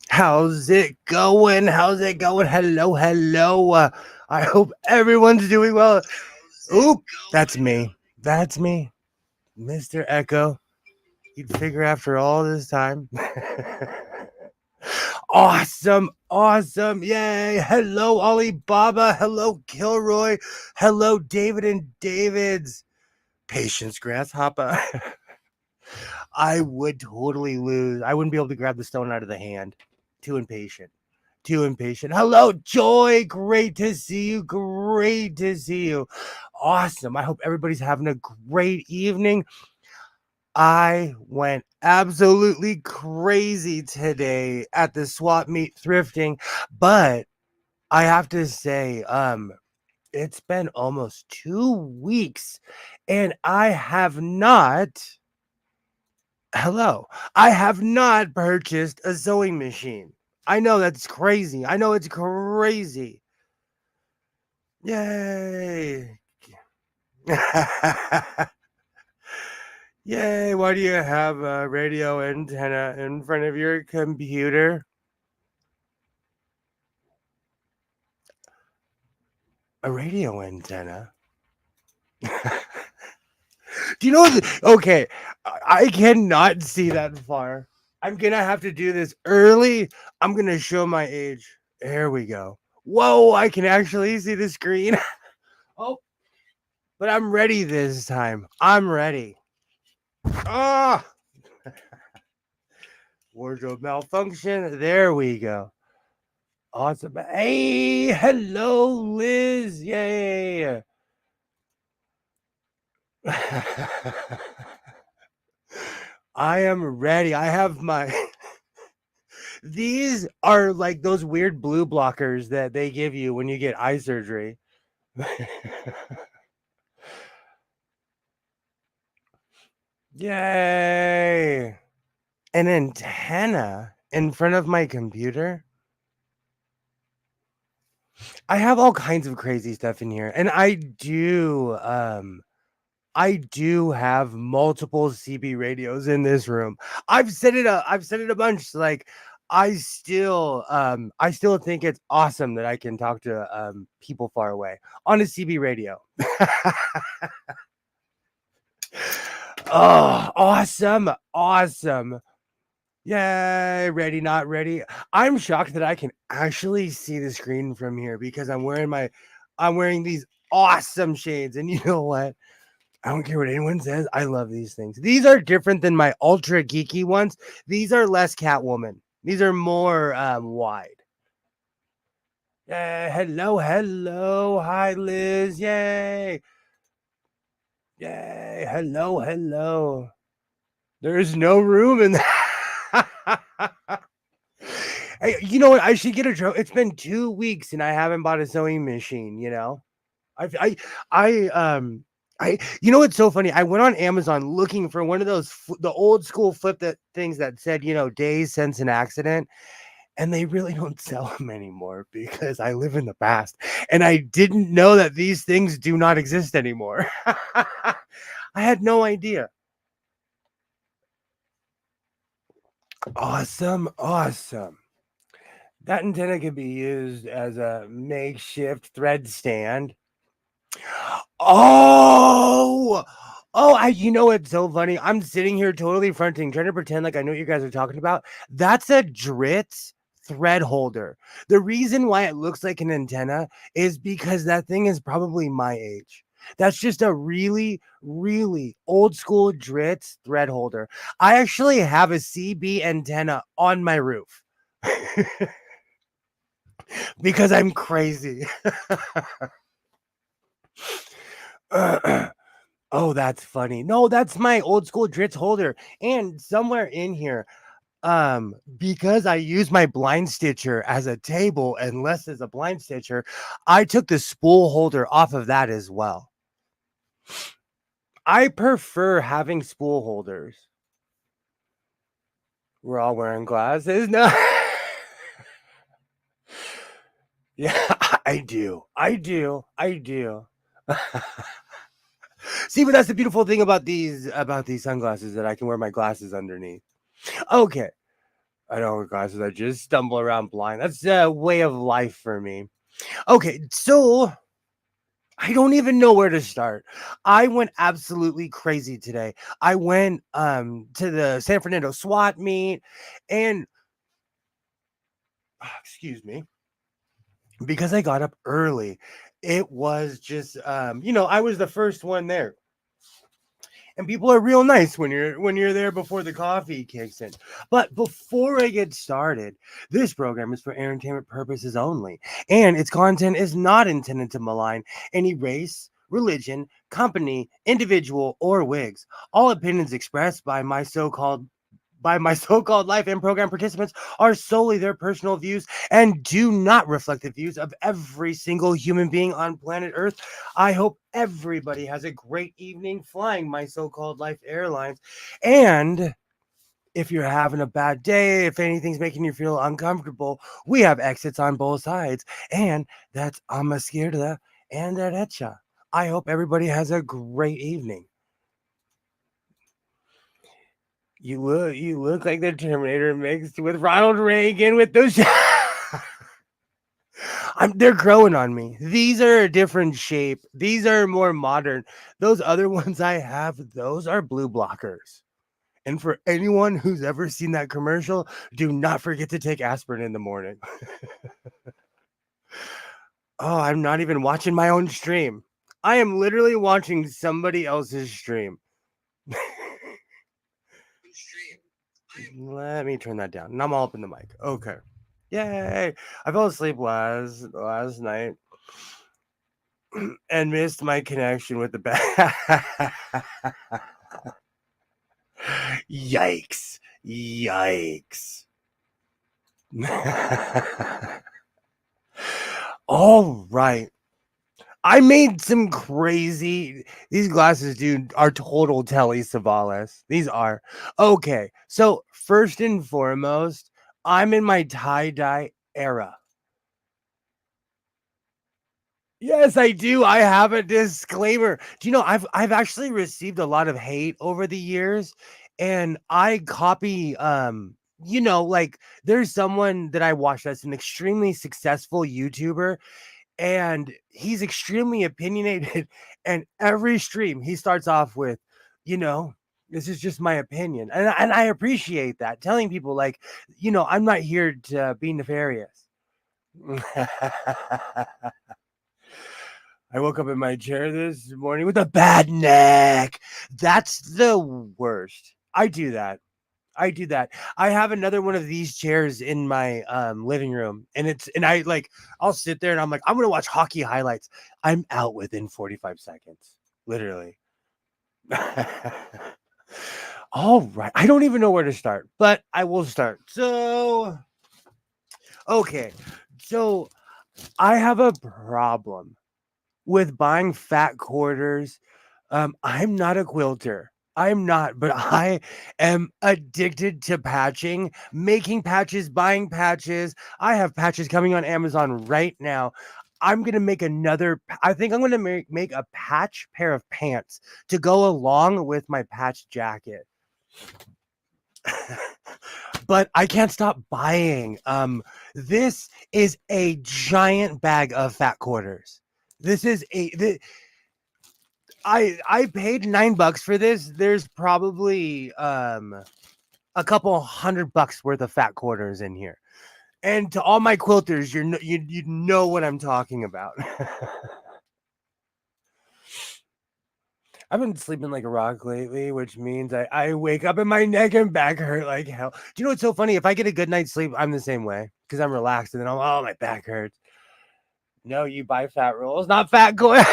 How's it going? How's it going? Hello, hello. I hope everyone's doing well. Oop, that's me. That's me, Mr. Echo. You'd figure after all this time. Awesome, awesome. Yay. Hello, Alibaba. Hello, Kilroy. Hello, David and David's. Patience, Grasshopper. I would totally lose. I wouldn't be able to grab the stone out of the hand. Too impatient. Too impatient. Hello, Joy. Great to see you. Great to see you. Awesome. I hope everybody's having a great evening. I went absolutely crazy today at the swap meet thrifting, but I have to say, it's been almost 2 weeks and I have not I have not purchased a sewing machine. I know that's crazy. I know it's crazy. Yay. Yay. Why do you have a radio antenna in front of your computer? A radio antenna? Do you know what? Okay. I cannot see that far. I'm going to have to do this early. I'm going to show my age. There we go. Whoa, I can actually see the screen. Oh, but I'm ready this time. I'm ready. Ah, wardrobe malfunction. There we go. Awesome. Hey, hello, Liz. Yay. I am ready. I have my. These are like those weird blue blockers that they give you when you get eye surgery. Yay. An antenna in front of my computer. I have all kinds of crazy stuff in here, and I do have multiple CB radios in this room. I've said it a bunch. Like I still think it's awesome that I can talk to people far away on a CB radio. Oh, awesome, awesome. Yay, ready, not ready. I'm shocked that I can actually see the screen from here because I'm wearing these awesome shades. And you know what? I don't care what anyone says. I love these things. These are different than my ultra geeky ones. These are less Catwoman. These are more wide. Hello, hello. Hi, Liz. Yay. Yay. Hello, hello. There's no room in that. Hey, you know what? I should get a drone. It's been 2 weeks and I haven't bought a sewing machine, you know? I, I, you know what's so funny? I went on Amazon looking for one of those, the old school flip that things that said, you know, days since an accident. And they really don't sell them anymore because I live in the past and I didn't know that these things do not exist anymore. I had no idea. Awesome. Awesome. That antenna can be used as a makeshift thread stand. Oh, you know what's so funny? I'm sitting here totally fronting, trying to pretend like I know what you guys are talking about. That's a Dritz thread holder. The reason why it looks like an antenna is because that thing is probably my age. That's just a really, really old school Dritz thread holder. I actually have a CB antenna on my roof because I'm crazy. Oh, that's funny. No, that's my old school Dritz holder. And somewhere in here, because I use my blind stitcher as a table and less as a blind stitcher, I took the spool holder off of that as well. I prefer having spool holders. We're all wearing glasses. No. Yeah, I do. I do. I do. See, but that's the beautiful thing about these sunglasses that I can wear my glasses underneath. Okay. I don't wear glasses. I just stumble around blind. That's a way of life for me. Okay, so I don't even know where to start. I went absolutely crazy today. I went to the San Fernando SWAT meet and excuse me, because I got up early. It was just I was the first one there. And people are real nice when you're there before the coffee kicks in. But before I get started, this program is for entertainment purposes only, and its content is not intended to malign any race, religion, company, individual, or wigs. All opinions expressed by my so-called life and program participants are solely their personal views and do not reflect the views of every single human being on planet Earth. I hope everybody has a great evening flying my so-called life airlines. And if you're having a bad day, if anything's making you feel uncomfortable, we have exits on both sides. And that's a la izquierda and derecha. I hope everybody has a great evening. You look like the Terminator mixed with Ronald Reagan with those. They're growing on me. These are a different shape. These are more modern. Those other ones I have, those are blue blockers. And for anyone who's ever seen that commercial, do not forget to take aspirin in the morning. Oh, I'm not even watching my own stream. I am literally watching somebody else's stream. Let me turn that down. And I'm all up in the mic. Okay. Yay. I fell asleep last night and missed my connection with the bed. Yikes. Yikes. All right. I made some crazy. These glasses, dude, are total Telly Savalas. These are. Okay. So, first and foremost, I'm in my tie-dye era. Yes, I do. I have a disclaimer. Do you know I've actually received a lot of hate over the years, and I copy like there's someone that I watch that's an extremely successful YouTuber, and he's extremely opinionated, and every stream he starts off with, you know, this is just my opinion. And I appreciate that. Telling people like, I'm not here to be nefarious. I woke up in my chair this morning with a bad neck. That's the worst. I do that. I do that. I have another one of these chairs in my living room, and I'll sit there and I'm like, I'm gonna watch hockey highlights. I'm out within 45 seconds. Literally. All right. I don't even know where to start, but I will start. So okay. So I have a problem with buying fat quarters. I'm not a quilter. I'm not, but I am addicted to patching, making patches, buying patches. I have patches coming on Amazon right now. I'm gonna make I think I'm gonna make a patch pair of pants to go along with my patch jacket. But I can't stop buying. This is a giant bag of fat quarters. This is I paid $9 for this. There's probably a couple $100 worth of fat quarters in here. And to all my quilters, you know what I'm talking about. I've been sleeping like a rock lately, which means I wake up and my neck and back hurt like hell. Do you know what's so funny? If I get a good night's sleep, I'm the same way because I'm relaxed and then my back hurts. No, you buy fat rolls, not fat coin.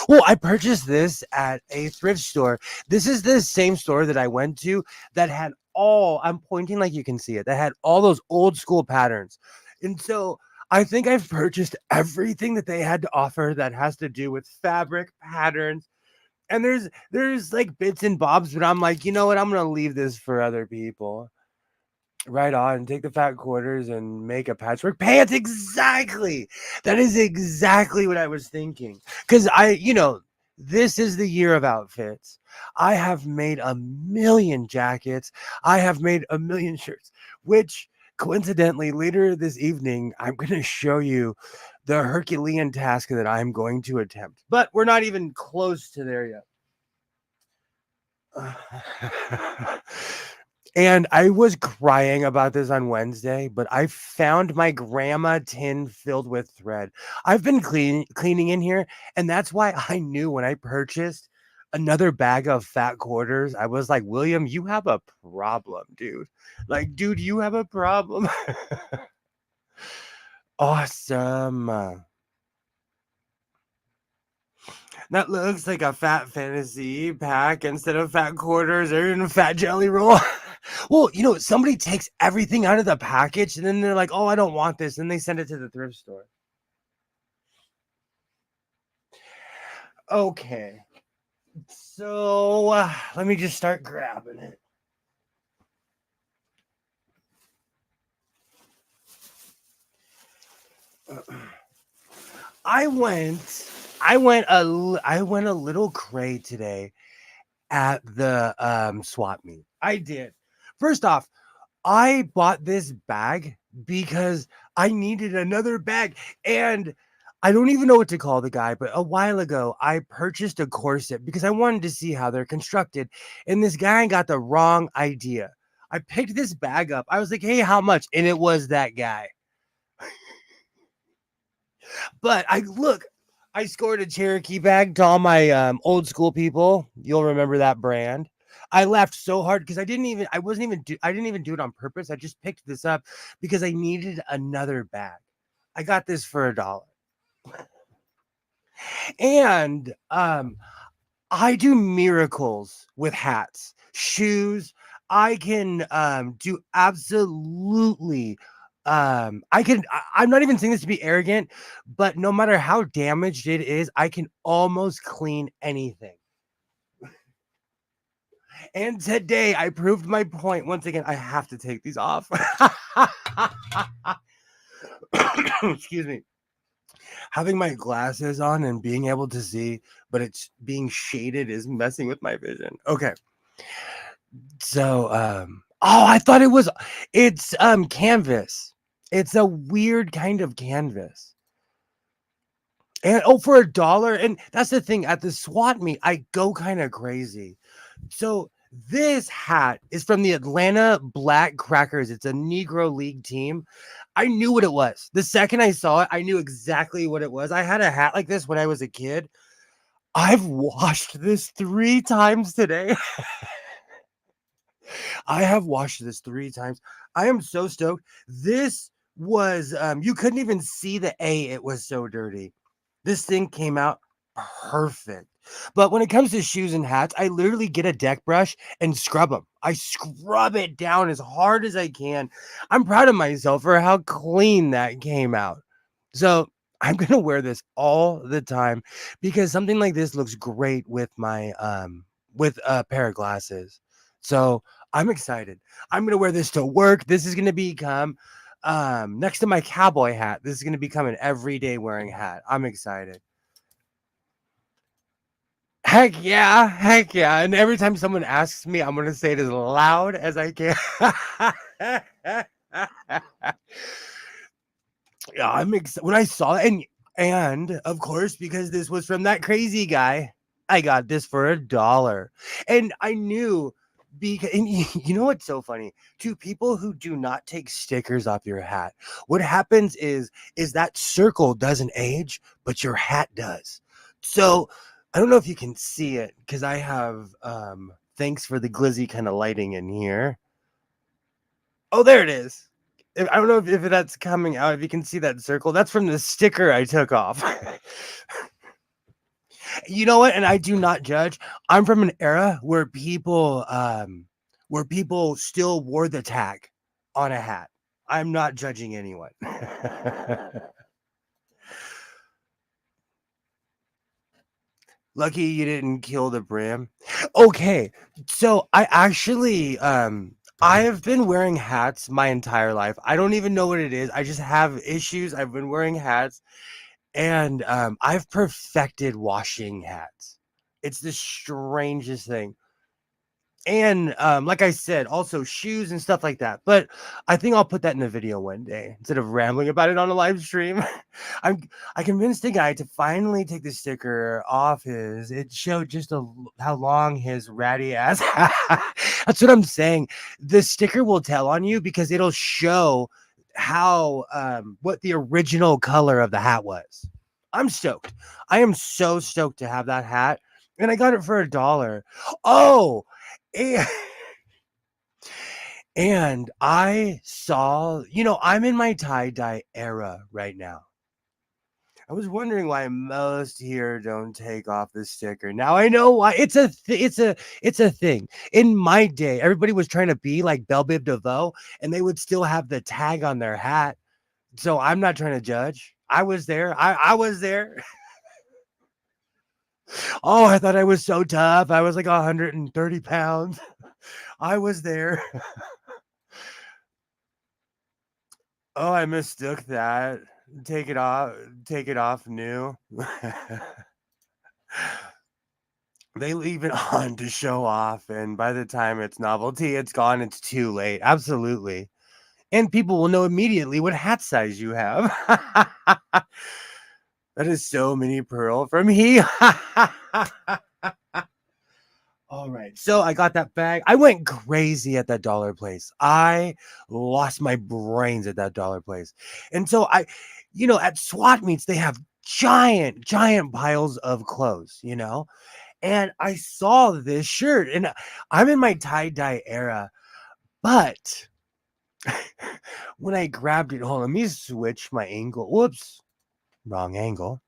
Well, I purchased this at a thrift store. This is the same store that I went to that had I'm pointing like you can see it, that had all those old school patterns. And so I think I've purchased everything that they had to offer that has to do with fabric patterns. And there's like bits and bobs, but I'm like, you know what? I'm gonna leave this for other people. Right on. Take the fat quarters and make a patchwork pants. Exactly. That is exactly what I was thinking. Because This is the year of outfits. I have made a million jackets. I have made a million shirts, which coincidentally later this evening, I'm going to show you the Herculean task that I'm going to attempt. But we're not even close to there yet. And I was crying about this on Wednesday, but I found my grandma tin filled with thread. I've been cleaning in here, and that's why I knew when I purchased another bag of fat quarters, I was like, William, you have a problem, dude. Like, dude, you have a problem. Awesome. That looks like a fat fantasy pack instead of fat quarters or even a fat jelly roll. Well, somebody takes everything out of the package and then they're like, oh, I don't want this. And they send it to the thrift store. Okay. So let me just start grabbing it. I went a little cray today at the swap meet. I did. First off, I bought this bag because I needed another bag, and I don't even know what to call the guy, but a while ago I purchased a corset because I wanted to see how they're constructed, and this guy got the wrong idea. I picked this bag up. I was like, "Hey, how much?" And it was that guy. But I scored a Cherokee bag to all my old school people. You'll remember that brand. I laughed so hard because I didn't even do it on purpose. I just picked this up because I needed another bag. I got this for $1. And I do miracles with hats, shoes. I can do absolutely I'm not even saying this to be arrogant, but no matter how damaged it is, I can almost clean anything. And today I proved my point once again. I have to take these off. Excuse me. Having my glasses on and being able to see, but it's being shaded is messing with my vision. Okay. So I thought it's canvas. It's a weird kind of canvas. And for $1, and that's the thing, at the SWAT meet, I go kind of crazy. So this hat is from the Atlanta Black Crackers. It's a Negro League team. I knew what it was. The second I saw it, I knew exactly what it was. I had a hat like this when I was a kid. I've washed this 3 times today. I have washed this 3 times. I am so stoked. This was you couldn't even see the A, it was so dirty. This thing came out perfect. But when it comes to shoes and hats, I literally get a deck brush and scrub them. I scrub it down as hard as I can. I'm proud of myself for how clean that came out. So I'm gonna wear this all the time because something like this looks great with my with a pair of glasses. So I'm excited. I'm gonna wear this to work. This is gonna become next to my cowboy hat. This is gonna become an everyday wearing hat. I'm excited. Heck yeah, heck yeah. And every time someone asks me, I'm gonna say it as loud as I can. Yeah, I'm excited when I saw it, and of course, because this was from that crazy guy, I got this for $1. And I knew because and you know what's so funny? To people who do not take stickers off your hat, what happens is that circle doesn't age, but your hat does. So I don't know if you can see it because I have thanks for the glizzy kind of lighting in here. Oh, there it is. I don't know if that's coming out. If you can see that circle, that's from the sticker I took off. You know what? And I do not judge. I'm from an era where people still wore the tag on a hat. I'm not judging anyone. Lucky you didn't kill the brim. Okay, so I have been wearing hats my entire life. I don't even know what it is. I just have issues. I've been wearing hats and I've perfected washing hats. It's the strangest thing. And like I said, also shoes and stuff like that. But I think I'll put that in a video one day instead of rambling about it on a live stream. I'm I convinced the guy to finally take the sticker off his. It showed just how long his ratty ass. That's what I'm saying. The sticker will tell on you because it'll show how what the original color of the hat was. I'm stoked. I am so stoked to have that hat, and I got it for $1. Oh, and, and I saw, I'm in my tie-dye era right now. I was wondering why most here don't take off the sticker. Now I know why. It's a thing. In my day, everybody was trying to be like Belle Biv DeVoe, and they would still have the tag on their hat. So I'm not trying to judge. I was there. I was there. Oh, I thought I was so tough. I was like 130 pounds. I was there. Oh, I mistook that. Take it off. Take it off new. They leave it on to show off, and by the time it's novelty, it's gone. It's too late. Absolutely. And people will know immediately what hat size you have. That is so mini pearl from he. All right. So I got that bag. I went crazy at that dollar place. I lost my brains at that dollar place. And so at SWAT meets, they have giant, giant piles of clothes, and I saw this shirt, and I'm in my tie-dye era, but when I grabbed it, hold on, let me switch my angle. Whoops, wrong angle.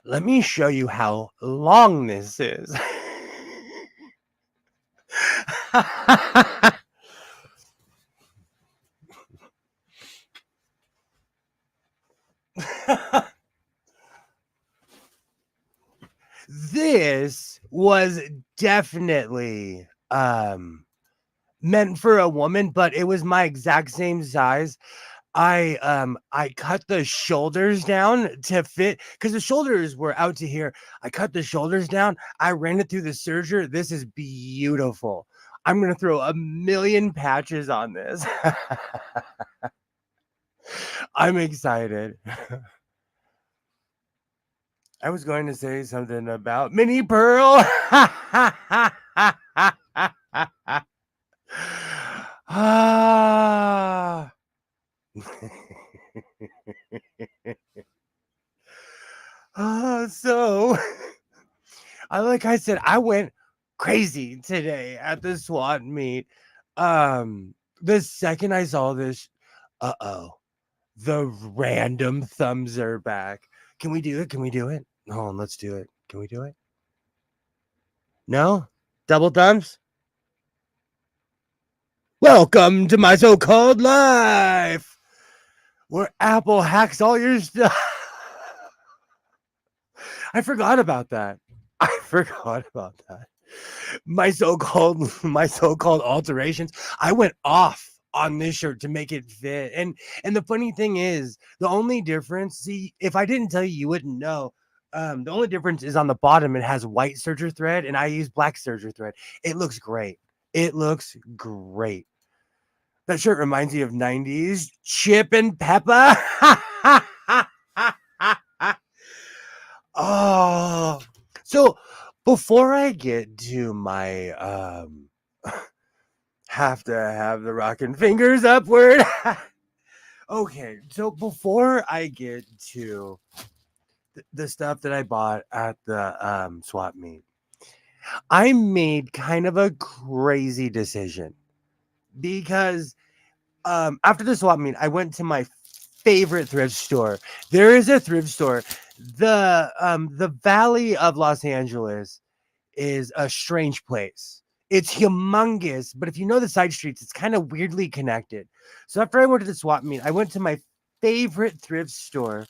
Let me show you how long this is. This was definitely meant for a woman, but it was my exact same size. I cut the shoulders down to fit because the shoulders were out to here. I cut the shoulders down. I ran it through the serger. This is beautiful. I'm gonna throw a million patches on this. I'm excited. I was going to say something about Mini Pearl. Ah. So like I said, I went crazy today at the SWAT meet. The second I saw this, the random thumbs are back. Can we do it? Can we do it? Hold on, let's do it. Can we do it? No? Double thumbs? Welcome to my so-called life, where Apple hacks all your stuff. I forgot about that. My so-called alterations. I went off on this shirt to make it fit. And the funny thing is, the only difference, see, if I didn't tell you, you wouldn't know. The only difference is on the bottom, it has white serger thread, and I use black serger thread. It looks great. That shirt reminds me of 90s Chip and Peppa. Oh, so before I get to my have to have the rockin' fingers upward. Okay, so before I get to the stuff that I bought at the swap meet, I made kind of a crazy decision because after the swap meet, I went to my favorite thrift store. There is a thrift store. The Valley of Los Angeles is a strange place. It's humongous, but if you know the side streets, it's kind of weirdly connected. So after I went to the swap meet, I went to my favorite thrift store,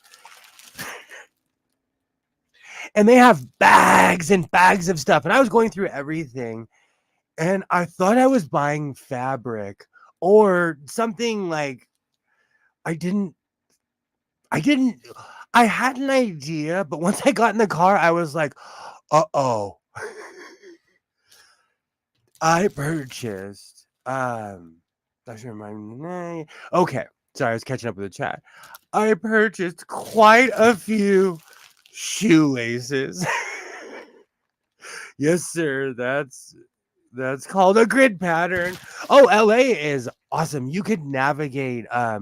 and they have bags and bags of stuff. And I was going through everything, and I thought I was buying fabric or something like I didn't. I had an idea, but once I got in the car, I was like, Uh-oh. I purchased that's my okay. Sorry, I was catching up with the chat. I purchased quite a few shoelaces. Yes, sir. That's called a grid pattern. Oh, LA is awesome. You could navigate. I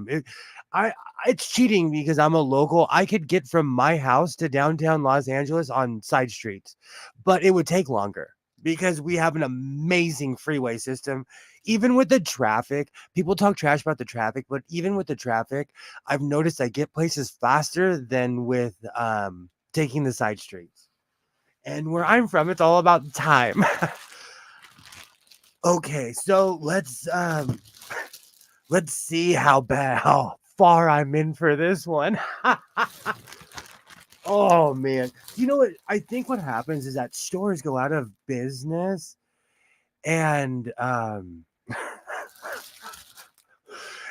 it's cheating because I'm a local. I could get from my house to downtown Los Angeles on side streets, but it would take longer because we have an amazing freeway system. Even with the traffic, people talk trash about the traffic, but even with the traffic, I've noticed I get places faster than with taking the side streets. And where I'm from, it's all about time. Okay, so let's see how far I'm in for this one. Oh man. You know what? I think what happens is that stores go out of business and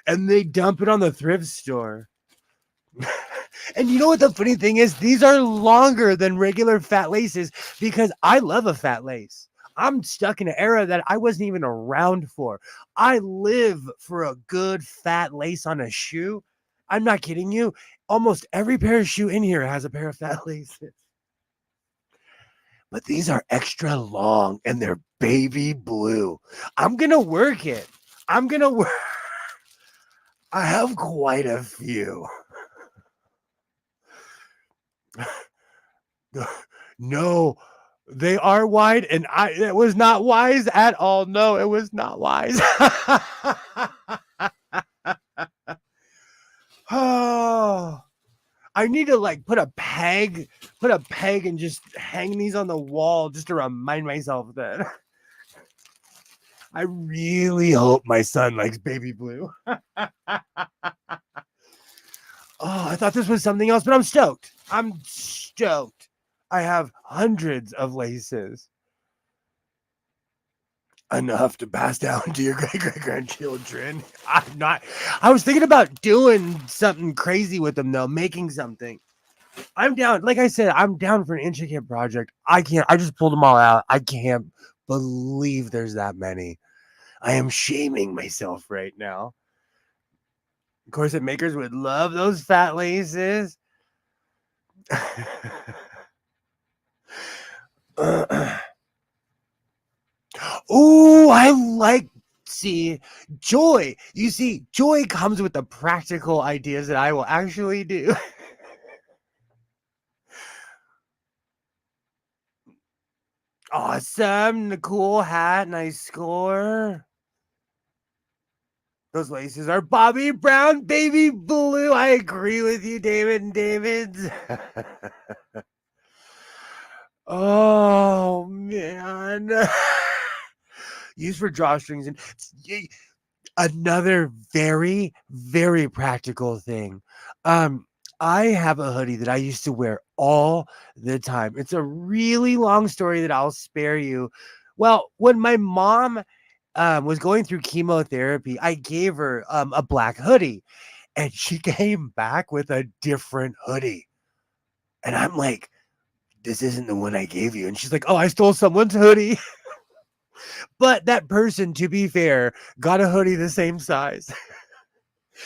and they dump it on the thrift store. And you know what the funny thing is? These are longer than regular fat laces because I love a fat lace. I'm stuck in an era that I wasn't even around for. I live for a good fat lace on a shoe. I'm not kidding you. Almost every pair of shoe in here has a pair of fat laces. But these are extra long and they're baby blue. I'm going to work it. I'm going to work. I have quite a few. No, they are wide, and it was not wise at all. No, it was not wise. Oh, I need to like put a peg and just hang these on the wall just to remind myself that I really hope my son likes baby blue. Oh, I thought this was something else, but I'm stoked. I'm stoked. I have hundreds of laces. Enough to pass down to your great-great-grandchildren. I was thinking about doing something crazy with them, though, making something. I'm down. Like I said, I'm down for an intricate project. I just pulled them all out. I can't believe there's that many. I am shaming myself right now. Corset makers would love those fat laces. Oh, I like joy. You see, joy comes with the practical ideas that I will actually do. Awesome, the cool hat, nice score. Those laces are Bobby Brown, baby blue. I agree with you, David and Davids. Oh man. Used for drawstrings and another very, very practical thing. I have a hoodie that I used to wear all the time. It's a really long story that I'll spare you. Well, when my mom was going through chemotherapy, I gave her a black hoodie and she came back with a different hoodie. And I'm like, this isn't the one I gave you. And she's like, oh, I stole someone's hoodie. But that person, to be fair, got a hoodie the same size.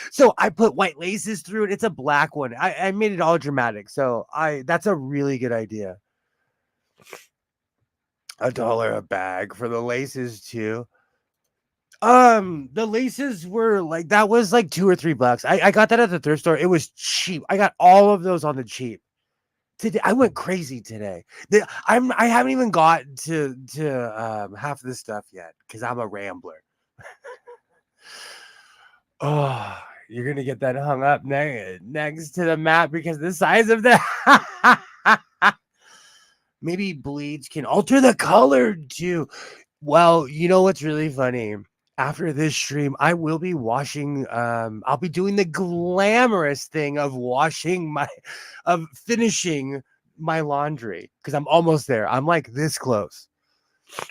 So I put white laces through it. It's a black one. I made it all dramatic. So that's a really good idea. $1 a bag for the laces too. The laces were like that was like $2 or $3. I got that at the thrift store. It was cheap. I got all of those on the cheap. Today I went crazy today. I haven't even got to half of this stuff yet because I'm a rambler. Oh, you're gonna get that hung up next to the mat because the size of the maybe bleeds can alter the color too. Well, you know what's really funny? After this stream, I will be washing. I'll be doing the glamorous thing of finishing my laundry because I'm almost there. I'm like this close.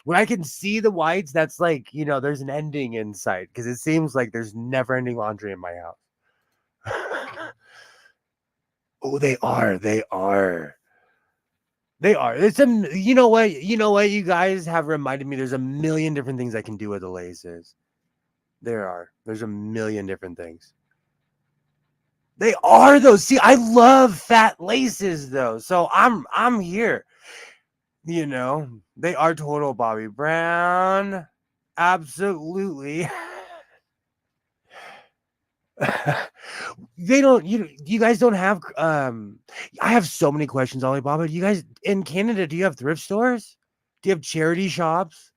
When I can see the whites, that's like, there's an ending in sight because it seems like there's never ending laundry in my house. Oh, they are. They are. They are. It's a you know what? You know what? You guys have reminded me there's a million different things I can do with the laces. There are. There's a million different things. They are though. See, I love fat laces though. So I'm here. You know, they are total Bobby Brown. Absolutely. They don't you guys don't have I have so many questions, Alibaba. You guys in Canada, do you have thrift stores? Do you have charity shops?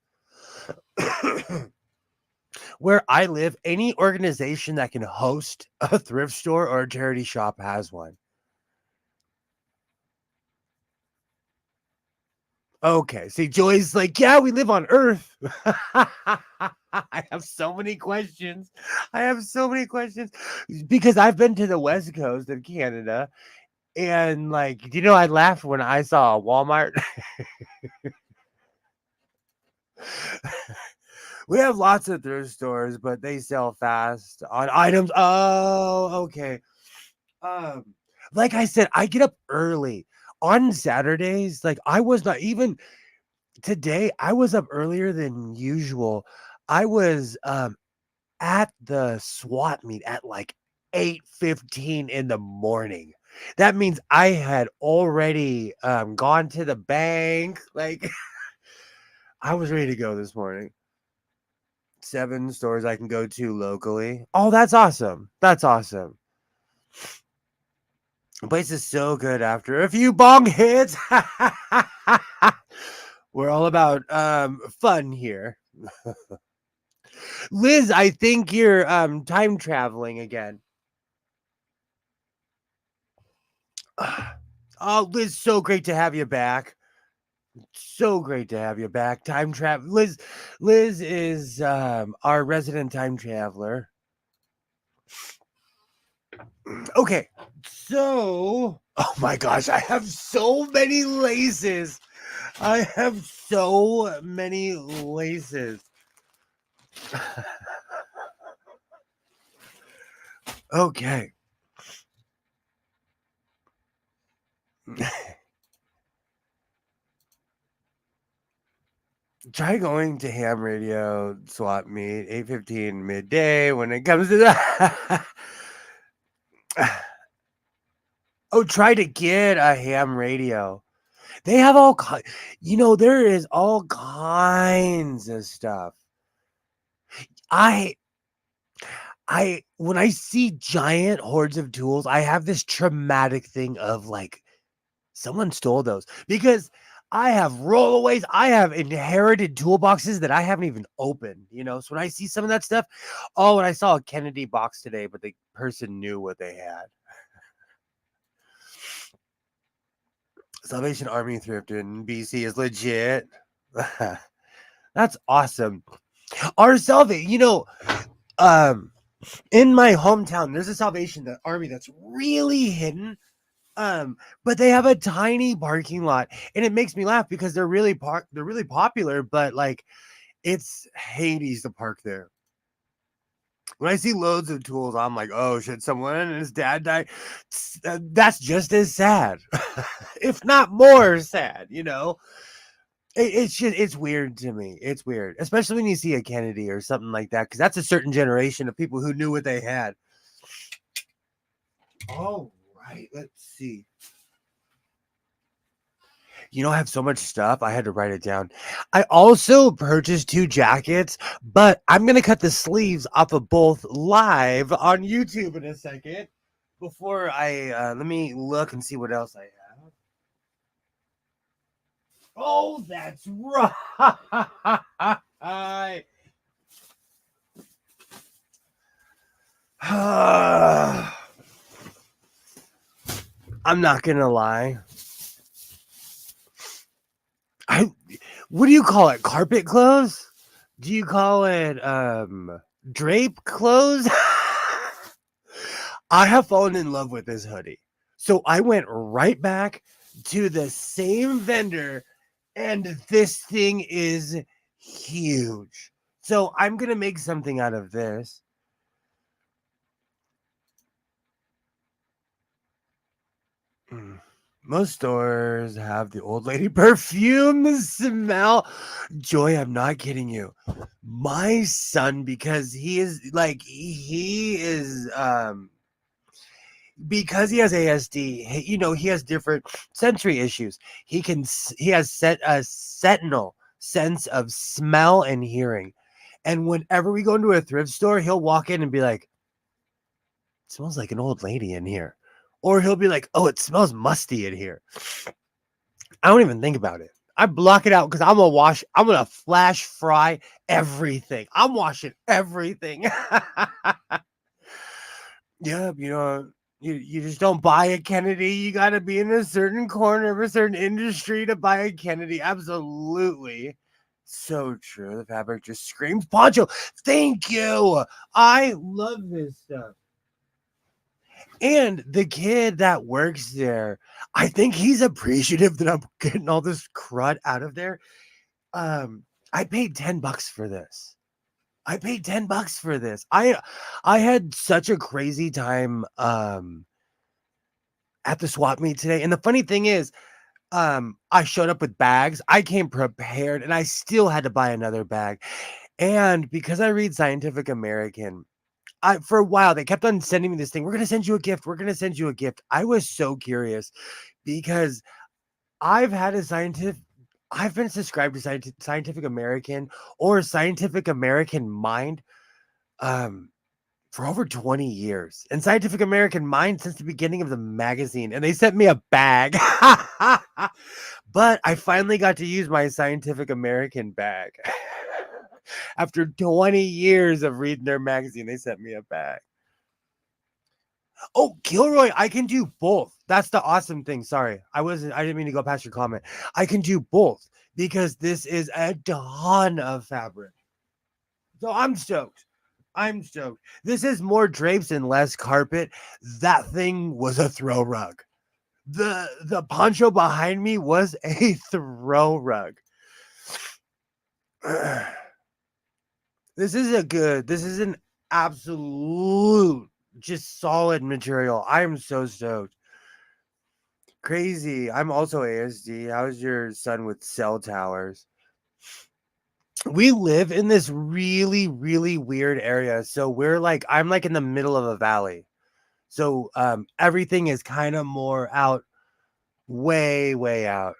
Where I live, any organization that can host a thrift store or a charity shop has one. Okay. See, Joy's like, yeah, we live on Earth. I have so many questions. I have so many questions because I've been to the West Coast of Canada. And like, you know, I laughed when I saw a Walmart. We have lots of thrift stores, but they sell fast on items. Oh, okay. Um, like I said, I get up early on Saturdays. Like I was not even today, I was up earlier than usual. I was at the SWAT meet at like 8:15 in the morning. That means I had already gone to the bank. Like I was ready to go this morning. 7 stores I can go to locally. Oh, that's awesome. That's awesome. The place is so good after a few bong hits. We're all about fun here. Liz, I think you're time traveling again. Oh, Liz, so great to have you back. So great to have you back. Time travel. Liz is our resident time traveler. Okay. So, oh my gosh, I have so many laces. I have so many laces. Okay. Try going to ham radio swap meet 8:15 midday when it comes to that. Oh, try to get a ham radio. They have there is all kinds of stuff. I when I see giant hordes of tools, I have this traumatic thing of like someone stole those because I have rollaways, I have inherited toolboxes that I haven't even opened, you know. So when I see some of that stuff, oh, and I saw a Kennedy box today, but the person knew what they had. Salvation Army thrift in BC is legit. That's awesome. Our Salvation, um, in my hometown, there's a Salvation Army that's really hidden. But they have a tiny parking lot, and it makes me laugh because they're really popular, but like it's Hades to park there. When I see loads of tools, I'm like, oh shit, someone and his dad died. That's just as sad, if not more sad, you know? It's just, it's weird to me. It's weird, especially when you see a Kennedy or something like that, because that's a certain generation of people who knew what they had. All right, let's see. I have so much stuff. I had to write it down. I also purchased 2 jackets, but I'm going to cut the sleeves off of both live on YouTube in a second. Before let me look and see what else I have. Oh, that's right. I'm not going to lie. What do you call it? Carpet clothes? Do you call it drape clothes? I have fallen in love with this hoodie. So I went right back to the same vendor, and this thing is huge. So I'm going to make something out of this. Most stores have the old lady perfume smell. Joy, I'm not kidding you. My son, because he is because he has ASD, he has different sensory issues. He has set a sentinel sense of smell and hearing. And whenever we go into a thrift store, he'll walk in and be like, "It smells like an old lady in here." Or he'll be like, "Oh, it smells musty in here." I don't even think about it. I block it out because I'm gonna flash fry everything. I'm washing everything. Yep, you just don't buy a Kennedy. You gotta be in a certain corner of a certain industry to buy a Kennedy. Absolutely. So true. The fabric just screams poncho. Thank you. I love this stuff. And the kid that works there, I think he's appreciative that I'm getting all this crud out of there. I paid $10 for this. I paid $10 for this. I had such a crazy time at the swap meet today. And the funny thing is, I showed up with bags. I came prepared and I still had to buy another bag. And because I read Scientific American, for a while they kept on sending me this thing. We're gonna send you a gift. We're gonna send you a gift. I was so curious because I've had a scientific I've been subscribed to Scientific American or Scientific American Mind for over 20 years. And Scientific American Mind since the beginning of the magazine. And they sent me a bag. But I finally got to use my Scientific American bag. After 20 years of reading their magazine, they sent me a bag. Oh, Gilroy, I can do both. That's the awesome thing. Sorry, I didn't mean to go past your comment. I can do both because this is a ton of fabric. So I'm stoked. I'm stoked. This is more drapes and less carpet. That thing was a throw rug. The poncho behind me was a throw rug. This is an absolute just solid material. I am so stoked. Crazy. I'm also ASD. How's your son with cell towers? We live in this really, really weird area. So I'm like in the middle of a valley. So everything is kind of more out, way, way out.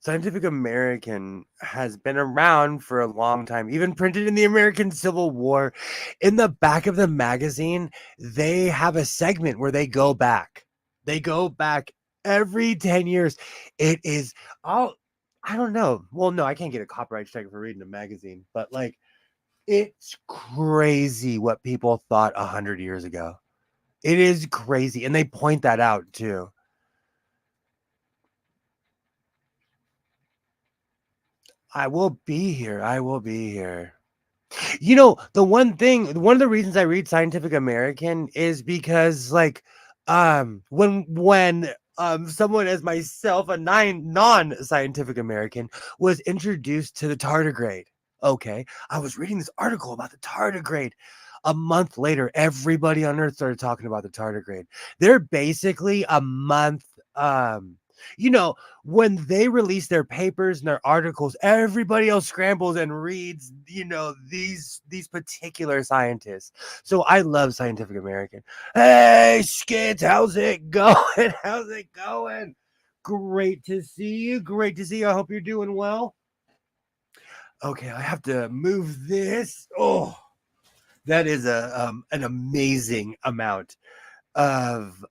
Scientific American has been around for a long time, even printed in the American Civil War. In the back of the magazine, they have a segment where they go back. They go back every 10 years. It is all, I don't know. Well, no, I can't get a copyright strike for reading a magazine, but like, it's crazy what people thought 100 years ago. It is crazy. And they point that out too. I will be here. I will be here. One of the reasons I read Scientific American is because when someone as myself, a non-scientific American, was introduced to the tardigrade. Okay, I was reading this article about the tardigrade. A month later, everybody on Earth started talking about the tardigrade. They're basically a month you know, when they release their papers and their articles, everybody else scrambles and reads, these particular scientists. So I love Scientific American. Hey, Skits, how's it going? How's it going? Great to see you. Great to see you. I hope you're doing well. Okay, I have to move this. Oh, that is an amazing amount of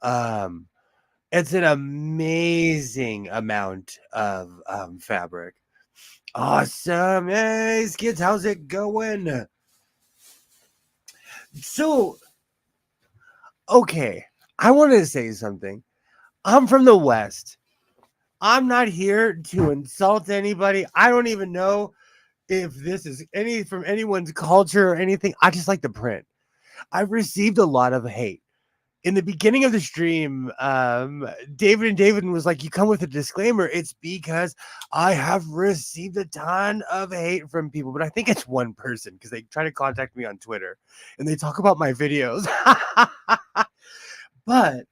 it's an amazing amount of fabric. Awesome. Hey, Skids, how's it going? So, okay, I want to say something. I'm from the West. I'm not here to insult anybody. I don't even know if this is any from anyone's culture or anything. I just like the print. I've received a lot of hate. In the beginning of the stream, David was like, you come with a disclaimer. It's because I have received a ton of hate from people, but I think it's one person because they try to contact me on Twitter and they talk about my videos. But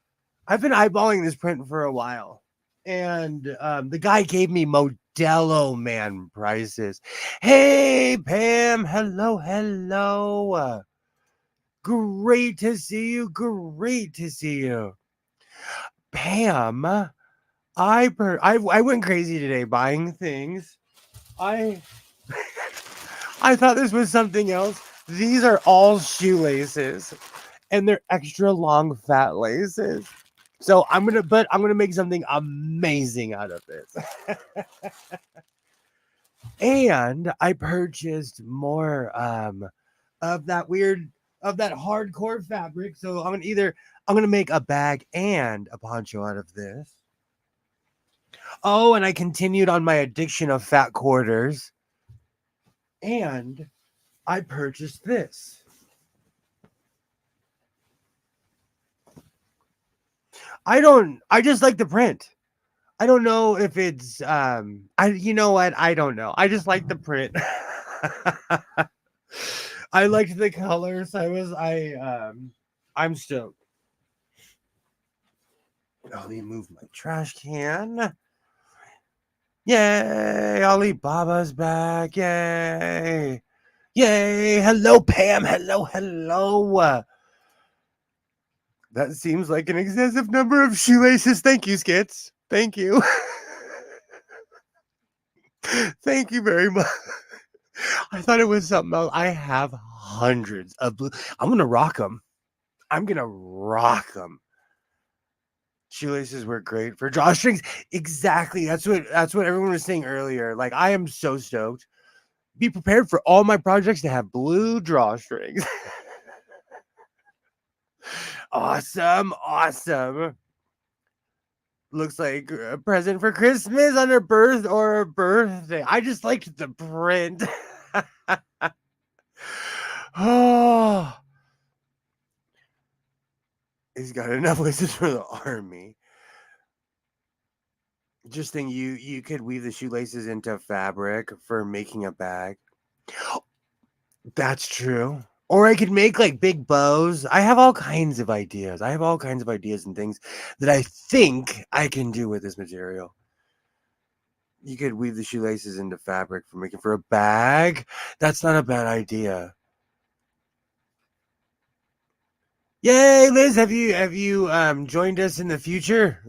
I've been eyeballing this print for a while, and the guy gave me Modelo Man prices. Hey, Pam. Hello, hello. Great to see you. Great to see you. Pam, I went crazy today buying things. I I thought this was something else. These are all shoelaces, and they're extra long fat laces. So I'm gonna make something amazing out of this. And I purchased more of that hardcore fabric. So I'm gonna make a bag and a poncho out of this. Oh, and I continued on my addiction of fat quarters. And I purchased this. I just like the print. I don't know if it's you know what? I don't know. I just like the print. I liked the colors. I'm stoked. Let me move my trash can. Yay! Alibaba's back. Yay! Yay! Hello, Pam. Hello, hello. That seems like an excessive number of shoelaces. Thank you, Skits. Thank you. Thank you very much. I thought it was something else. I have hundreds of blue. I'm gonna rock them. I'm gonna rock them. Shoelaces work great for drawstrings. Exactly. That's what everyone was saying earlier. Like, I am so stoked. Be prepared for all my projects to have blue drawstrings. Awesome. Awesome. Looks like a present for Christmas on her birth or a birthday. I just liked the print. Oh, he's got enough laces for the army. Just think you could weave the shoelaces into fabric for making a bag. That's true. Or I could make like big bows. I have all kinds of ideas. And things that I think I can do with this material. You could weave the shoelaces into fabric for making for a bag. That's not a bad idea. Yay, Liz, have you joined us in the future?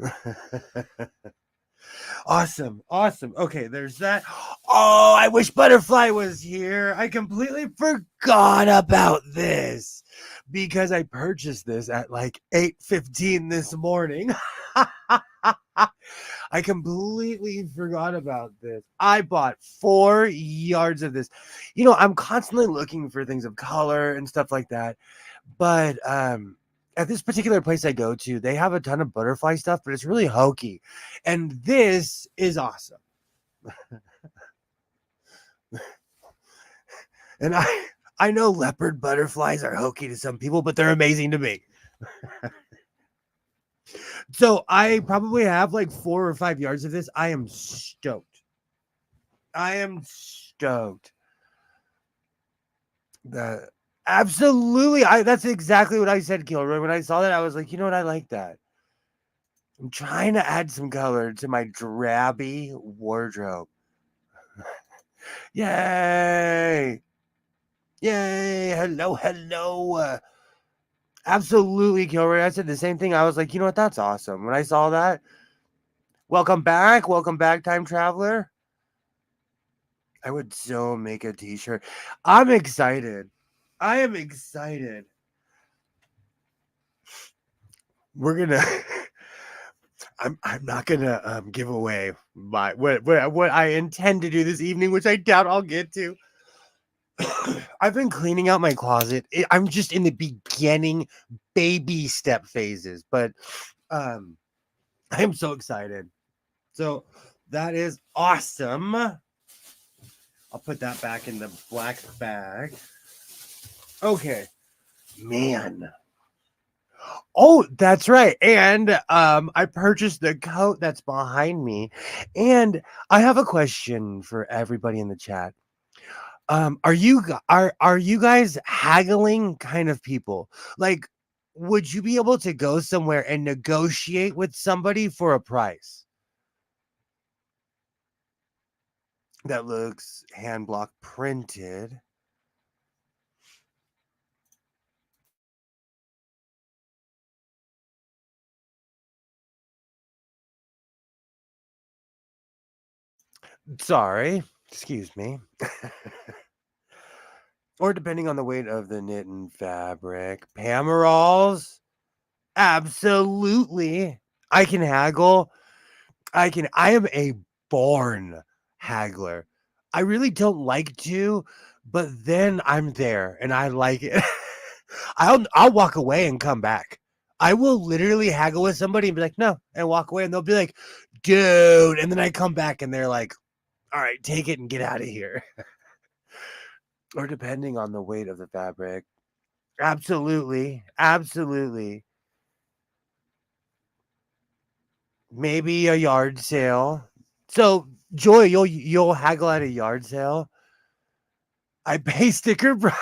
Awesome. Okay, there's that. Oh, I wish Butterfly was here. I completely forgot about this because I purchased this at like 8:15 this morning. I completely forgot about this. I bought 4 yards of this. I'm constantly looking for things of color and stuff like that. But at this particular place I go to, they have a ton of butterfly stuff, but it's really hokey. And this is awesome. And I know leopard butterflies are hokey to some people, but they're amazing to me. So I probably have like 4 or 5 yards of this. I am stoked. That absolutely. That's exactly what I said, Kilroy. When I saw that, I was like, you know what? I like that. I'm trying to add some color to my drabby wardrobe. Yay! Yay! Hello. Absolutely, Kilroy. I said the same thing. I was like, you know what? That's awesome. When I saw that, welcome back, time traveler. I would so make a t-shirt. I'm excited. I am excited. We're gonna. I'm not gonna give away my what I intend to do this evening, which I doubt I'll get to. I've been cleaning out my closet. I'm just in the beginning baby step phases, but I am so excited. So that is awesome. I'll put that back in the black bag. Okay. Man. Oh, that's right. And I purchased the coat that's behind me. And I have a question for everybody in the chat. Are you guys haggling kind of people? Like, would you be able to go somewhere and negotiate with somebody for a price that looks hand block printed? Sorry, excuse me. Or depending on the weight of the knit and fabric. Pamerals? Absolutely. I can haggle. I am a born haggler. I really don't like to, but then I'm there and I like it. I'll walk away and come back. I will literally haggle with somebody and be like, no, and walk away, and they'll be like, dude. And then I come back and they're like, all right, take it and get out of here. Or depending on the weight of the fabric. Absolutely. Absolutely. Maybe a yard sale. So, Joy, you'll haggle at a yard sale. I pay sticker price.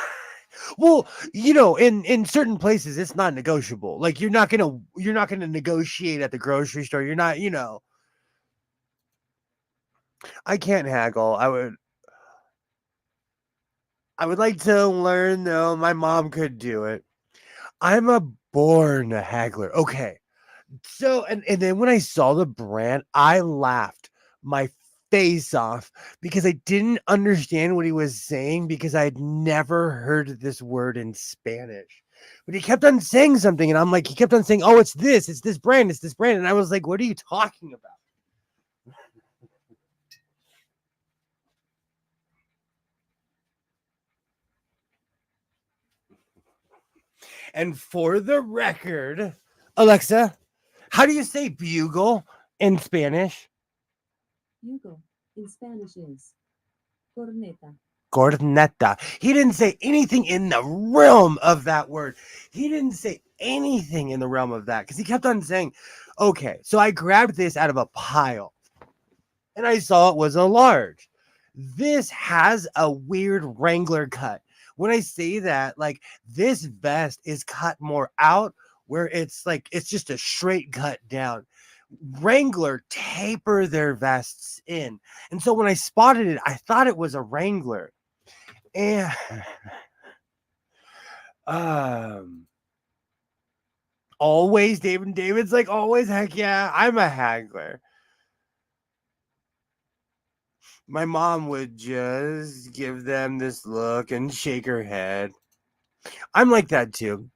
Well, in certain places it's not negotiable. Like you're not gonna negotiate at the grocery store. You're not, I can't haggle. I would like to learn though. My mom could do it. I'm a born haggler. Okay. So and then when I saw the brand, I laughed my face off because I didn't understand what he was saying because I'd never heard this word in Spanish. But he kept on saying something, and I'm like, he kept on saying, "Oh, it's this brand, it's this brand," and I was like, "What are you talking about?" And for the record, Alexa, how do you say bugle in Spanish? Bugle in Spanish is corneta. Corneta. He didn't say anything in the realm of that word. He didn't say anything in the realm of that because he kept on saying, okay, so I grabbed this out of a pile and I saw it was a large. This has a weird Wrangler cut. When I say that, like this vest is cut more out where it's like it's just a straight cut down. Wrangler taper their vests in. And so when I spotted it, I thought it was a Wrangler. And um always David's like always, heck yeah, I'm a haggler. My mom would just give them this look and shake her head. I'm like that too.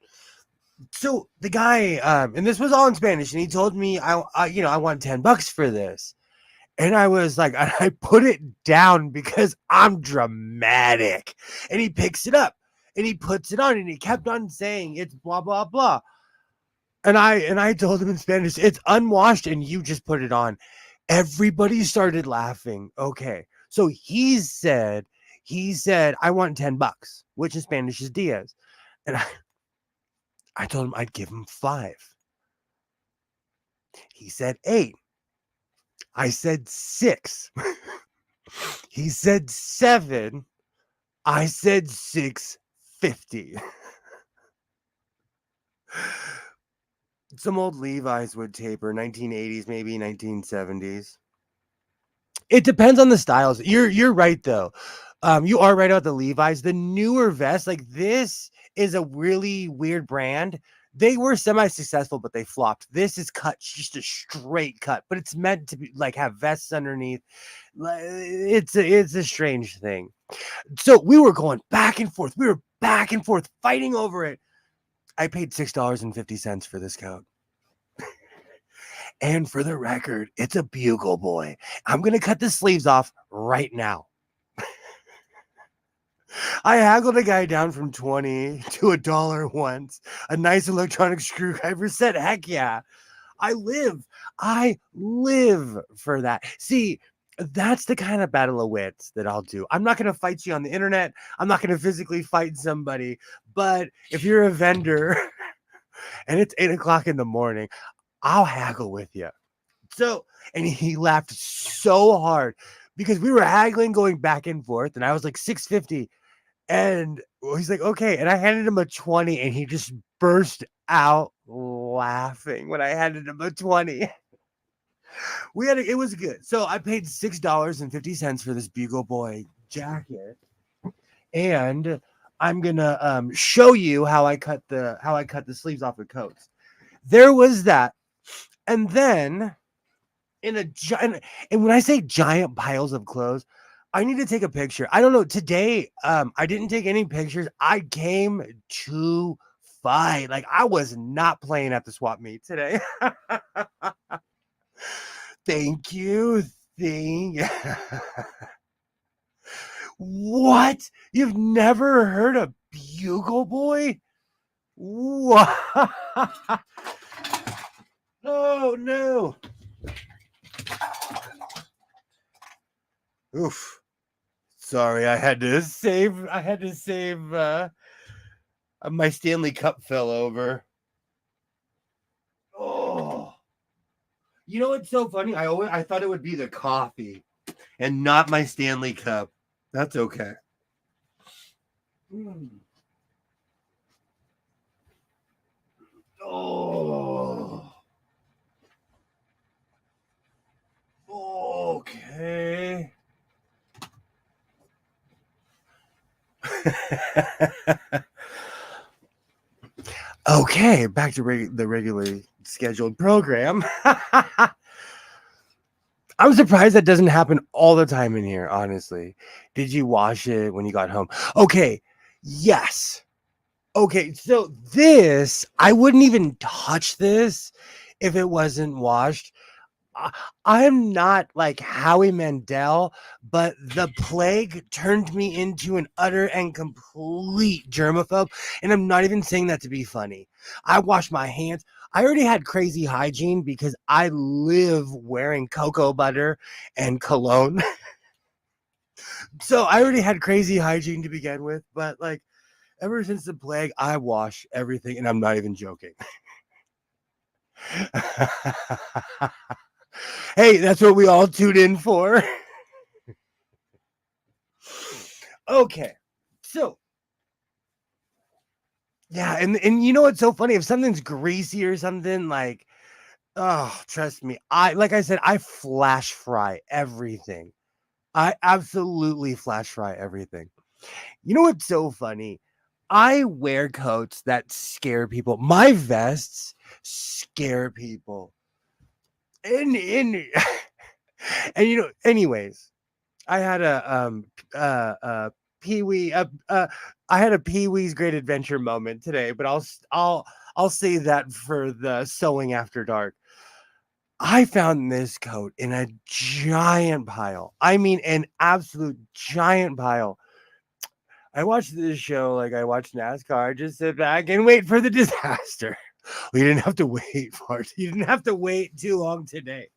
So the guy, and this was all in Spanish, and he told me, I want $10 for this, and I was like, I put it down because I'm dramatic, and he picks it up, and he puts it on, and he kept on saying it's blah blah blah, and I told him in Spanish, it's unwashed, and you just put it on. Everybody started laughing. Okay. So he said, I want $10, which in Spanish is Diaz. And I told him I'd give him 5. He said 8. I said 6. He said 7. I said 650. Some old Levi's would taper, 1980s, maybe 1970s. It depends on the styles. You're right though. You are right about the Levi's. The newer vests, like this, is a really weird brand. They were semi-successful, but they flopped. This is cut just a straight cut, but it's meant to be like have vests underneath. It's a strange thing. So we were going back and forth. We were back and forth fighting over it. I paid $6.50 for this coat. And for the record, it's a bugle boy. I'm going to cut the sleeves off right now. I haggled a guy down from 20 to $1 once. A nice electronic screwdriver set. Heck yeah. I live for that. See, that's the kind of battle of wits that I'll do. I'm not going to fight you on the internet. I'm not going to physically fight somebody. But if you're a vendor and it's 8:00 in the morning, I'll haggle with you. So, and he laughed so hard because we were haggling going back and forth, and I was like 650, And he's like, okay. And I handed him a 20 and he just burst out laughing when I handed him a 20. It was good. So I paid $6.50 for this Bugle Boy jacket. And I'm gonna show you how I cut the sleeves off the coats. There was that. And then in a giant, and when I say giant piles of clothes, I need to take a picture. I don't know. Today, I didn't take any pictures. I came to fight. Like I was not playing at the swap meet today. Thank you. Thank What? You've never heard of Bugle Boy? What? Oh no. Oof. Sorry, I had to save my Stanley Cup fell over. Oh. You know what's so funny? I thought it would be the coffee and not my Stanley Cup. That's okay. Mm. Oh. Okay. Okay, back to the regularly scheduled program. I'm surprised that doesn't happen all the time in here, honestly. Did you wash it when you got home? Okay, yes. Okay, so this, I wouldn't even touch this if it wasn't washed. I'm not like Howie Mandel, but the plague turned me into an utter and complete germaphobe. And I'm not even saying that to be funny. I wash my hands. I already had crazy hygiene because I live wearing cocoa butter and cologne. So I already had crazy hygiene to begin with. But like ever since the plague, I wash everything. And I'm not even joking. Hey, that's what we all tune in for. Okay. So, yeah, and you know what's so funny? If something's greasy or something like, oh, trust me, like I said, I flash fry everything. I absolutely flash fry everything. You know what's so funny? I wear coats that scare people. My vests scare people. And and you know, anyways, I had Pee Wee I had a Pee Wee's Great Adventure moment today, but I'll say that for the sewing after dark. I found this coat in a giant pile. I mean, an absolute giant pile. I watched this show like I watched NASCAR. Just sit back and wait for the disaster. We didn't have to wait for it. You didn't have to wait too long today.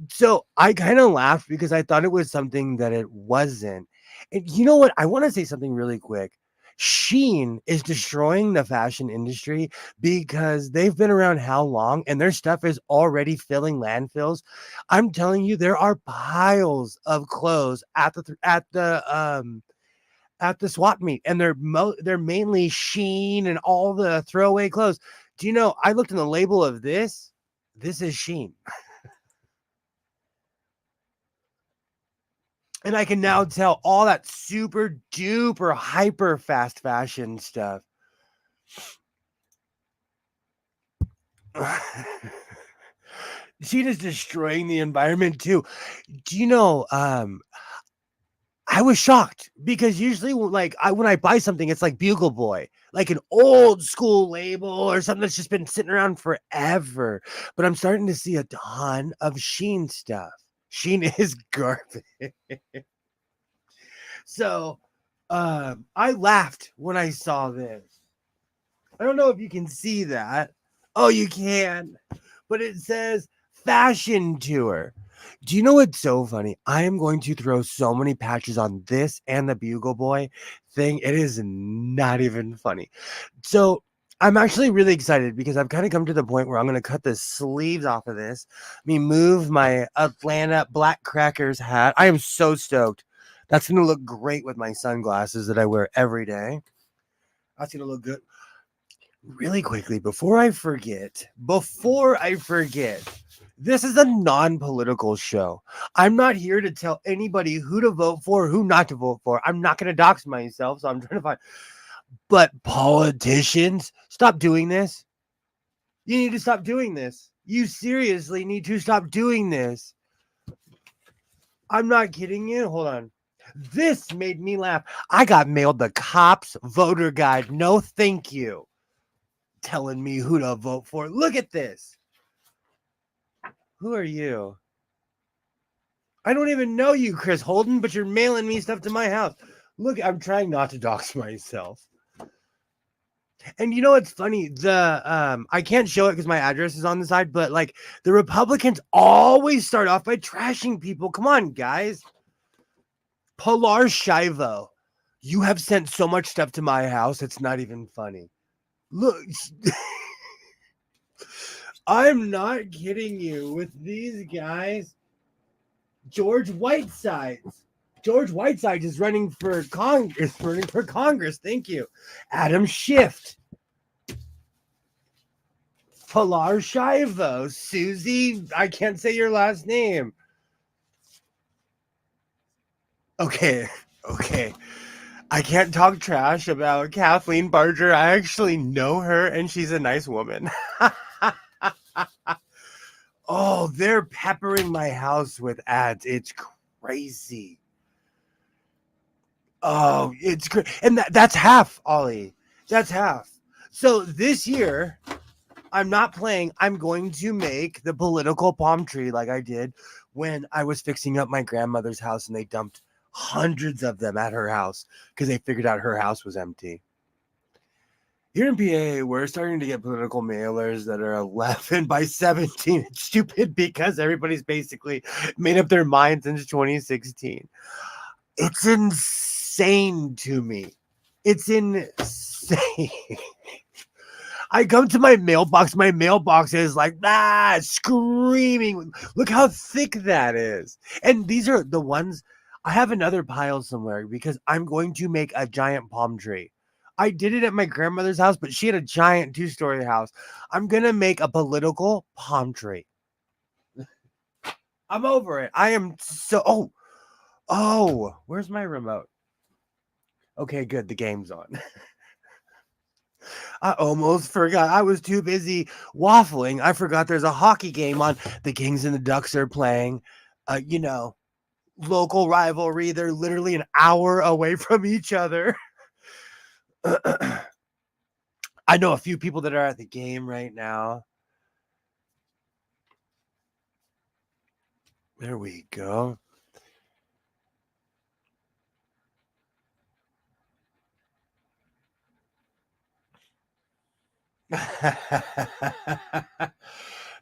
So I kind of laughed because I thought it was something that it wasn't. And you know what? I want to say something really quick. Sheen is destroying the fashion industry because they've been around how long and their stuff is already filling landfills. I'm telling you, there are piles of clothes at the swap meet, and they're mainly Sheen and all the throwaway clothes. Do you know? I looked in the label of this. This is Sheen. And I can now tell all that super duper hyper fast fashion stuff. She is destroying the environment too. Do you know? I was shocked because usually, like, when I buy something, it's like Bugle Boy, like an old school label or something that's just been sitting around forever. But I'm starting to see a ton of Sheen stuff. Sheen is garbage. So I laughed when I saw this. I don't know if you can see that. Oh, you can. But it says fashion tour. Do you know what's so funny? I am going to throw so many patches on this and the Bugle Boy thing. It is not even funny. So I'm actually really excited because I've kind of come to the point where I'm going to cut the sleeves off of this. Move my Atlanta Black Crackers hat. I am so stoked That's going to look great with my sunglasses that I wear every day. That's going to look good. Really quickly, before I forget, this is a non-political show. I'm not here to tell anybody who to vote for, who not to vote for. I'm not going to dox myself, so I'm trying to find. But politicians, stop doing this. You need to stop doing this. You seriously need to stop doing this. I'm not kidding you. Hold on. This made me laugh. I got mailed the cops voter guide. No, thank you. Telling me who to vote for. Look at this. Who are you? I don't even know you, Chris Holden, but you're mailing me stuff to my house. Look, I'm trying not to dox myself. And you know what's funny? I can't show it because my address is on the side, but like the Republicans always start off by trashing people. Come on, guys. Pilar Shivo, you have sent so much stuff to my house, it's not even funny. Look, I'm not kidding you with these guys. George Whitesides. George Whitesides is running for Congress. Thank you. Adam Schiff. Pilar Shivo. Susie, I can't say your last name. Okay. I can't talk trash about Kathleen Barger. I actually know her, and she's a nice woman. Oh, they're peppering my house with ads. It's crazy. Oh, it's great. And that's half, Ollie. That's half. So this year, I'm not playing. I'm going to make the political palm tree like I did when I was fixing up my grandmother's house and they dumped hundreds of them at her house because they figured out her house was empty. Here in PA, we're starting to get political mailers that are 11 by 17. It's stupid because everybody's basically made up their minds since 2016. It's insane to me. It's insane. I come to my mailbox is like, screaming. Look how thick that is. And these are the ones, I have another pile somewhere because I'm going to make a giant palm tree. I did it at my grandmother's house, but she had a giant 2-story house. I'm going to make a political palm tree. I'm over it. I am so, where's my remote? Okay, good. The game's on. I almost forgot. I was too busy waffling. I forgot there's a hockey game on. The Kings and the Ducks are playing. Local rivalry. They're literally an hour away from each other. I know a few people that are at the game right now. There we go.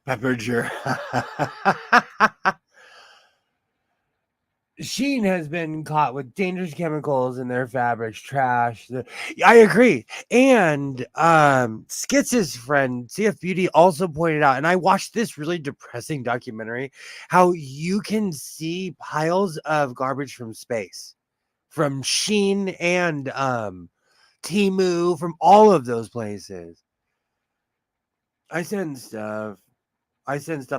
Pepperger. Sheen has been caught with dangerous chemicals in their fabrics, trash. I agree. And Skitz's friend, CF Beauty, also pointed out, and I watched this really depressing documentary, how you can see piles of garbage from space, from Sheen and Temu, from all of those places. I send stuff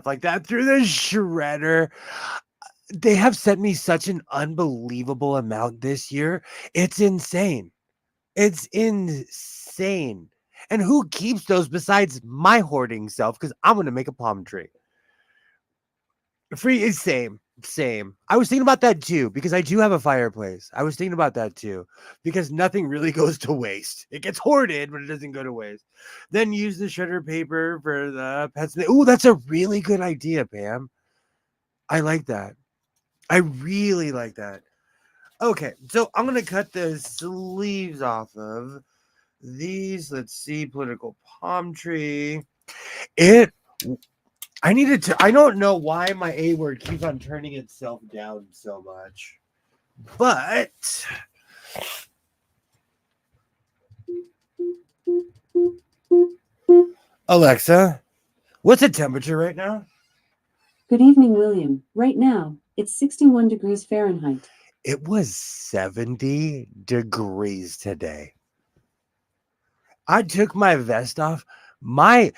like that through the shredder. They have sent me such an unbelievable amount this year. It's insane. It's insane. And who keeps those besides my hoarding self? Because I'm going to make a palm tree. Free is same. I was thinking about that too, because I do have a fireplace. I was thinking about that too, because nothing really goes to waste. It gets hoarded, but it doesn't go to waste. Then use the shredder paper for the pets. Oh, that's a really good idea, Pam. I like that. I really like that. Okay, so I'm gonna cut the sleeves off of these. Let's see, political palm tree. I don't know why my A word keeps on turning itself down so much, but Alexa, what's the temperature right now? Good evening, William. Right now, it's 61 degrees Fahrenheit. It was 70 degrees today. I took my vest off. My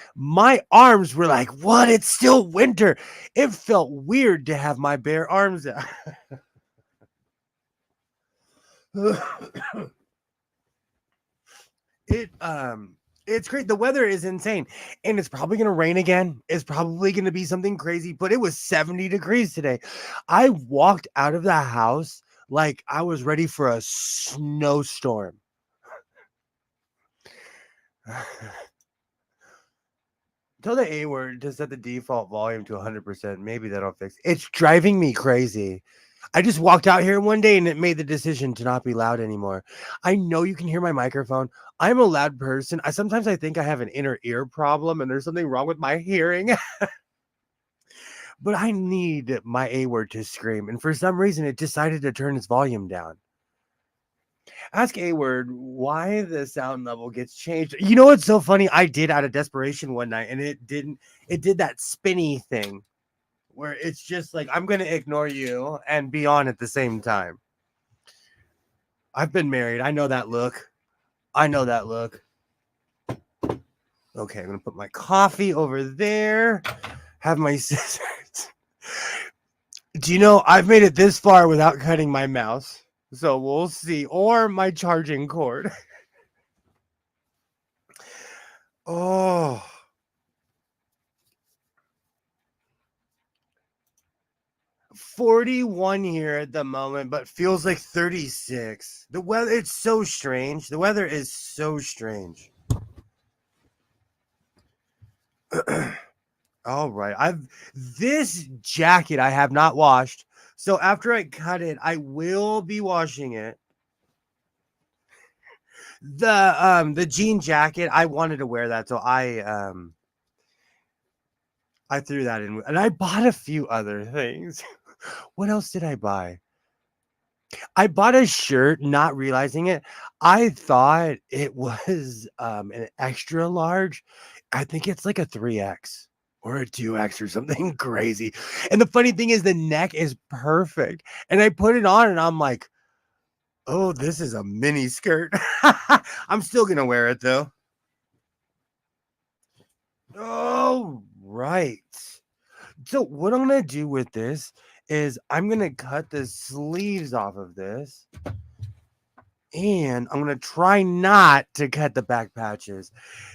arms were like, "What? It's still winter." It felt weird to have my bare arms out. it it's great. The weather is insane. And it's probably gonna rain again. It's probably gonna be something crazy, but it was 70 degrees today. I walked out of the house like I was ready for a snowstorm. Tell the A word to set the default volume to 100%. Maybe that'll fix it. It's driving me crazy. I just walked out here one day and it made the decision to not be loud anymore. I know you can hear my microphone. I'm a loud person. Sometimes I think I have an inner ear problem and there's something wrong with my hearing. But I need my A word to scream. And for some reason, it decided to turn its volume down. Ask A word why the sound level gets changed. You know what's so funny? I did out of desperation one night and it didn't, it did that spinny thing where it's just like, I'm going to ignore you and be on at the same time. I've been married. I know that look. I know that look. Okay, I'm going to put my coffee over there, have my scissors. Do you know I've made it this far without cutting my mouse? So we'll see. Or my charging cord. Oh. 41 here at the moment, but feels like 36. The weather, it's so strange. The weather is so strange. All right. This jacket I have not washed. So after I cut it, I will be washing it. The jean jacket, I wanted to wear that, so I threw that in, and I bought a few other things. What else did I buy? I bought a shirt, not realizing it. I thought it was an extra large. I think it's like a 3X or a 2X or something crazy. And the funny thing is the neck is perfect. And I put it on and I'm like, "Oh, this is a mini skirt." I'm still going to wear it though. Oh, right. So what I'm going to do with this is I'm going to cut the sleeves off of this. And I'm going to try not to cut the back patches.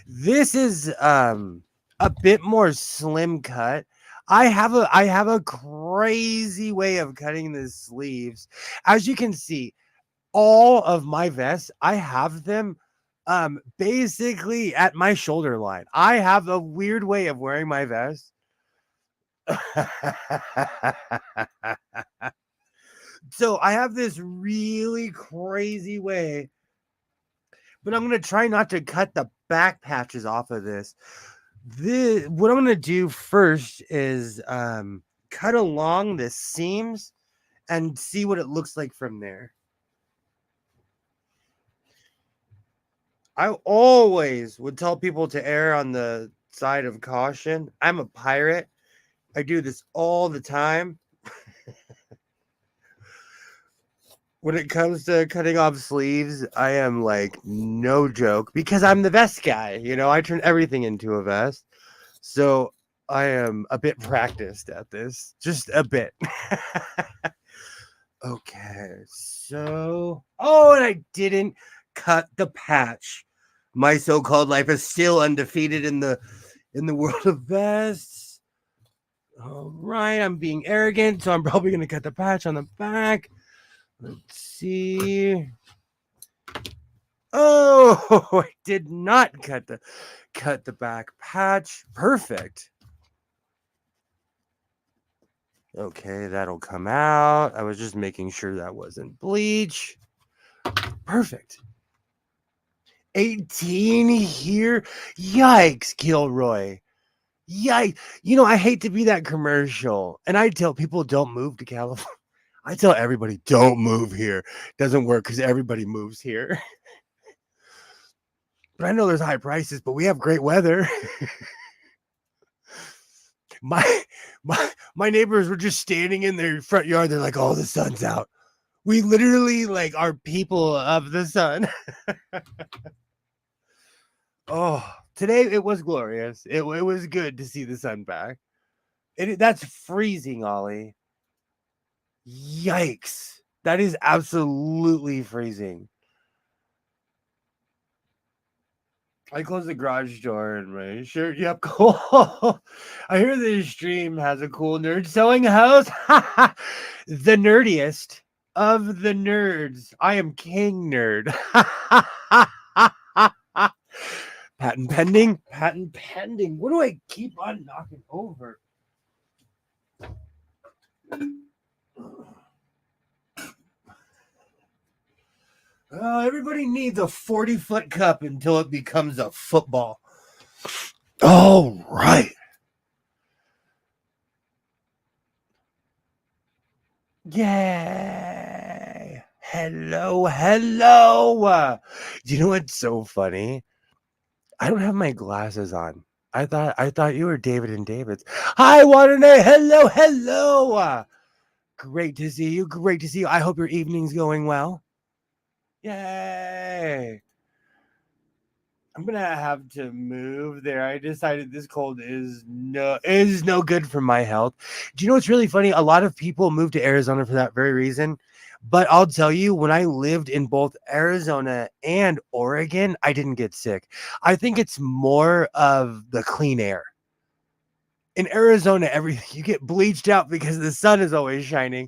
This is a bit more slim cut. I have a crazy way of cutting the sleeves. As you can see, all of my vests, I have them basically at my shoulder line. I have a weird way of wearing my vest. So I have this really crazy way, but I'm going to try not to cut the back patches off of this. What I'm going to do first is cut along the seams and see what it looks like from there. I always would tell people to err on the side of caution. I'm a pirate. I do this all the time. When it comes to cutting off sleeves, I am like no joke because I'm the vest guy. You know, I turn everything into a vest. So I am a bit practiced at this, just a bit. Okay, so and I didn't cut the patch. My so-called life is still undefeated in the world of vests. All right, I'm being arrogant, so I'm probably gonna cut the patch on the back. Let's see. Oh, I did not cut the back patch. Perfect. Okay, that'll come out. I was just making sure that wasn't bleach. Perfect. 18 here. Yikes, Kilroy. Yikes. You know, I hate to be that commercial. And I tell people don't move to California. I tell everybody don't move here. Doesn't work because everybody moves here. But I know there's high prices, but we have great weather. my neighbors were just standing in their front yard. They're like, "Oh, the sun's out. We literally like are people of the sun. Oh, today it was glorious. It was good to see the sun back. That's freezing, Ollie. Yikes. That is absolutely freezing. I closed the garage door and my shirt. Yep, cool. I hear this stream has a cool nerd selling house. The nerdiest of the nerds. I am king nerd. Patent pending. Patent pending. What do I keep on knocking over? Everybody needs a 40-foot cup until it becomes a football. All right. Yay. Hello, hello. Do you know what's so funny? I don't have my glasses on. I thought you were David and David's. Hi, Waternight. Hello, hello. Great to see you. Great to see you. I hope your evening's going well. Yay. I'm gonna have to move there. I decided this cold is no good for my health. Do you know what's really funny? A lot of people move to Arizona for that very reason. But I'll tell you, when I lived in both Arizona and Oregon, I didn't get sick. I think it's more of the clean air. In Arizona, everything you get bleached out because the sun is always shining,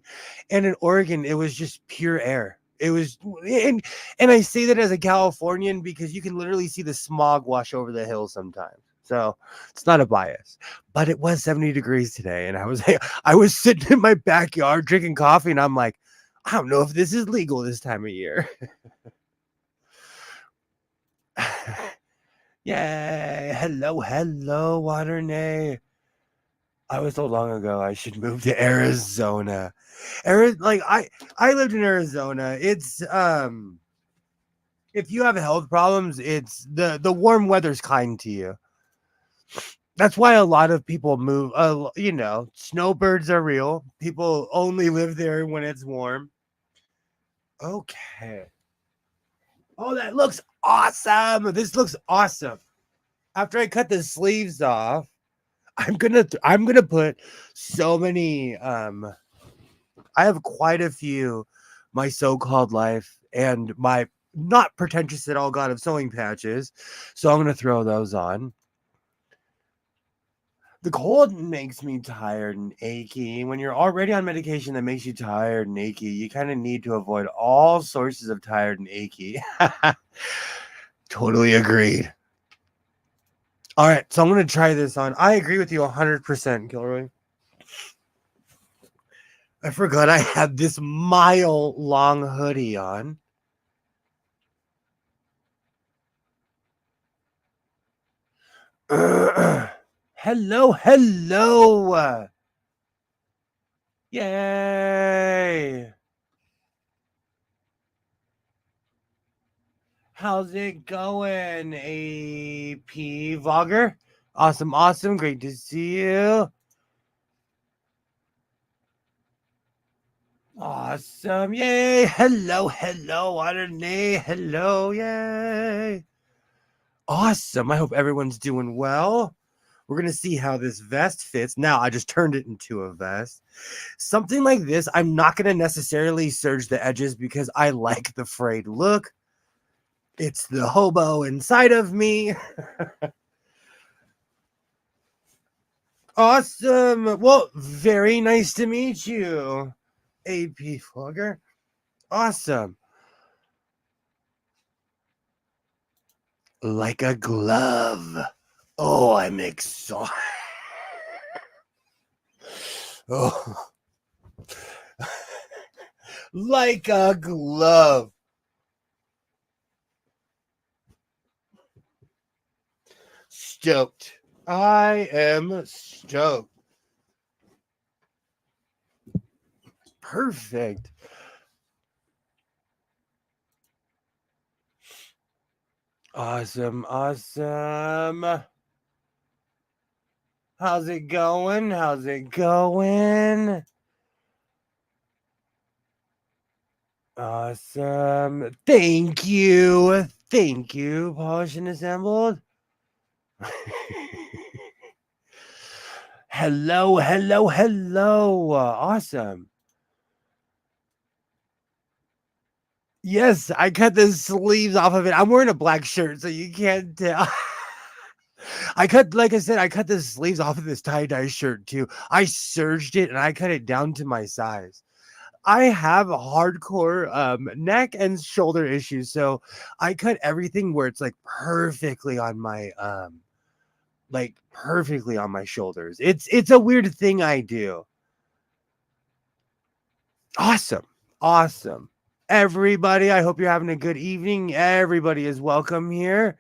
and in Oregon, it was just pure air. It was, and I say that as a Californian because you can literally see the smog wash over the hills sometimes. So it's not a bias, but it was 70 degrees today, and I was sitting in my backyard drinking coffee, and I'm like, I don't know if this is legal this time of year. Yay! Hello, hello, Waternay. I was told long ago I should move to Arizona. I lived in Arizona. It's if you have health problems, it's the warm weather's kind to you. That's why a lot of people move. Snowbirds are real. People only live there when it's warm. Okay. Oh, that looks awesome. This looks awesome. After I cut the sleeves off, I'm gonna put so many I have quite a few my so-called life and my not pretentious at all god of sewing patches. So I'm gonna throw those on. The cold makes me tired and achy. When you're already on medication that makes you tired and achy, you kind of need to avoid all sources of tired and achy. Totally agreed. All right, so I'm going to try this on. I agree with you 100%, Gilroy. I forgot I had this mile-long hoodie on. Hello, hello. Yay. How's it going, AP Vlogger? Awesome, awesome. Great to see you. Awesome. Yay. Hello, hello. Waterday. Hello. Yay. Awesome. I hope everyone's doing well. We're going to see how this vest fits. Now, I just turned it into a vest. Something like this, I'm not going to necessarily serge the edges because I like the frayed look. It's the hobo inside of me. Awesome. Well, very nice to meet you, AP Vlogger. Awesome. Like a glove. Oh, I'm excited. Oh. Like a glove. Stoked. I am stoked. Perfect. Awesome. Awesome. How's it going? How's it going? Awesome. Thank you. Thank you, polished and assembled. Hello, hello, hello. Awesome. Yes, I cut the sleeves off of it. I'm wearing a black shirt, so you can't tell. Like I said, I cut the sleeves off of this tie-dye shirt too. I serged it and I cut it down to my size. I have a hardcore neck and shoulder issues, so I cut everything where it's like perfectly on my shoulders. It's a weird thing I do. Awesome. Awesome. Everybody, I hope you're having a good evening. Everybody is welcome here.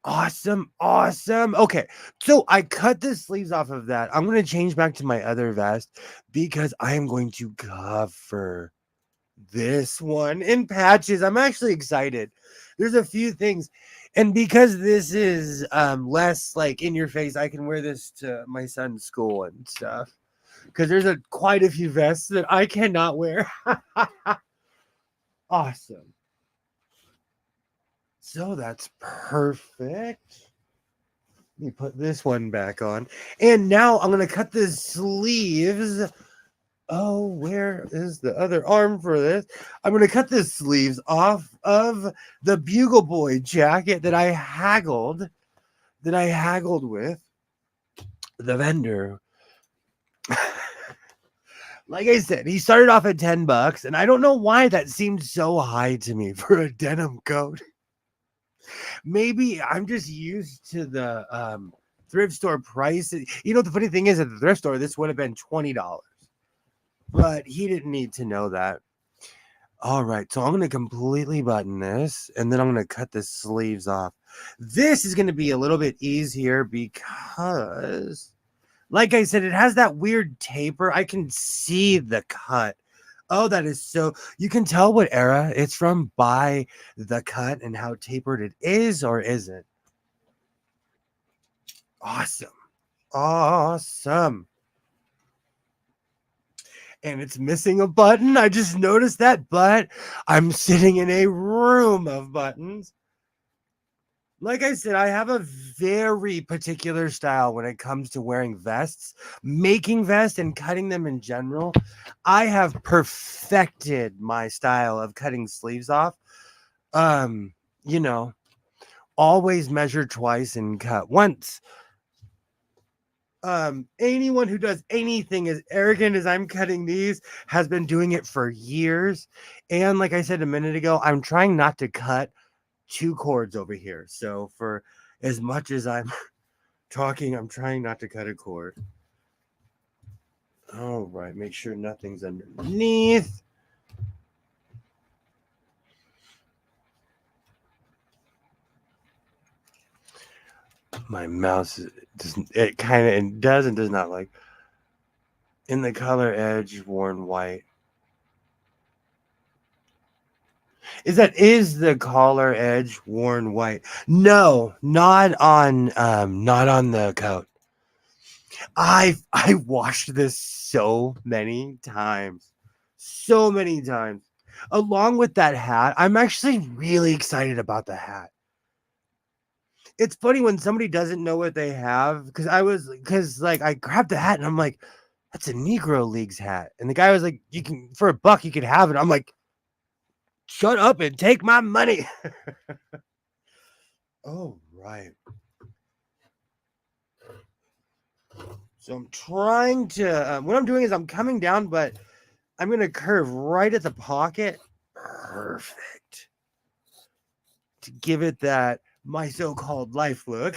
Awesome. Awesome. Okay. So I cut the sleeves off of that. I'm going to change back to my other vest because I am going to cover this one in patches. I'm actually excited. There's a few things. And because this is less like in your face, I can wear this to my son's school and stuff. Because there's quite a few vests that I cannot wear. Awesome. So that's perfect. Let me put this one back on. And now I'm going to cut the sleeves. Oh, where is the other arm for this? I'm going to cut the sleeves off of the Bugle Boy jacket that I haggled with the vendor. Like I said, he started off at $10, and I don't know why that seemed so high to me for a denim coat. Maybe I'm just used to the thrift store price. You know, the funny thing is, at the thrift store, this would have been $20, but he didn't need to know that. All right, so I'm going to completely button this, and then I'm going to cut the sleeves off. This is going to be a little bit easier because, like I said, it has that weird taper. I can see the cut. Oh, that is so... You can tell what era it's from by the cut and how tapered it is or isn't. Awesome. Awesome. And it's missing a button. I just noticed that, but I'm sitting in a room of buttons. Like I said, I have a very particular style when it comes to wearing vests, making vests and cutting them in general. I have perfected my style of cutting sleeves off. You know, always measure twice and cut once. Anyone who does anything as arrogant as I'm cutting these has been doing it for years. And like I said a minute ago, I'm trying not to cut two cords over here. So for as much as I'm talking, I'm trying not to cut a cord. All right, make sure nothing's underneath. My mouse it kind of does and does not like. In the color edge worn white. Is the collar edge worn white? No, not on the coat. I washed this so many times. So many times. Along with that hat, I'm actually really excited about the hat. It's funny when somebody doesn't know what they have because I grabbed the hat and I'm like, that's a Negro Leagues hat. And the guy was like, you can for $1 you could have it. I'm like, shut up and take my money. Oh, right. So I'm trying to, what I'm doing is I'm coming down, but I'm going to curve right at the pocket. Perfect. To give it that my so-called life look.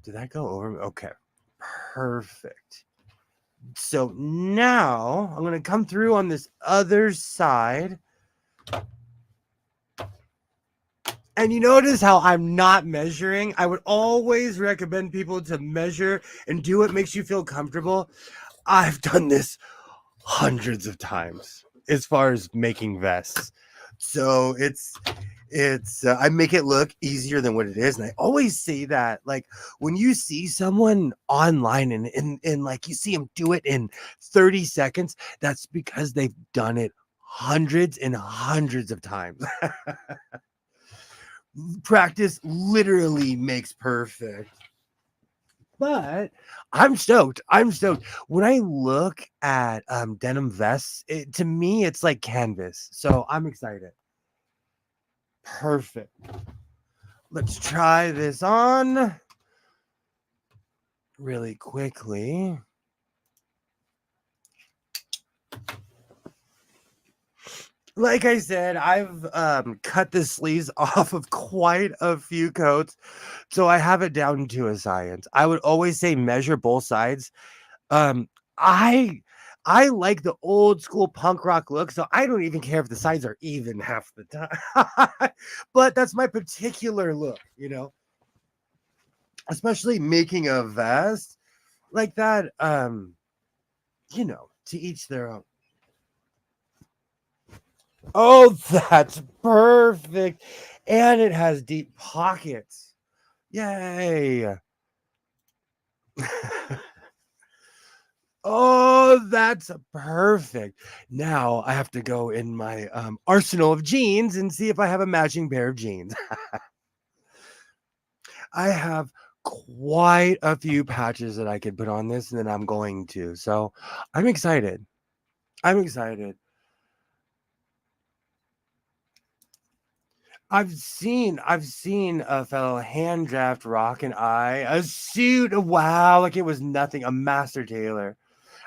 Did that go over? Okay. Perfect. So now I'm going to come through on this other side. And you notice how I'm not measuring. I would always recommend people to measure and do what makes you feel comfortable. I've done this hundreds of times as far as making vests. So It's I make it look easier than what it is, and I always say that, like, when you see someone online and like you see them do it in 30 seconds, that's because they've done it hundreds and hundreds of times. Practice literally makes perfect. But I'm stoked. I'm stoked. When I look at denim vests, to me, it's like canvas. So I'm excited. Perfect. Let's try this on really quickly. Like I said, I've cut the sleeves off of quite a few coats, so I have it down to a science. I would always say measure both sides. Um, I I like the old school punk rock look, so I don't even care if the sides are even half the time. But that's my particular look, especially making a vest like that. To each their own. Oh, that's perfect. And it has deep pockets. Yay. Oh, that's perfect. Now I have to go in my arsenal of jeans and see if I have a matching pair of jeans. I have quite a few patches that I could put on this, and then I'm going to. So I'm excited. I'm excited. I've seen a fellow hand draft rock and a suit. Wow, like it was nothing. A master tailor.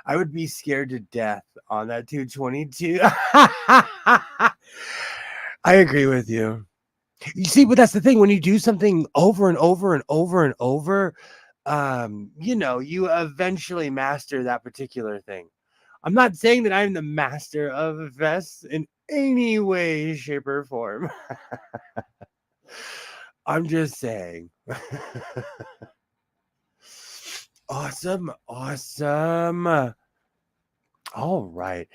I would be scared to death on that 222. I agree with you. You see, but that's the thing. When you do something over and over and over and over, you eventually master that particular thing. I'm not saying that I'm the master of vests in any way, shape, or form. I'm just saying. Awesome. Awesome. All right.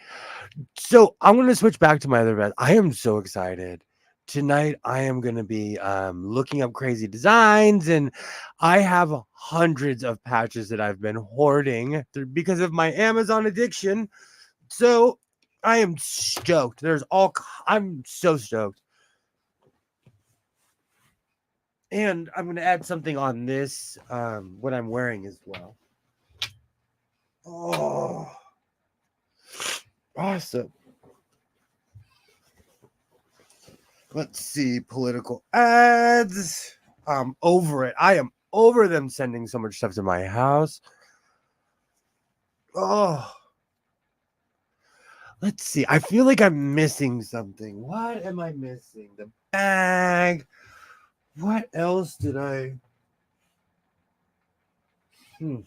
So I'm going to switch back to my other vest. I am so excited. Tonight, I am going to be looking up crazy designs, and I have hundreds of patches that I've been hoarding because of my Amazon addiction. So I am stoked. I'm so stoked. And I'm going to add something on this, what I'm wearing as well. Oh, awesome. Let's see, political ads. I'm over it. I am over them sending so much stuff to my house. Oh, let's see. I feel like I'm missing something. What am I missing? The bag. What else did I? Hmm.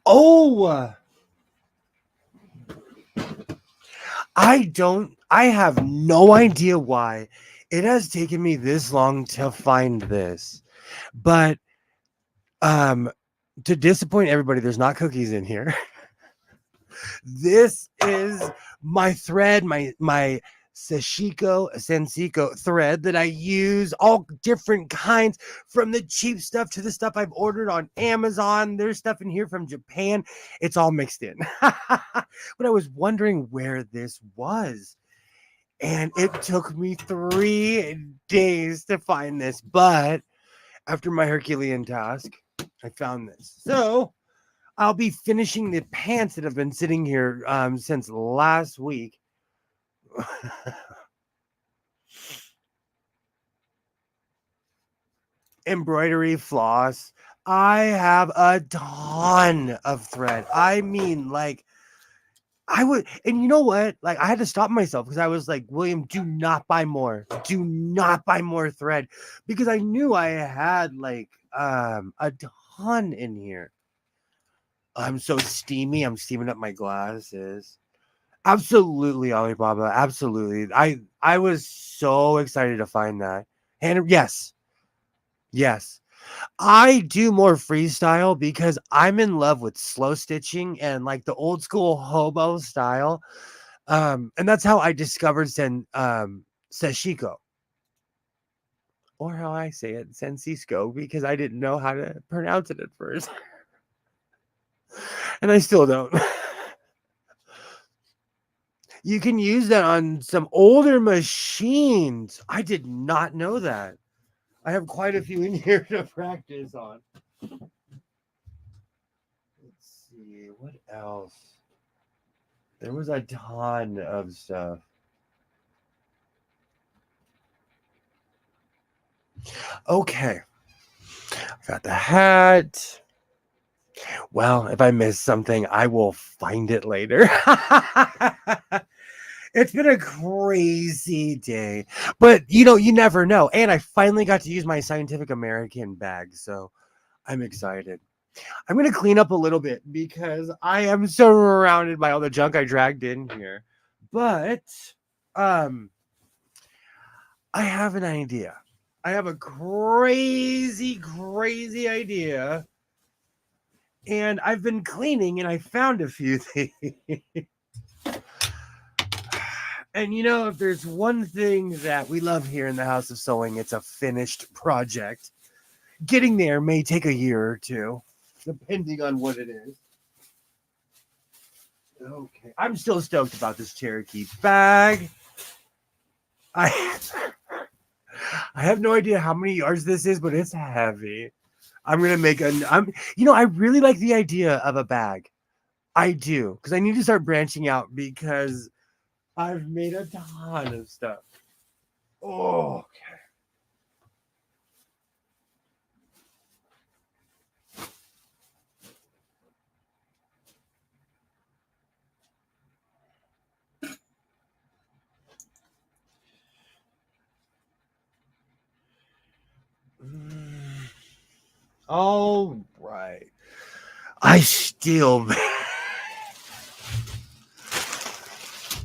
Oh, I have no idea why it has taken me this long to find this. But um to disappoint everybody, there's not cookies in here. This is my thread, my Sensico thread that I use, all different kinds, from the cheap stuff to the stuff I've ordered on Amazon. There's stuff in here from Japan. It's all mixed in. But I was wondering where this was. And it took me 3 days to find this. But after my Herculean task, I found this. So I'll be finishing the pants that have been sitting here since last week. Embroidery floss. I have a ton of thread. I mean, like, I would, and you know what? Like, I had to stop myself because I was like, William, do not buy more. Do not buy more thread, because I knew I had like a ton in here. I'm so steamy. I'm steaming up my glasses. Absolutely, Alibaba. Absolutely. I was so excited to find that. And yes, yes. I do more freestyle because I'm in love with slow stitching and like the old school hobo style. And that's how I discovered Seshiko, or how I say it, Sensisco, because I didn't know how to pronounce it at first. And I still don't. You can use that on some older machines. I did not know that. I have quite a few in here to practice on. Let's see, what else? There was a ton of stuff. Okay. Got the hat. Well, if I miss something, I will find it later. It's been a crazy day, but you never know. And I finally got to use my Scientific American bag, so I'm excited. I'm going to clean up a little bit because I am surrounded by all the junk I dragged in here. But I have an idea. I have a crazy, crazy idea. And I've been cleaning and I found a few things. And if there's one thing that we love here in the House of Sewing, it's a finished project. Getting there may take a year or two, depending on what it is. Okay, I'm still stoked about this Cherokee bag. I have no idea how many yards this is, but it's heavy. I'm gonna make I really like the idea of a bag. I do, because I need to start branching out because I've made a ton of stuff. Oh, okay. All right. I still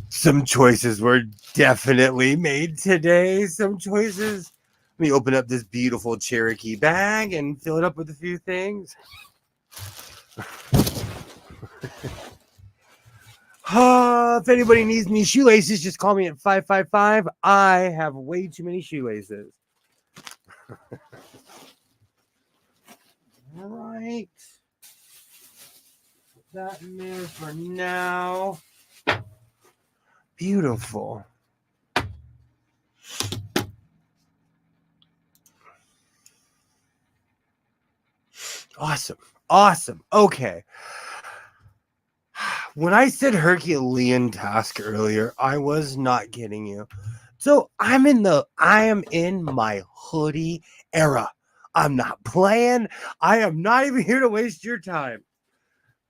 some choices were definitely made today. Some choices. Let me open up this beautiful Cherokee bag and fill it up with a few things. If anybody needs any shoelaces, just call me at 555. I have way too many shoelaces. All right. Put that in there for now. Beautiful. Awesome. Awesome. Okay. When I said Herculean task earlier, I was not kidding you. So I am in my hoodie era. I'm not playing. I am not even here to waste your time.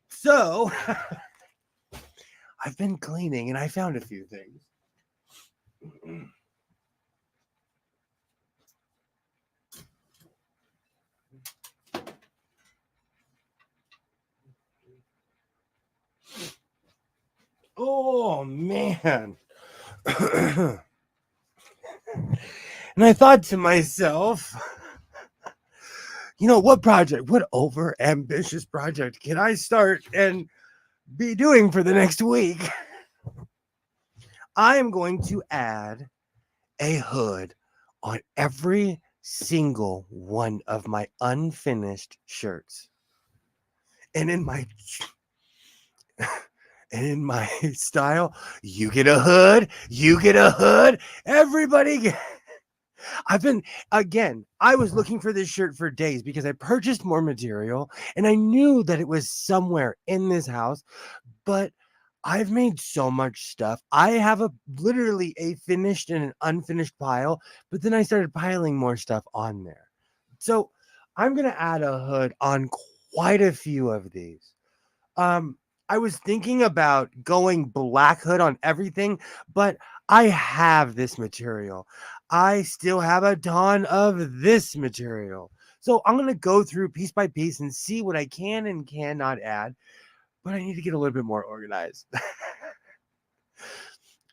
So I've been cleaning and I found a few things. Oh man. And I thought to myself, what over ambitious project can I start and be doing for the next week? I am going to add a hood on every single one of my unfinished shirts. And in my style, you get a hood, everybody get. I was looking for this shirt for days because I purchased more material and I knew that it was somewhere in this house, but I've made so much stuff. I have literally a finished and an unfinished pile, but then I started piling more stuff on there. So I'm going to add a hood on quite a few of these. I was thinking about going black hood on everything, but I have this material. I still have a ton of this material. So I'm going to go through piece by piece and see what I can and cannot add, but I need to get a little bit more organized.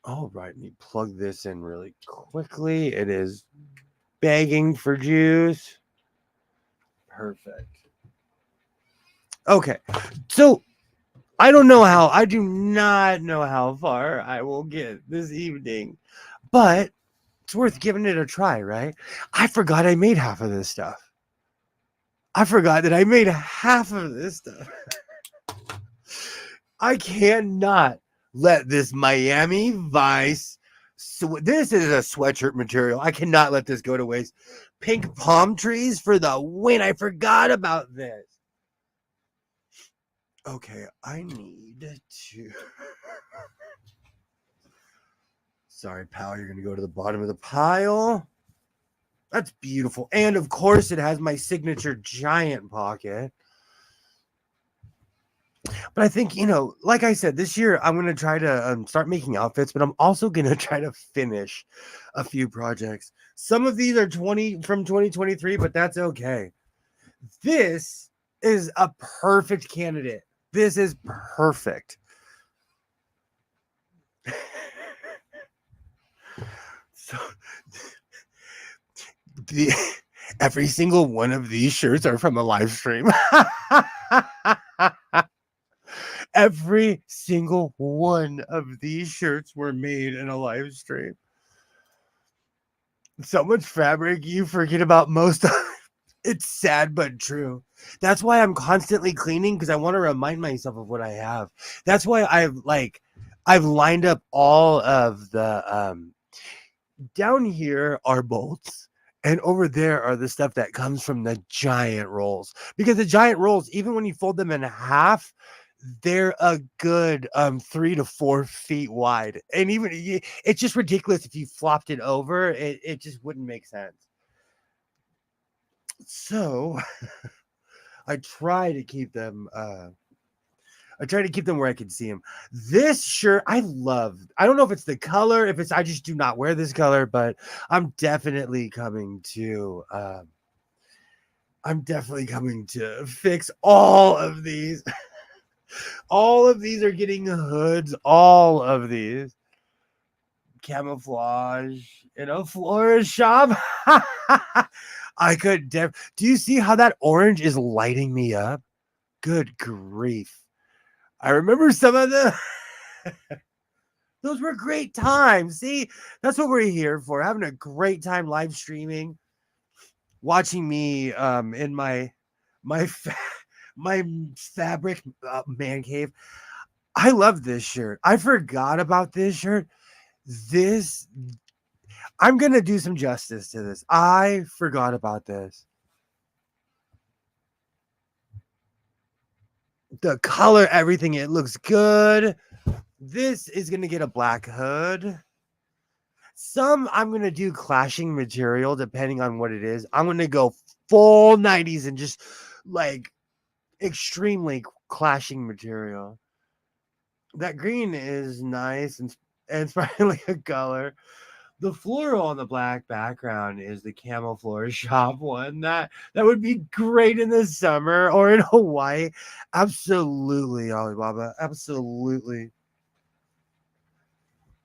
All right, let me plug this in really quickly. It is begging for juice. Perfect. Okay, so I do not know how far I will get this evening, but it's worth giving it a try, right? I forgot I made half of this stuff. I forgot that I made half of this stuff. I cannot let this Miami Vice. This is a sweatshirt material. I cannot let this go to waste. Pink palm trees for the win. I forgot about this. Okay, I need to. Sorry, pal. You're going to go to the bottom of the pile. That's beautiful. And of course, it has my signature giant pocket. But I think, like I said, this year I'm going to try to start making outfits, but I'm also going to try to finish a few projects. Some of these are 2023, but that's okay. This is a perfect candidate. This is perfect. So every single one of these shirts are from a live stream. Every single one of these shirts were made in a live stream. So much fabric, you forget about most of it. It's sad but true. That's why I'm constantly cleaning, because I want to remind myself of what I have. That's why I've lined up all of the down here are bolts, and over there are the stuff that comes from the giant rolls. Because the giant rolls, even when you fold them in half, they're a good 3 to 4 feet wide. And even it's just ridiculous if you flopped it over, it just wouldn't make sense. So I try to keep them where I can see them. This shirt I love. I don't know if it's the color, if it's I just do not wear this color, but I'm definitely coming to fix all of these. All of these are getting hoods. All of these camouflage in a florist shop. I could do you see how that orange is lighting me up? Good grief. I remember some of the those were great times. See, that's what we're here for. Having a great time live streaming, watching me in my my fabric man cave. I love this shirt. I forgot about this shirt. This I'm going to do some justice to this. I forgot about this. The color, everything, it looks good. This is going to get a black hood. Some I'm going to do clashing material depending on what it is. I'm going to go full 90s and just like extremely clashing material. That green is nice and it's finally a color. The floral on the black background is the camel floor shop one. That would be great in the summer or in Hawaii. Absolutely, Alibaba. Absolutely.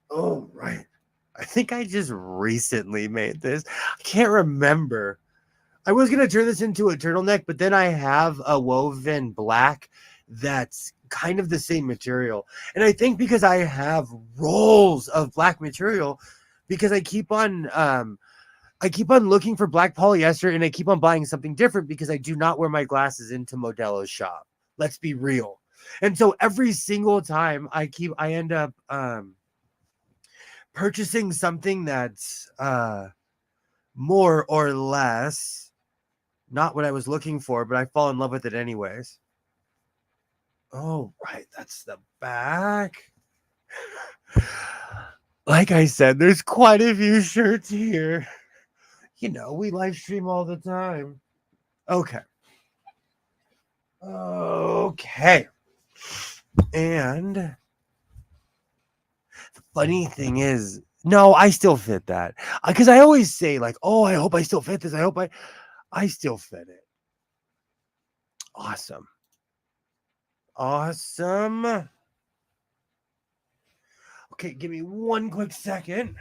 Oh, right. I think I just recently made this. I can't remember. I was going to turn this into a turtleneck, but then I have a woven black that's kind of the same material. And I think because I have rolls of black material, because I keep on looking for black polyester and I keep on buying something different because I do not wear my glasses into Modelo's shop. Let's be real. And so every single time I end up purchasing something that's more or less not what I was looking for, but I fall in love with it anyways. Oh, right. That's the back. Like I said, there's quite a few shirts here. We live stream all the time. Okay. Okay. And the funny thing is, no, I still fit that. Because I always say, like, oh, I hope I still fit this. I still fit it. Awesome. Awesome. Okay, give me one quick second.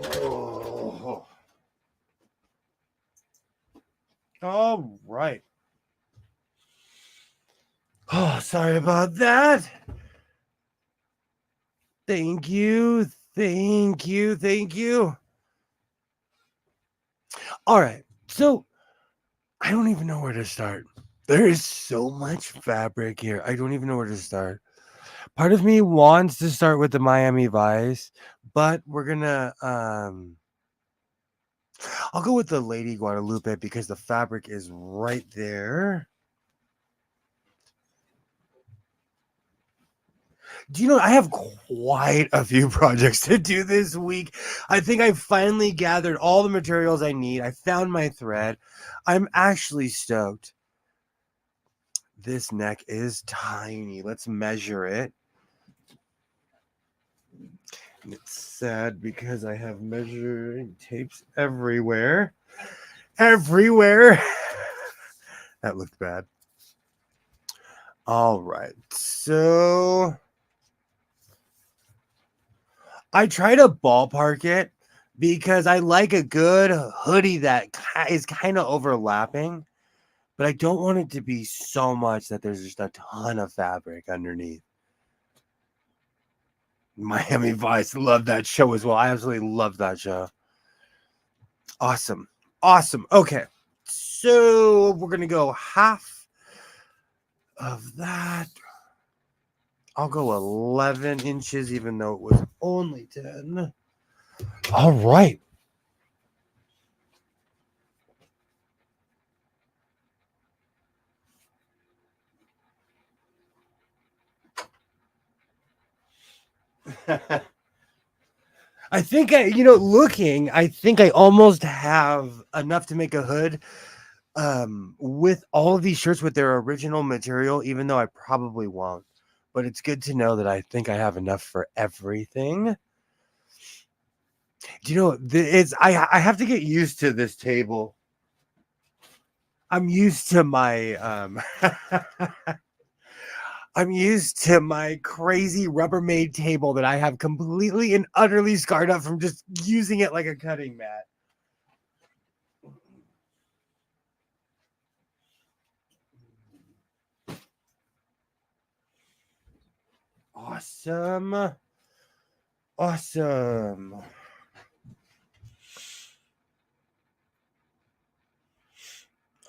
Oh. All right. Oh, sorry about that. Thank you. Thank you. Thank you. All right. So I don't even know where to start. There is so much fabric here. I don't even know where to start. Part of me wants to start with the Miami Vice, but we're gonna I'll go with the Lady Guadalupe because the fabric is right there. Do you know I have quite a few projects to do this week? I think I finally gathered all the materials I need. I found my thread. I'm actually stoked. This neck is tiny. Let's measure it. And it's sad because I have measuring tapes everywhere. Everywhere. That looked bad. All right. So I try to ballpark it because I like a good hoodie that is kind of overlapping, but I don't want it to be so much that there's just a ton of fabric underneath. Miami Vice, love that show as well. I absolutely love that show. Awesome. Awesome. Okay. So we're going to go half of that. I'll go 11 inches, even though it was only 10. All right. I think looking, I think I almost have enough to make a hood with all of these shirts with their original material, even though I probably won't. But it's good to know that I think I have enough for everything. Do you know it's I have to get used to this table. I'm used to my I'm used to my crazy Rubbermaid table that I have completely and utterly scarred up from just using it like a cutting mat. Awesome. Awesome.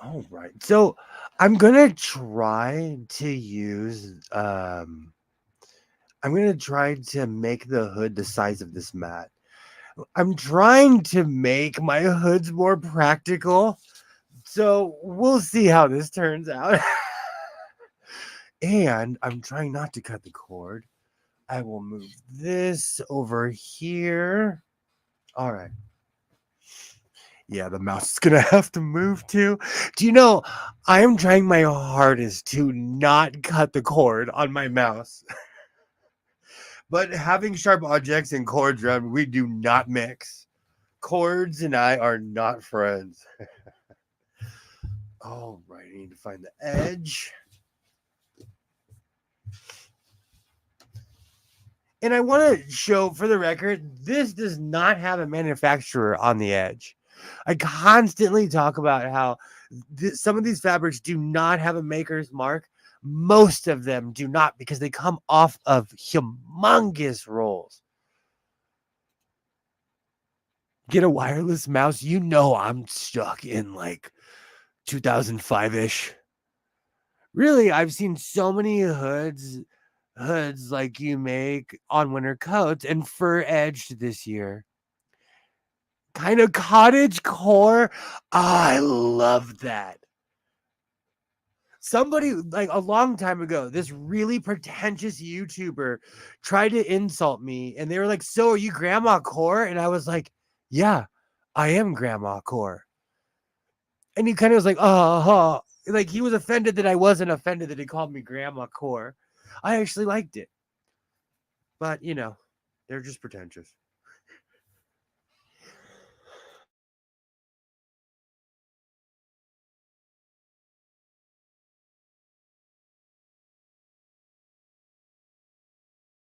All right. So I'm gonna try to use I'm gonna try to make the hood the size of this mat. I'm trying to make my hoods more practical. So we'll see how this turns out. And I'm trying not to cut the cord. I will move this over here. All right. Yeah, the mouse is going to have to move too. Do you know, I am trying my hardest to not cut the cord on my mouse. But having sharp objects and cords around, we do not mix. Cords and I are not friends. All right, I need to find the edge. And I want to show for the record, this does not have a manufacturer on the edge. I constantly talk about how some of these fabrics do not have a maker's mark. Most of them do not because they come off of humongous rolls. Get a wireless mouse, you know I'm stuck in like 2005-ish. Really, I've seen so many hoods like you make on winter coats and fur edged this year. Kind of cottage core. I love that. Somebody like a long time ago, this really pretentious YouTuber tried to insult me, and they were like, "So are you Grandma Core?" And I was like, "Yeah, I am Grandma Core." And he kind of was like, like he was offended that I wasn't offended that he called me Grandma Core. I actually liked it, but they're just pretentious.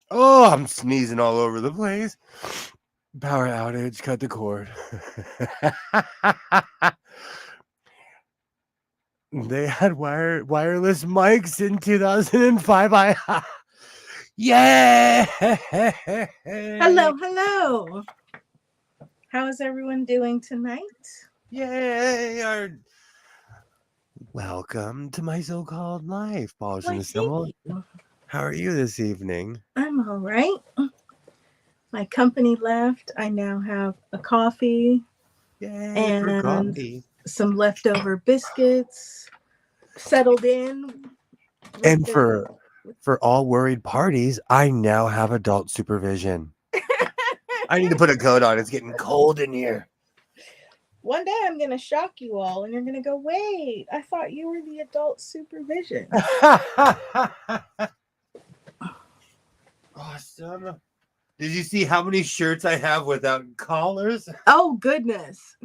Oh, I'm sneezing all over the place. Power outage, cut the cord. They had wireless mics in 2005. Yay! Hello, hello. How is everyone doing tonight? Yay! Welcome to my so-called life, Polish Why, and thank Assembled. you. How are you this evening? I'm all right. My company left. I now have a coffee Yay for and coffee. some leftover biscuits. Settled in with And the. for all worried parties, I now have adult supervision. I need to put a coat on. It's getting cold in here. One day I'm going to shock you all and you're going to go, wait, I thought you were the adult supervision. Awesome. Did you see how many shirts I have without collars? Oh, goodness.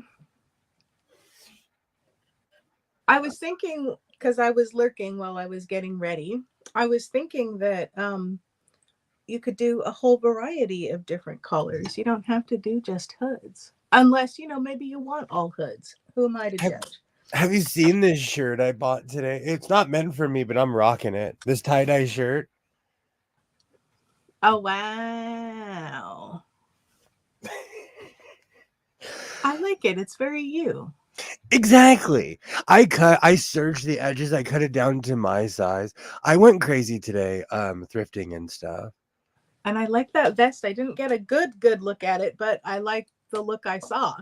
I was thinking, because I was lurking while I was getting ready, I was thinking that you could do a whole variety of different colors. You don't have to do just hoods. Unless, maybe you want all hoods. Who am I to judge? Have you seen this shirt I bought today? It's not meant for me, but I'm rocking it. This tie-dye shirt. Oh, wow. I like it. It's very you. Exactly. I serged the edges. I cut it down to my size. I went crazy today, thrifting and stuff. And I like that vest. I didn't get a good look at it, but I like the look I saw.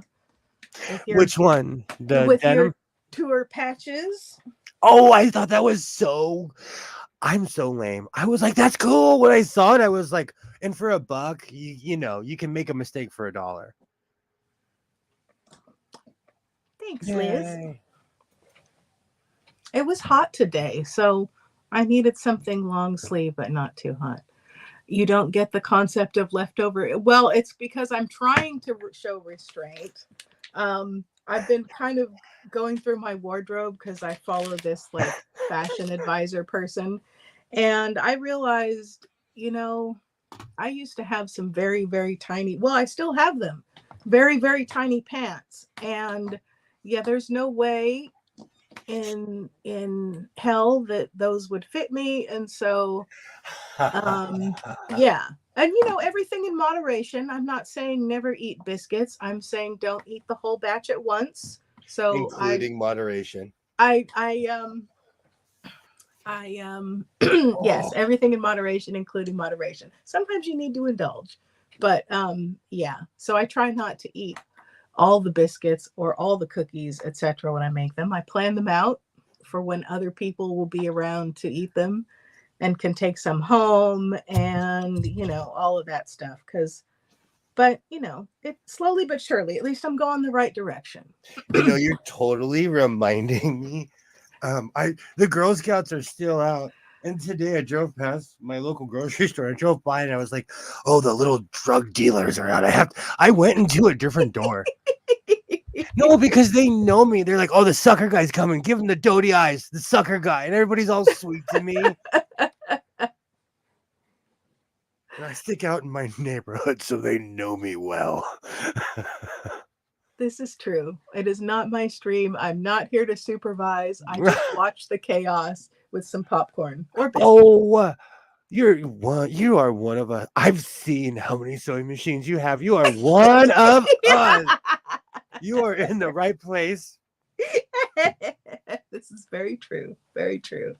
Which one? The with denim? your tour patches. Oh, I thought that was so. I'm so lame. I was like, that's cool. When I saw it, I was like, and for $1, you can make a mistake for $1. Thanks, Liz. It was hot today, so I needed something long sleeve, but not too hot. You don't get the concept of leftover. Well, it's because I'm trying to show restraint. I've been kind of going through my wardrobe because I follow this like fashion advisor person. And I realized, I used to have some very, very tiny, well, I still have them, very, very tiny pants. And yeah, there's no way in hell that those would fit me. And so yeah. And everything in moderation. I'm not saying never eat biscuits. I'm saying don't eat the whole batch at once. So including moderation. I yes, everything in moderation, including moderation. Sometimes you need to indulge. But yeah. So I try not to eat all the biscuits or all the cookies, etc. when I make them. I plan them out for when other people will be around to eat them and can take some home and all of that stuff but it slowly but surely, at least I'm going the right direction. You're totally reminding me. The Girl Scouts are still out, and today I drove past my local grocery store. I drove by and I was like, oh, the little drug dealers are out. I went into a different door. No, because they know me. They're like, oh, the sucker guy's coming. Give him the doty eyes, the sucker guy. And everybody's all sweet to me. And I stick out in my neighborhood so they know me well. This is true. It is not my stream. I'm not here to supervise. I just watch the chaos with some popcorn or biscuits. Oh, you are one of us. I've seen how many sewing machines you have. You are one of us. You are in the right place. This is very true. Very true.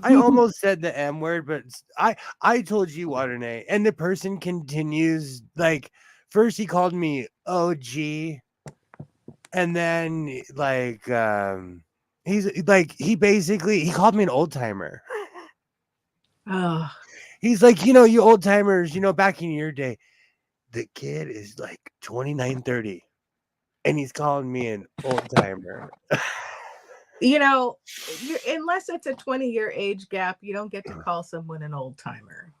I almost said the M word, but I told you Waterne, and the person continues. Like, first he called me OG, and then he's like, he called me an old timer. Oh. He's like, you old timers, back in your day, the kid is like 29, 30, and he's calling me an old timer. Unless it's a 20-year age gap, you don't get to call someone an old timer.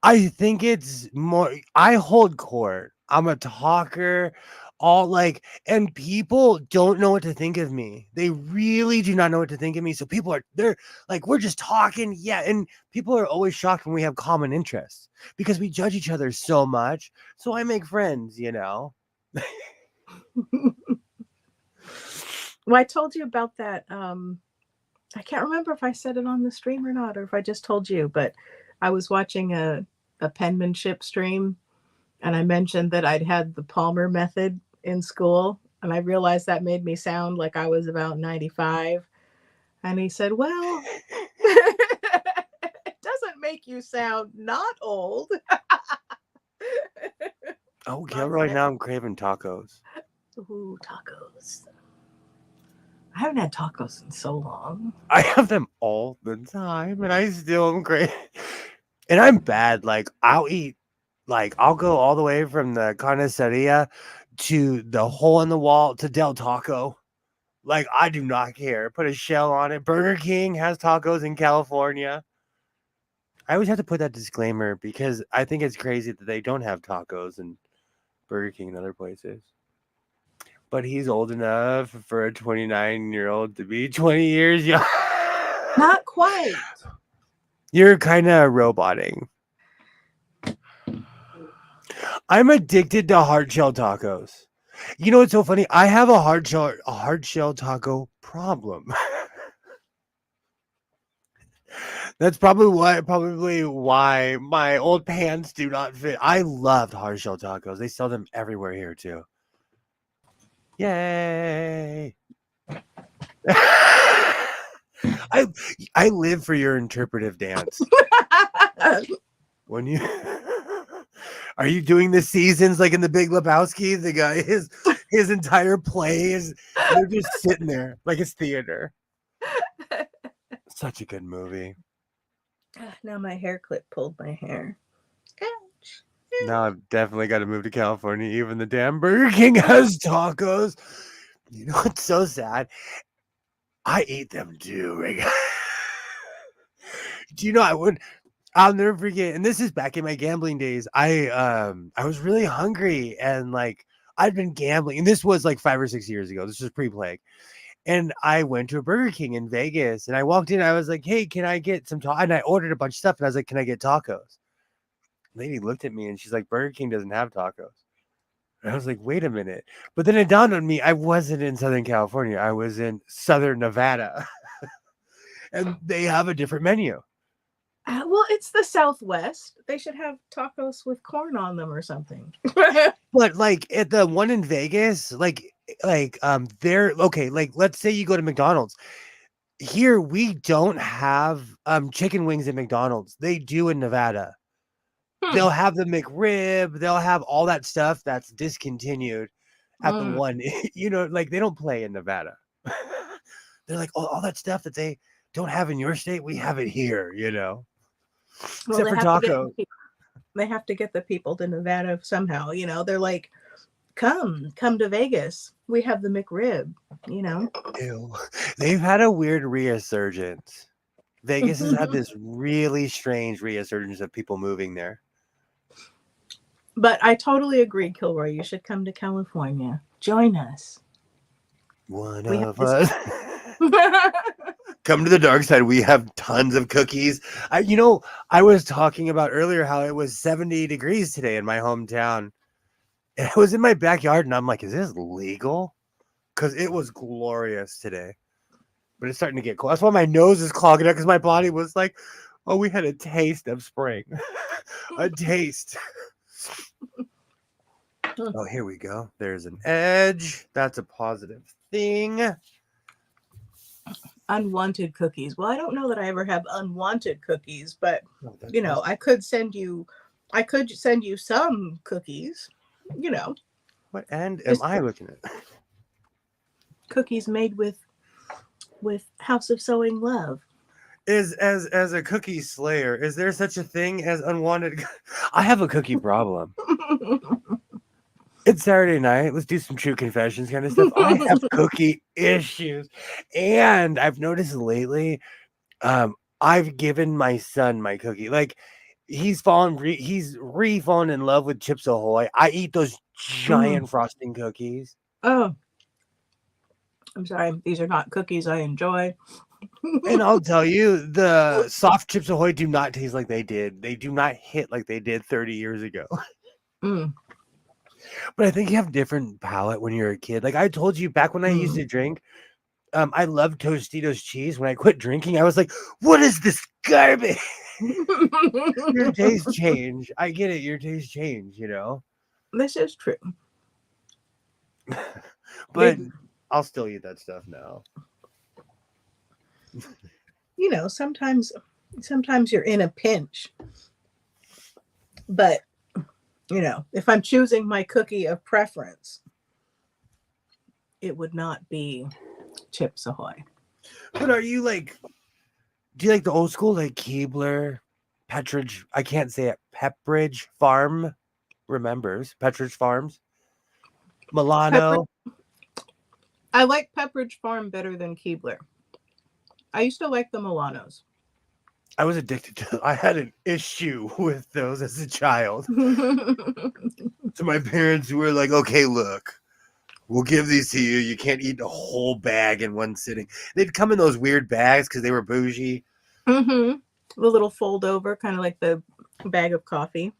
I think it's more, I hold court. I'm a talker, all like, and people don't know what to think of me. They really do not know what to think of me. So they're like, we're just talking. Yeah. And people are always shocked when we have common interests because we judge each other so much. So I make friends, you know? Well, I told you about that. I can't remember if I said it on the stream or not, or if I just told you, but I was watching a penmanship stream and I mentioned that I'd had the Palmer method in school. And I realized that made me sound like I was about 95. And he said, well, it doesn't make you sound not old. Oh, Gilroy, now I'm craving tacos. Ooh, tacos. I haven't had tacos in so long. I have them all the time and I still am great. And I'm bad. Like, I'll go all the way from the carniceria to the hole in the wall to Del Taco. Like, I do not care. Put a shell on it. Burger King has tacos in California. I always have to put that disclaimer because I think it's crazy that they don't have tacos in Burger King and other places. But he's old enough for a 29-year-old to be 20 years young. Not quite. You're kind of roboting. I'm addicted to hard shell tacos. You know what's so funny? I have a hard shell taco problem. That's probably why my old pants do not fit. I loved hard shell tacos. They sell them everywhere here too. Yay! I live for your interpretive dance. When you are you doing the seasons like in the Big Lebowski? The guy his entire play is they're just sitting there like it's theater. Such a good movie. Now my hair clip pulled my hair. Ouch. Now I've definitely got to move to California. Even the damn Burger King has tacos. You know what's so sad? I ate them too. Right? Do you know I'll never forget, and this is back in my gambling days. I was really hungry and like I'd been gambling, and this was like 5 or 6 years ago. This was pre-plague. And I went to a Burger King in Vegas and I walked in. I was like, hey, can I get some tacos? And I ordered a bunch of stuff. And I was like, can I get tacos? The lady looked at me and she's like, Burger King doesn't have tacos. And I was like, wait a minute. But then it dawned on me, I wasn't in Southern California. I was in Southern Nevada. And they have a different menu. Well, it's the Southwest. They should have tacos with corn on them or something. But like at the one in Vegas, they're okay. Like, let's say you go to McDonald's. Here we don't have chicken wings at McDonald's. They do in Nevada. They'll have the McRib. They'll have all that stuff that's discontinued at the one. You know, like they don't play in Nevada. They're like, oh, all that stuff that they don't have in your state, we have it here. You know, Well, except for tacos. They have to get the people to Nevada somehow. You know, they're like, come to Vegas. We have the McRib. You know, Ew. They've had a weird resurgence. Vegas has had this really strange resurgence of people moving there. But I totally agree, Kilroy. You should come to California. Join us. One of us. Come to the dark side. We have tons of cookies. I was talking about earlier how it was 70 degrees today in my hometown. And I was in my backyard and I'm like, is this legal? Because it was glorious today. But it's starting to get cold. That's why my nose is clogging up because my body was like, oh, we had a taste of spring. A taste. Oh, here we go. There's an edge. That's a positive thing. Unwanted cookies. Well, I don't know that I ever have unwanted cookies, but Oh, I could send you some cookies, What end am I looking at? Cookies made with House of Sewing love. As a cookie slayer, is there such a thing as unwanted? I have a cookie problem. It's Saturday night. Let's do some true confessions kind of stuff. I have cookie issues. And I've noticed lately, I've given my son my cookie. Like, he's re-fallen in love with Chips Ahoy. I eat those giant frosting cookies. Oh, I'm sorry. These are not cookies I enjoy. And I'll tell you, the soft Chips Ahoy do not taste like they did. They do not hit like they did 30 years ago. Mm, But I think you have different palate when you're a kid. Like I told you back when I used to drink, I loved Tostitos cheese. When I quit drinking, I was like, what is this garbage? Your taste change. I get it. Your taste change, you know? This is true. But I'll still eat that stuff now. You know, sometimes you're in a pinch. But, you know, if I'm choosing my cookie of preference, it would not be Chips Ahoy. But are you like, do you like the old school, like Keebler, Petridge? I can't say it. Pepperidge Farm remembers Petridge Farms. Milano. I like Pepperidge Farm better than Keebler. I used to like the Milanos. I was addicted to. I had an issue with those as a child. So my parents were like, "Okay, look, we'll give these to you. You can't eat the whole bag in one sitting." They'd come in those weird bags because they were bougie. The little fold over, kind of like the bag of coffee.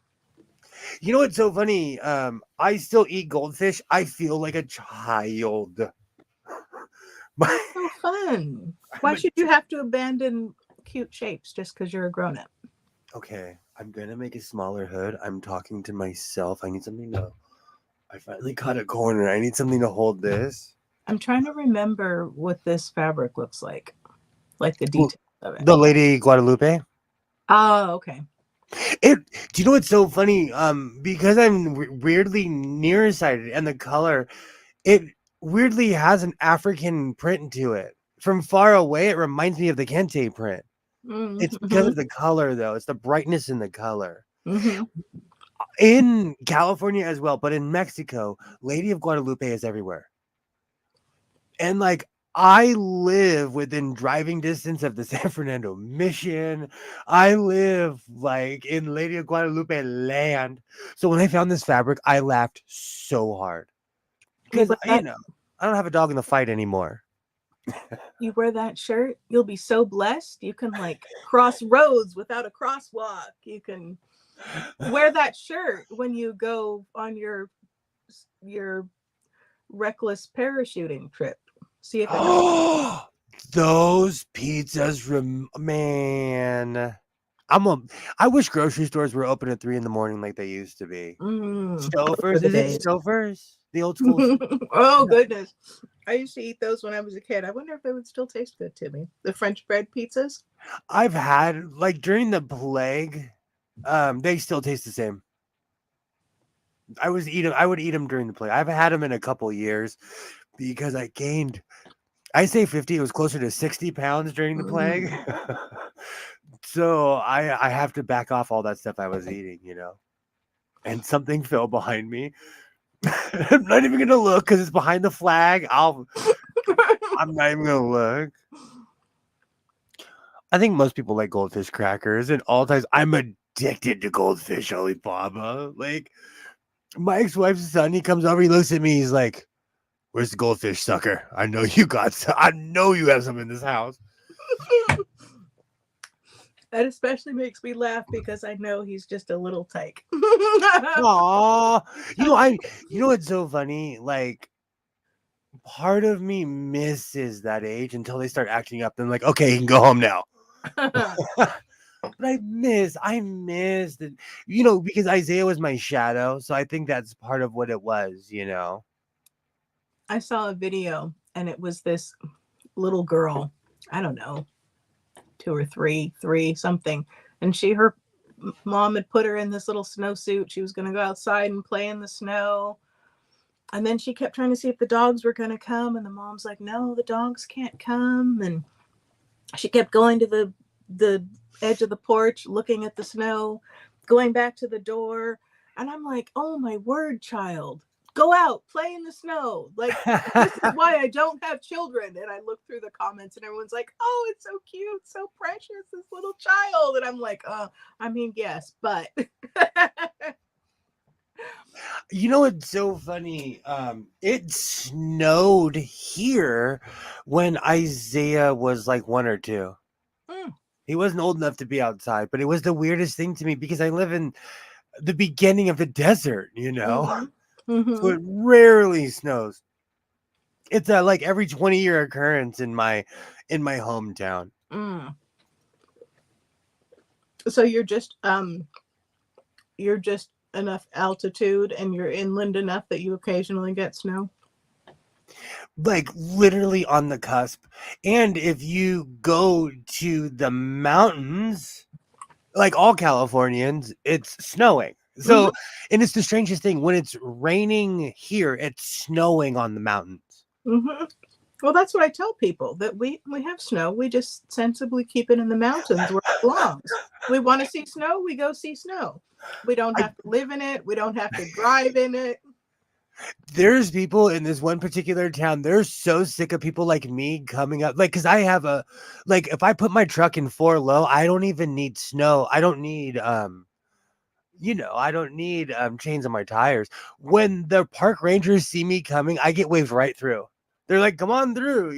You know what's so funny? I still eat goldfish. I feel like a child. So fun. Why should you have to abandon cute shapes just because you're a grown-up? Okay, I'm gonna make a smaller hood. I'm talking to myself. I need something to. I finally cut a corner. I need something to hold this. I'm trying to remember what this fabric looks like the details of it. The Lady Guadalupe. Oh, okay. Do you know what's so funny? Because I'm weirdly nearsighted, and the color, it weirdly has an African print to it. From far away, it reminds me of the Kente print. It's because of the color, though. It's the brightness in the color. In California as well, but in Mexico, Lady of Guadalupe is everywhere. And like, I live within driving distance of the San Fernando Mission. I live like in Lady of Guadalupe land. So when I found this fabric, I laughed so hard. Because, you know, I don't have a dog in the fight anymore. You wear that shirt, you'll be so blessed. You can like cross roads without a crosswalk. You can wear that shirt when you go on your reckless parachuting trip. See if it helps. Those pizzas, man. I wish grocery stores were open at 3 a.m. like they used to be. Stouffer's, is it Stouffer's? The old school. Oh goodness, I used to eat those when I was a kid. I wonder if they would still taste good to me. The French bread pizzas. I've had like during the plague. They still taste the same. I would eat them during the plague. I've had them in a couple years because I gained. I say 50. It was closer to 60 pounds during the plague. So I have to back off all that stuff I was eating, you know. And something fell behind me. I'm not even gonna look because it's behind the flag. I'm not even gonna look. I think most people like goldfish crackers and all times. I'm addicted to goldfish, Alibaba. Like my ex-wife's son, he comes over, he looks at me, he's like, "Where's the goldfish, sucker? I know you got some. I know you have some in this house." That especially makes me laugh because I know he's just a little tyke. Aw, you know what's so funny? Like, part of me misses that age until they start acting up. Then, like, okay, he can go home now. But I miss it, you know, because Isaiah was my shadow. So I think that's part of what it was, you know. I saw a video and it was this little girl. I don't know. 2 or 3 something, and her mom had put her in this little snowsuit. She was going to go outside and play in the snow, and then she kept trying to see if the dogs were going to come, and the mom's like, "No, the dogs can't come." And she kept going to the edge of the porch, looking at the snow, going back to the door, and I'm like, "Oh my word, child, Go out, play in the snow. Like, this is why I don't have children. And I look through the comments and everyone's like, oh, it's so cute, so precious, this little child. And I'm like, I mean, yes, but You know what's so funny? It snowed here when Isaiah was like 1 or 2. Mm. He wasn't old enough to be outside, but it was the weirdest thing to me because I live in the beginning of the desert, you know? Mm-hmm. So it rarely snows. It's a like every 20-year occurrence in my hometown. Mm. So you're just enough altitude and you're inland enough that you occasionally get snow? Like literally on the cusp. And if you go to the mountains, like all Californians, it's snowing. So, and it's the strangest thing when it's raining here, it's snowing on the mountains. Mm-hmm. Well, that's what I tell people, that we have snow. We just sensibly keep it in the mountains where it belongs. We want to see snow, we go see snow. We don't have to live in it. We don't have to drive in it. There's people in this one particular town, they're so sick of people like me coming up. Like, because I have like, if I put my truck in 4 low, I don't even need snow. I don't need, I don't need chains on my tires. When the park rangers see me coming, I get waved right through. They're like, come on through,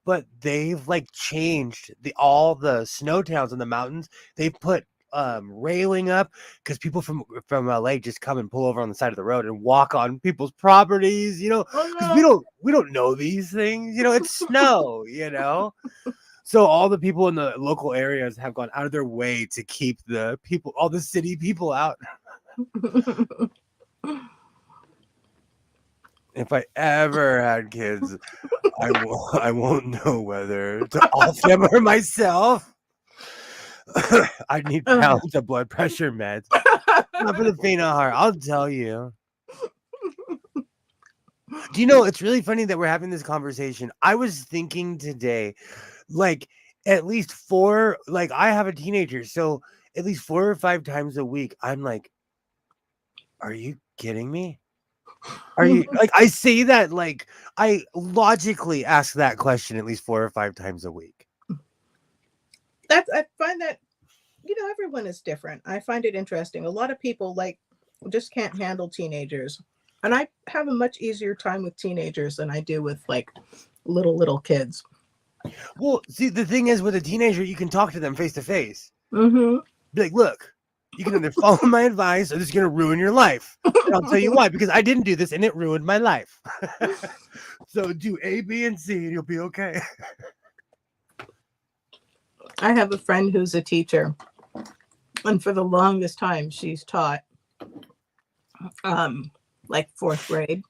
but they've like changed all the snow towns in the mountains. They've put railing up because people from LA just come and pull over on the side of the road and walk on people's properties, because we don't know these things, it's snow, So all the people in the local areas have gone out of their way to keep all the city people out. If I ever had kids, I won't know whether to off them or myself. I need pounds of blood pressure meds. Not for the faint of heart, I'll tell you. Do you know, it's really funny that we're having this conversation. I was thinking today, like at least 4, like I have a teenager, so at least 4 or 5 times a week, I'm like, are you kidding me? Are you like, I say that, like I logically ask that question at least 4 or 5 times a week. I find that, everyone is different. I find it interesting. A lot of people just can't handle teenagers. And I have a much easier time with teenagers than I do with like little kids. Well, see, the thing is with a teenager, you can talk to them face to face. Mm-hmm. Be like, look, you can either follow my advice or this is going to ruin your life. And I'll tell you why, because I didn't do this and it ruined my life. So do A, B, and C and you'll be okay. I have a friend who's a teacher. And for the longest time, she's taught like 4th grade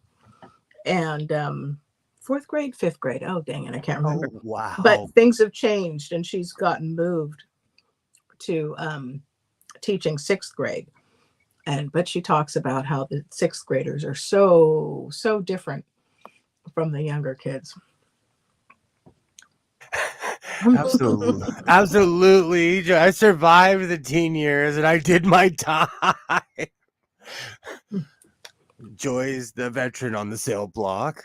and 4th grade, 5th grade. Oh, dang it. I can't remember. Oh, wow. But things have changed and she's gotten moved to teaching 6th grade. But she talks about how the 6th graders are so different from the younger kids. Absolutely. I survived the teen years and I did my time. Joy's the veteran on the sale block.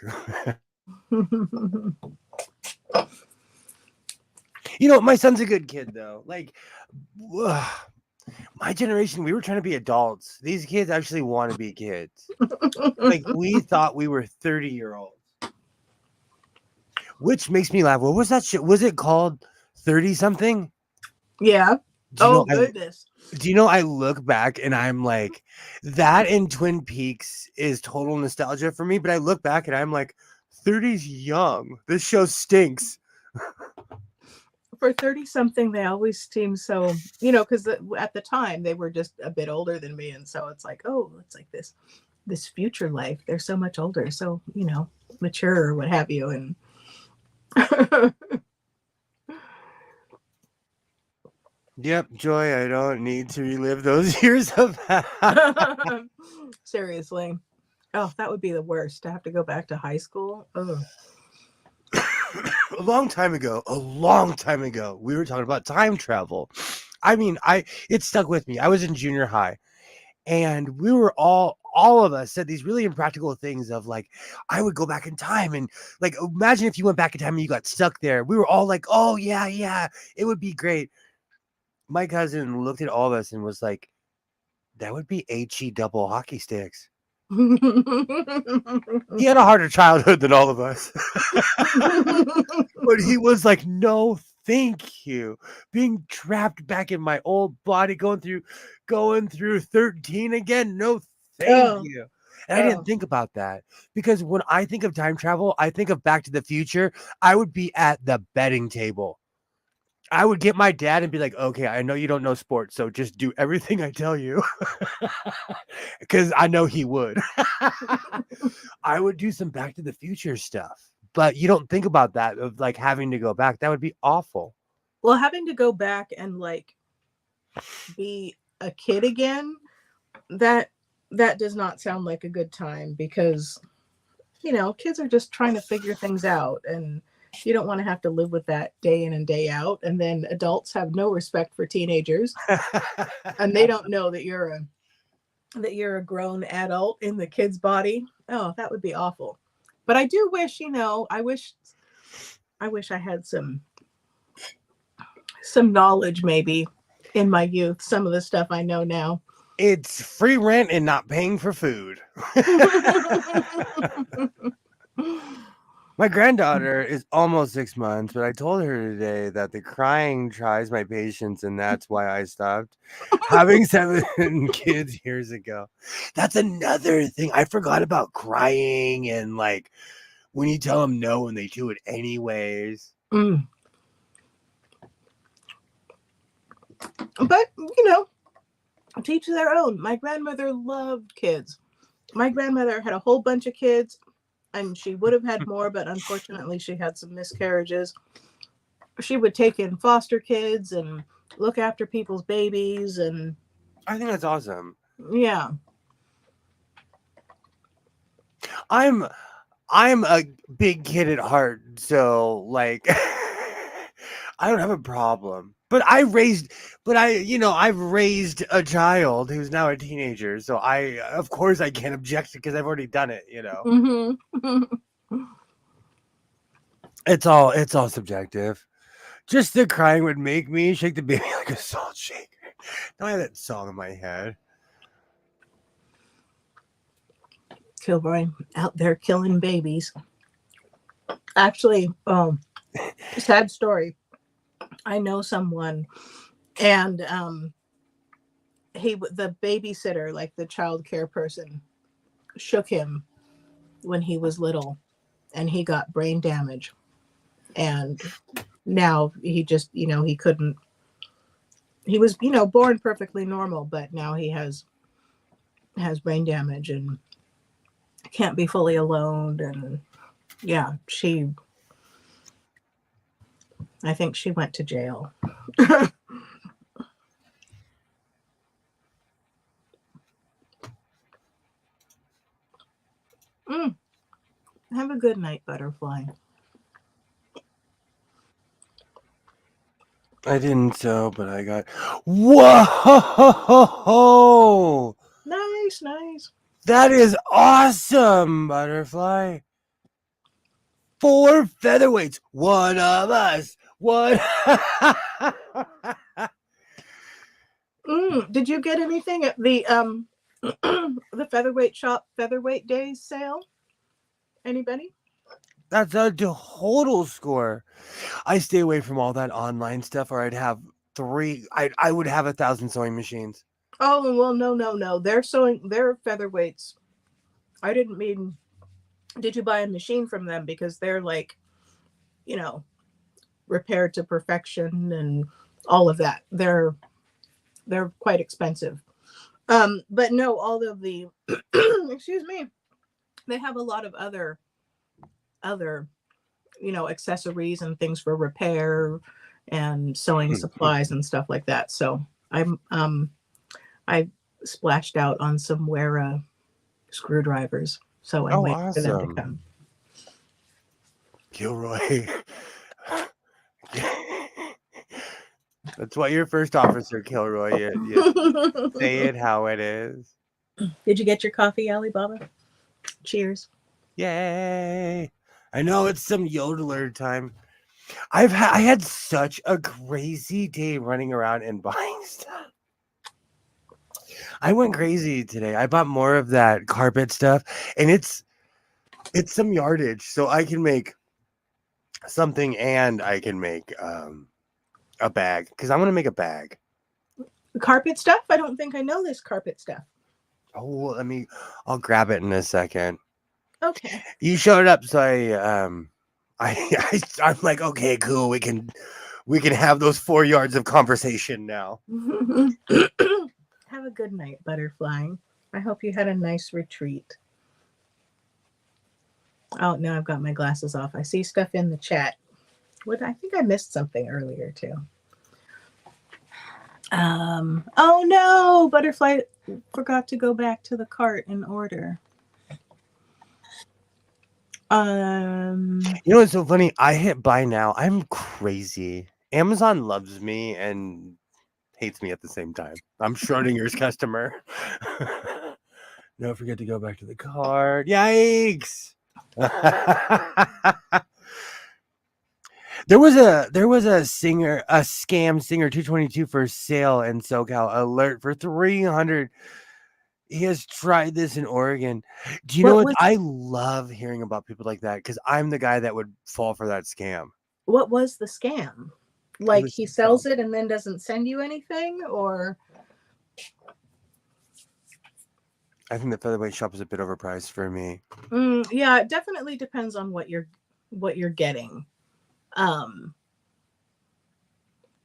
My son's a good kid though. Like my generation, we were trying to be adults. These kids actually want to be kids. Like we thought we were 30-year-olds. Which makes me laugh. What was that shit? Was it called 30 something? Yeah. Goodness. Do you know I look back and I'm like, that in Twin Peaks is total nostalgia for me, but I look back and I'm like, 30's young. This show stinks. For 30 something, they always seem so, because at the time they were just a bit older than me. And so it's like, oh, it's like this future life. They're so much older, so, mature or what have you. And Yep, Joy, I don't need to relive those years of seriously. Oh, that would be the worst, to have to go back to high school. Oh. A long time ago, we were talking about time travel. I mean, it stuck with me. I was in junior high And we were all of us said these really impractical things of like, I would go back in time and like, imagine if you went back in time and you got stuck there. We were all like, oh yeah, it would be great. My cousin looked at all of us and was like, that would be HE double hockey sticks. He had a harder childhood than all of us. But he was like, no, thank you. Being trapped back in my old body, going through 13 again. No, thank Oh, you. And I didn't oh. think about that because when I think of time travel, I think of Back to the Future. I would be at the betting table. I would get my dad and be like, okay, I know you don't know sports, so just do everything I tell you. Because I know he would. I would do some Back to the Future stuff. But you don't think about that of like having to go back. That would be awful. Well, having to go back and like be a kid again, that does not sound like a good time because kids are just trying to figure things out, and you don't want to have to live with that day in and day out. And then adults have no respect for teenagers, and they don't know that you're a grown adult in the kid's body. Oh, that would be awful. But I do wish, I wish I had some knowledge maybe in my youth, some of the stuff I know now. It's free rent and not paying for food. My granddaughter is almost 6 months, but I told her today that the crying tries my patience, and that's why I stopped having 7 kids years ago. That's another thing. I forgot about crying and like when you tell them no and they do it anyways. Mm. But, teach their own. My grandmother loved kids. My grandmother had a whole bunch of kids, and she would have had more, but unfortunately she had some miscarriages. She would take in foster kids and look after people's babies, and I think that's awesome. yeah. I'm a big kid at heart, so like I don't have a problem. But I've raised a child who's now a teenager, so of course I can't object because I've already done it, Mm-hmm. It's all subjective. Just the crying would make me shake the baby like a salt shaker. Now I have that song in my head. Kilroy out there killing babies. Actually, sad story. I know someone, and the babysitter, like the child care person, shook him when he was little, and he got brain damage. And now he just, he couldn't. He was, born perfectly normal, but now he has brain damage and can't be fully alone. And yeah, I think she went to jail. Have a good night, butterfly. I didn't but I got whoa! Nice. That is awesome, butterfly. 4 featherweights, one of us. One. Did you get anything at the the featherweight shop featherweight days sale? Anybody? That's a total score. I stay away from all that online stuff, or I'd have 3. I would have 1,000 sewing machines. Oh well, no. They're featherweights. I didn't mean. Did you buy a machine from them because they're like, repaired to perfection and all of that. They're quite expensive. But no, all of the excuse me, they have a lot of other accessories and things for repair and sewing supplies and stuff like that. So I splashed out on some Wera screwdrivers. So I'm waiting for them to come. Gilroy. That's why you're first officer, Kilroy. You say it how it is. Did you get your coffee, Alibaba? Cheers. Yay! I know it's some yodeler time. I had such a crazy day running around and buying stuff. I went crazy today. I bought more of that carpet stuff, and it's some yardage, so I can make something, and I can make a bag because I'm gonna make a bag. Carpet stuff? I don't think I know this carpet stuff. Oh, I'll grab it in a second. Okay. You showed up, so I'm like, okay, cool. We can have those 4 yards of conversation now. Have a good night, butterfly. I hope you had a nice retreat. Oh, now I've got my glasses off. I see stuff in the chat. I think I missed something earlier too. Oh no, butterfly forgot to go back to the cart in order. You know what's so funny? I hit buy now. I'm crazy. Amazon loves me and hates me at the same time. I'm Schrodinger's customer. Don't forget to go back to the card. Yikes! There was a scam singer 222 for sale in SoCal. Alert for 300. He has tried this in Oregon. Do you know what? I love hearing about people like that because I'm the guy that would fall for that scam. What was the scam? Like he sells it and then doesn't send you anything, or? I think the featherweight shop is a bit overpriced for me. Yeah, it definitely depends on what you're getting.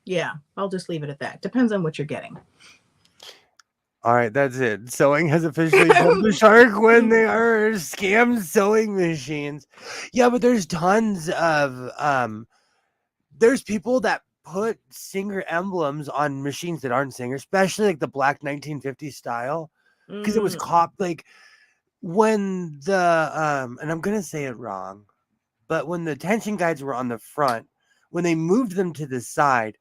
Yeah, I'll just leave it at that. Depends on what you're getting. All right, that's it. Sewing has officially jumped the shark when they are scam sewing machines. Yeah, but there's tons of there's people that put Singer emblems on machines that aren't Singer, especially like the black 1950 style, because it was like when the and I'm gonna say it wrong, but when the tension guides were on the front, when they moved them to the side,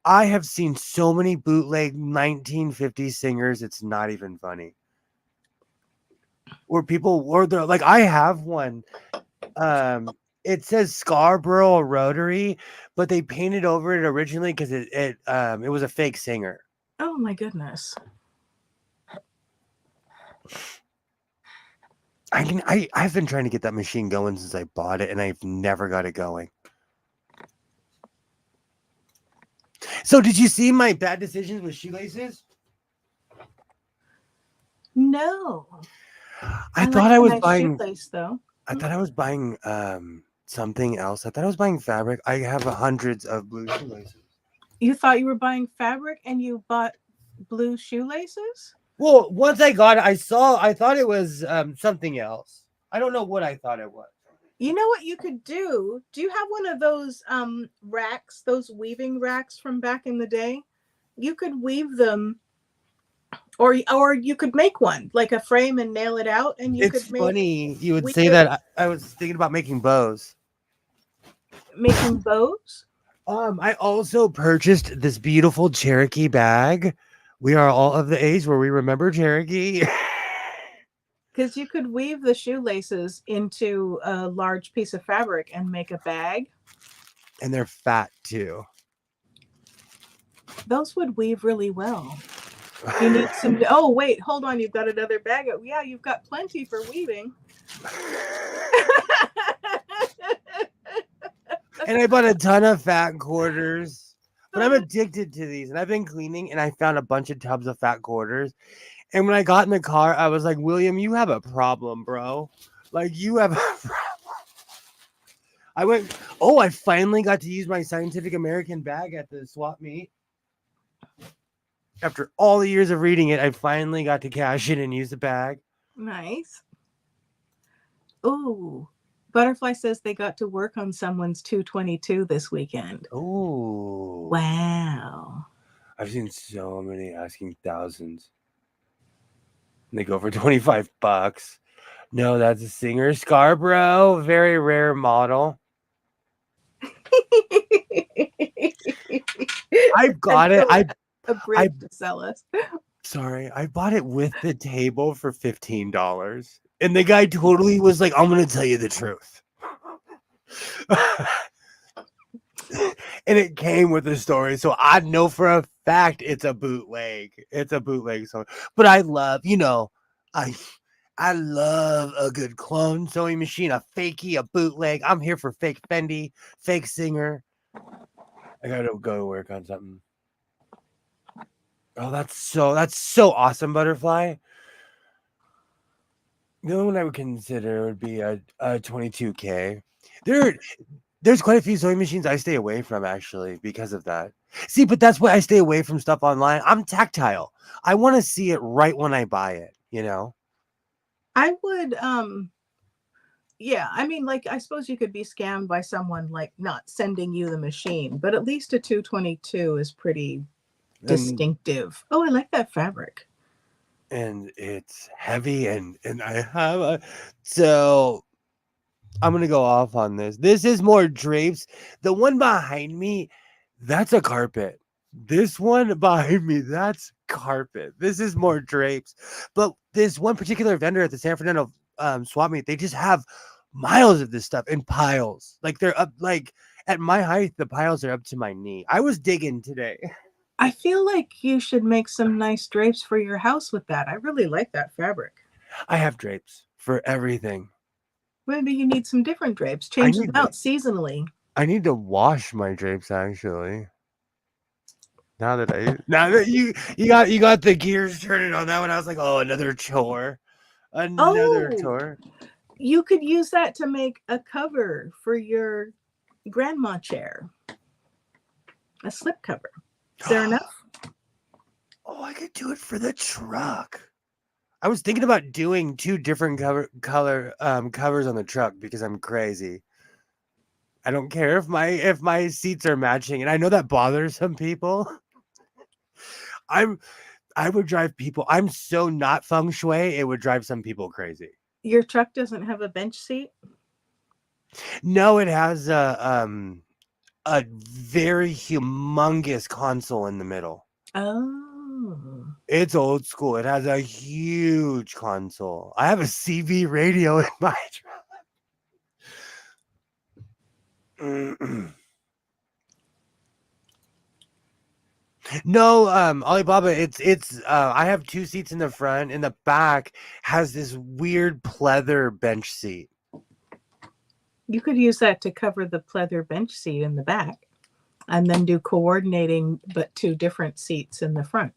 I have seen so many bootleg 1950 Singers, it's not even funny. Where people were there, like I have one. It says Scarborough Rotary, but they painted over it originally because it was a fake Singer. Oh my goodness. I've been trying to get that machine going since I bought it, and I've never got it going. So did you see my bad decisions with shoelaces? No. I thought I was nice buying shoelace though. I thought I was buying something else. I thought I was buying fabric. I have hundreds of blue shoelaces. You thought you were buying fabric and you bought blue shoelaces? Well, once I got it, I thought it was something else. I don't know what I thought it was. You know what you could do? Do you have one of those racks, those weaving racks from back in the day? You could weave them, or you could make one, like a frame, and nail it out, and you could make. It's funny you would say that. I was thinking about making bows. Making bows? I also purchased this beautiful Cherokee bag. We are all of the age where we remember Cherokee. Because you could weave the shoelaces into a large piece of fabric and make a bag. And they're fat too. Those would weave really well. You need some. Oh, wait, hold on. You've got another bag. Yeah, you've got plenty for weaving. And I bought a ton of fat quarters. But I'm addicted to these. And I've been cleaning and I found a bunch of tubs of fat quarters. And when I got in the car, I was like, William, you have a problem, bro. Like, you have a problem. I finally got to use my Scientific American bag at the swap meet. After all the years of reading it, I finally got to cash in and use the bag. Nice. Ooh. Butterfly says they got to work on someone's 222 this weekend. Ooh. Wow. I've seen so many asking thousands. And they go for $25. No, that's a Singer Scarborough. Very rare model. I've got it. A bridge to sell us. Sorry, I bought it with the table for $15. And the guy totally was like, I'm gonna tell you the truth. And it came with a story. So I know for a fact it's a bootleg. It's a bootleg song. But I love, I I love a good clone sewing machine, a fakie, a bootleg. I'm here for fake Fendi, fake singer. I gotta go work on something. Oh, that's so awesome, Butterfly. The only one I would consider would be a 22K. There's quite a few sewing machines I stay away from actually because of that. See, but that's why I stay away from stuff online. I'm tactile. I want to see it right when I buy it. I would yeah, I mean, like, I suppose you could be scammed by someone like not sending you the machine, but at least a 222 is pretty And distinctive. Oh, I like that fabric. and it's heavy and I have so I'm gonna go off on this. This is more drapes. The one behind me, that's a carpet. This one behind me, that's carpet. This is more drapes. But this one particular vendor at the San Fernando swap meet, they just have miles of this stuff in piles. Like they're up like at my height, the piles are up to my knee. I was digging today. I feel like you should make some nice drapes for your house with that. I really like that fabric. I have drapes for everything. Maybe you need some different drapes. I Change them need out seasonally. I need to wash my drapes actually. Now that you got the gears turning on that one, I was like, oh, another chore. Another Oh, chore. you could use that to make a cover for your grandma chair. A slip cover. Is there enough? Oh, I could do it for the truck. I was thinking about doing two different color covers on the truck because I'm crazy. I don't care if my seats are matching, and I know that bothers some people. I'm I would drive people. I'm so not feng shui. It would drive some people crazy. Your truck doesn't have a bench seat? No, it has a very humongous console in the middle. Oh. It's old school. It has a huge console. I have a CB radio in my truck. No, Alibaba, it's I have two seats in the front, and the back has this weird pleather bench seat. You could use that to cover the pleather bench seat in the back and then do coordinating but two different seats in the front.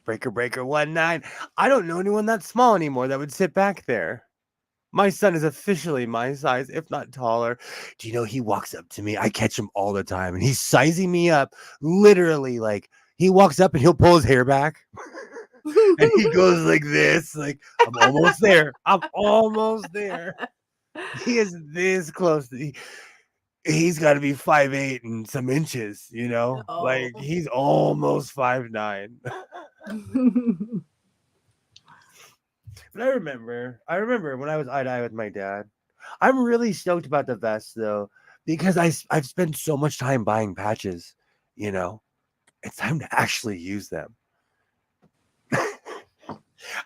Breaker 19. I don't know anyone that small anymore that would sit back there. My son is officially my size, if not taller. Do you know he walks up to me? I catch him all the time, and he's sizing me up. Literally, like he walks up and he'll pull his hair back, and he goes like this, like I'm almost there. I'm almost there. He is this close. He's got to be 5'8" and some inches. Like Oh. he's almost 5'9". But I remember when I was eye to eye with my dad. I'm really stoked about the vest though, because I've spent so much time buying patches. It's time to actually use them.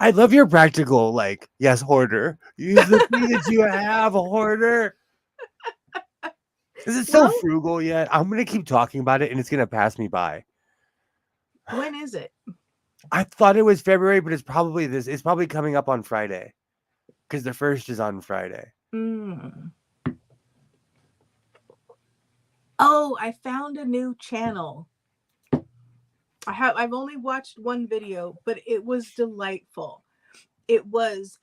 I love your practical, like, yes, hoarder. Use the thing that you have, hoarder. Is it so Well, frugal yet? I'm gonna keep talking about it, and it's gonna pass me by. when is it? I thought it was February, but it's probably this. It's probably coming up on Friday, because the first is on Friday. Mm. Oh, I found a new channel. I've only watched one video, but it was delightful. It was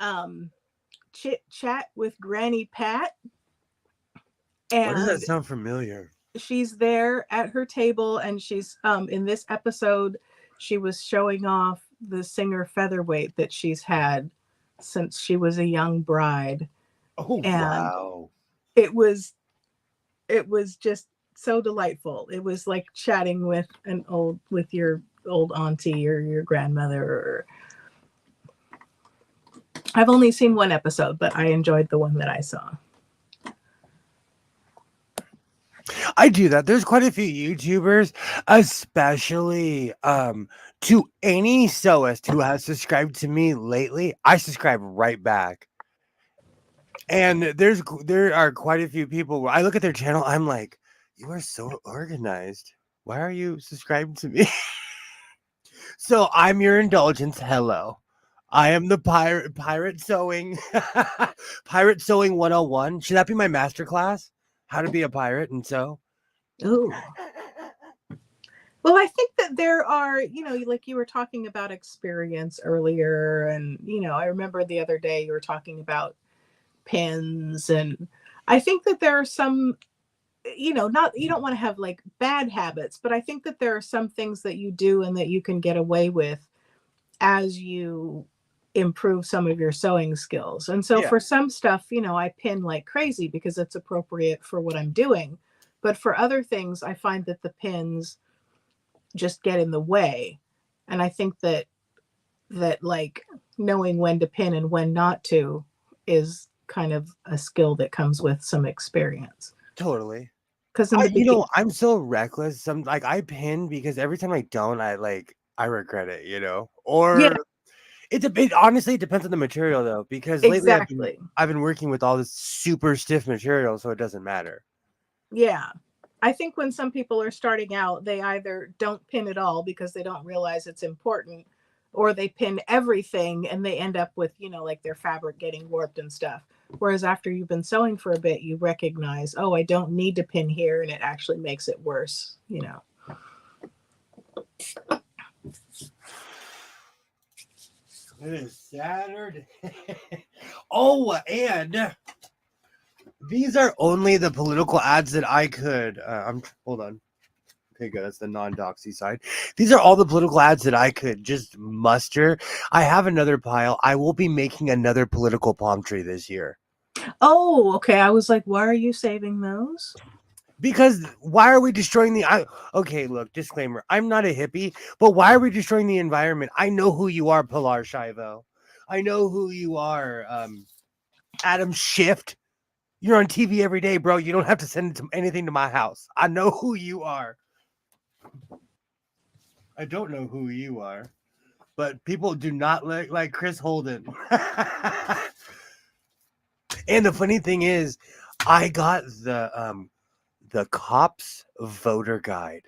Chit Chat with Granny Pat, Why does that and sound familiar? she's there at her table, and she's in this episode she was showing off the singer Featherweight that she's had since she was a young bride, Oh and wow! it was just so delightful. It was like chatting with your old auntie or your grandmother. Or I've only seen one episode, but I enjoyed the one that I saw. I do that. There's quite a few YouTubers, especially To any sewist who has subscribed to me lately, I subscribe right back. And there are quite a few people where I look at their channel, I'm like, you are so organized. Why are you subscribed to me? So I'm your indulgence. Hello. I am the pirate sewing pirate sewing 101. Should that be my master class? How to be a pirate and sew? Ooh. Well, I think that there are, like you were talking about experience earlier. And, I remember the other day you were talking about pins. And I think that there are some, not, you don't want to have like bad habits, but I think that there are some things that you do and that you can get away with as you improve some of your sewing skills. And so Yeah. for some stuff, I pin like crazy because it's appropriate for what I'm doing. But for other things, I find that the pins just get in the way. And I think that like knowing when to pin and when not to is kind of a skill that comes with some experience. Totally. Because in the beginning, I'm so reckless. I pin because every time I don't, I regret it, yeah, Or it honestly depends on the material though, because lately exactly. I've been working with all this super stiff material, so it doesn't matter. Yeah. I think when some people are starting out, they either don't pin at all because they don't realize it's important, or they pin everything and they end up with, like their fabric getting warped and stuff. Whereas after you've been sewing for a bit, you recognize, oh, I don't need to pin here, and it actually makes it worse, It is Saturday. Oh, and these are only the political ads that I could. Hold on. Okay, good. That's the non-doxy side. These are all the political ads that I could just muster. I have another pile. I will be making another political palm tree this year. Oh, okay. I was like, why are you saving those? Because why are we destroying okay, look, disclaimer. I'm not a hippie, but why are we destroying the environment? I know who you are, Pilar Shivo. I know who you are, Adam Shift. You're on TV every day, bro. You don't have to send anything to my house. I know who you are. I don't know who you are, but people do not like Chris Holden. And the funny thing is, I got the cops voter guide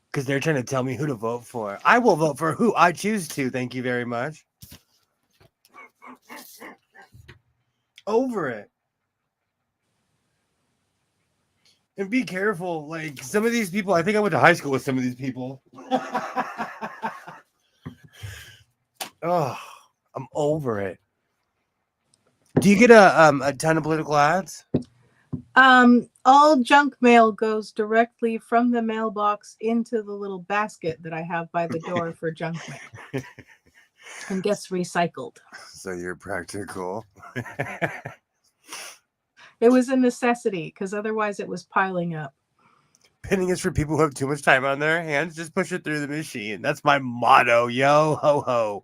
because they're trying to tell me who to vote for. I will vote for who I choose to. Thank you very much. Over it. And be careful. Like some of these people, I think I went to high school with some of these people. Oh, I'm over it. Do you get a ton of political ads? All junk mail goes directly from the mailbox into the little basket that I have by the door for junk mail and gets recycled. So you're practical. It was a necessity because otherwise it was piling up. Pinning is for people who have too much time on their hands. Just push it through the machine. That's my motto. Yo ho ho.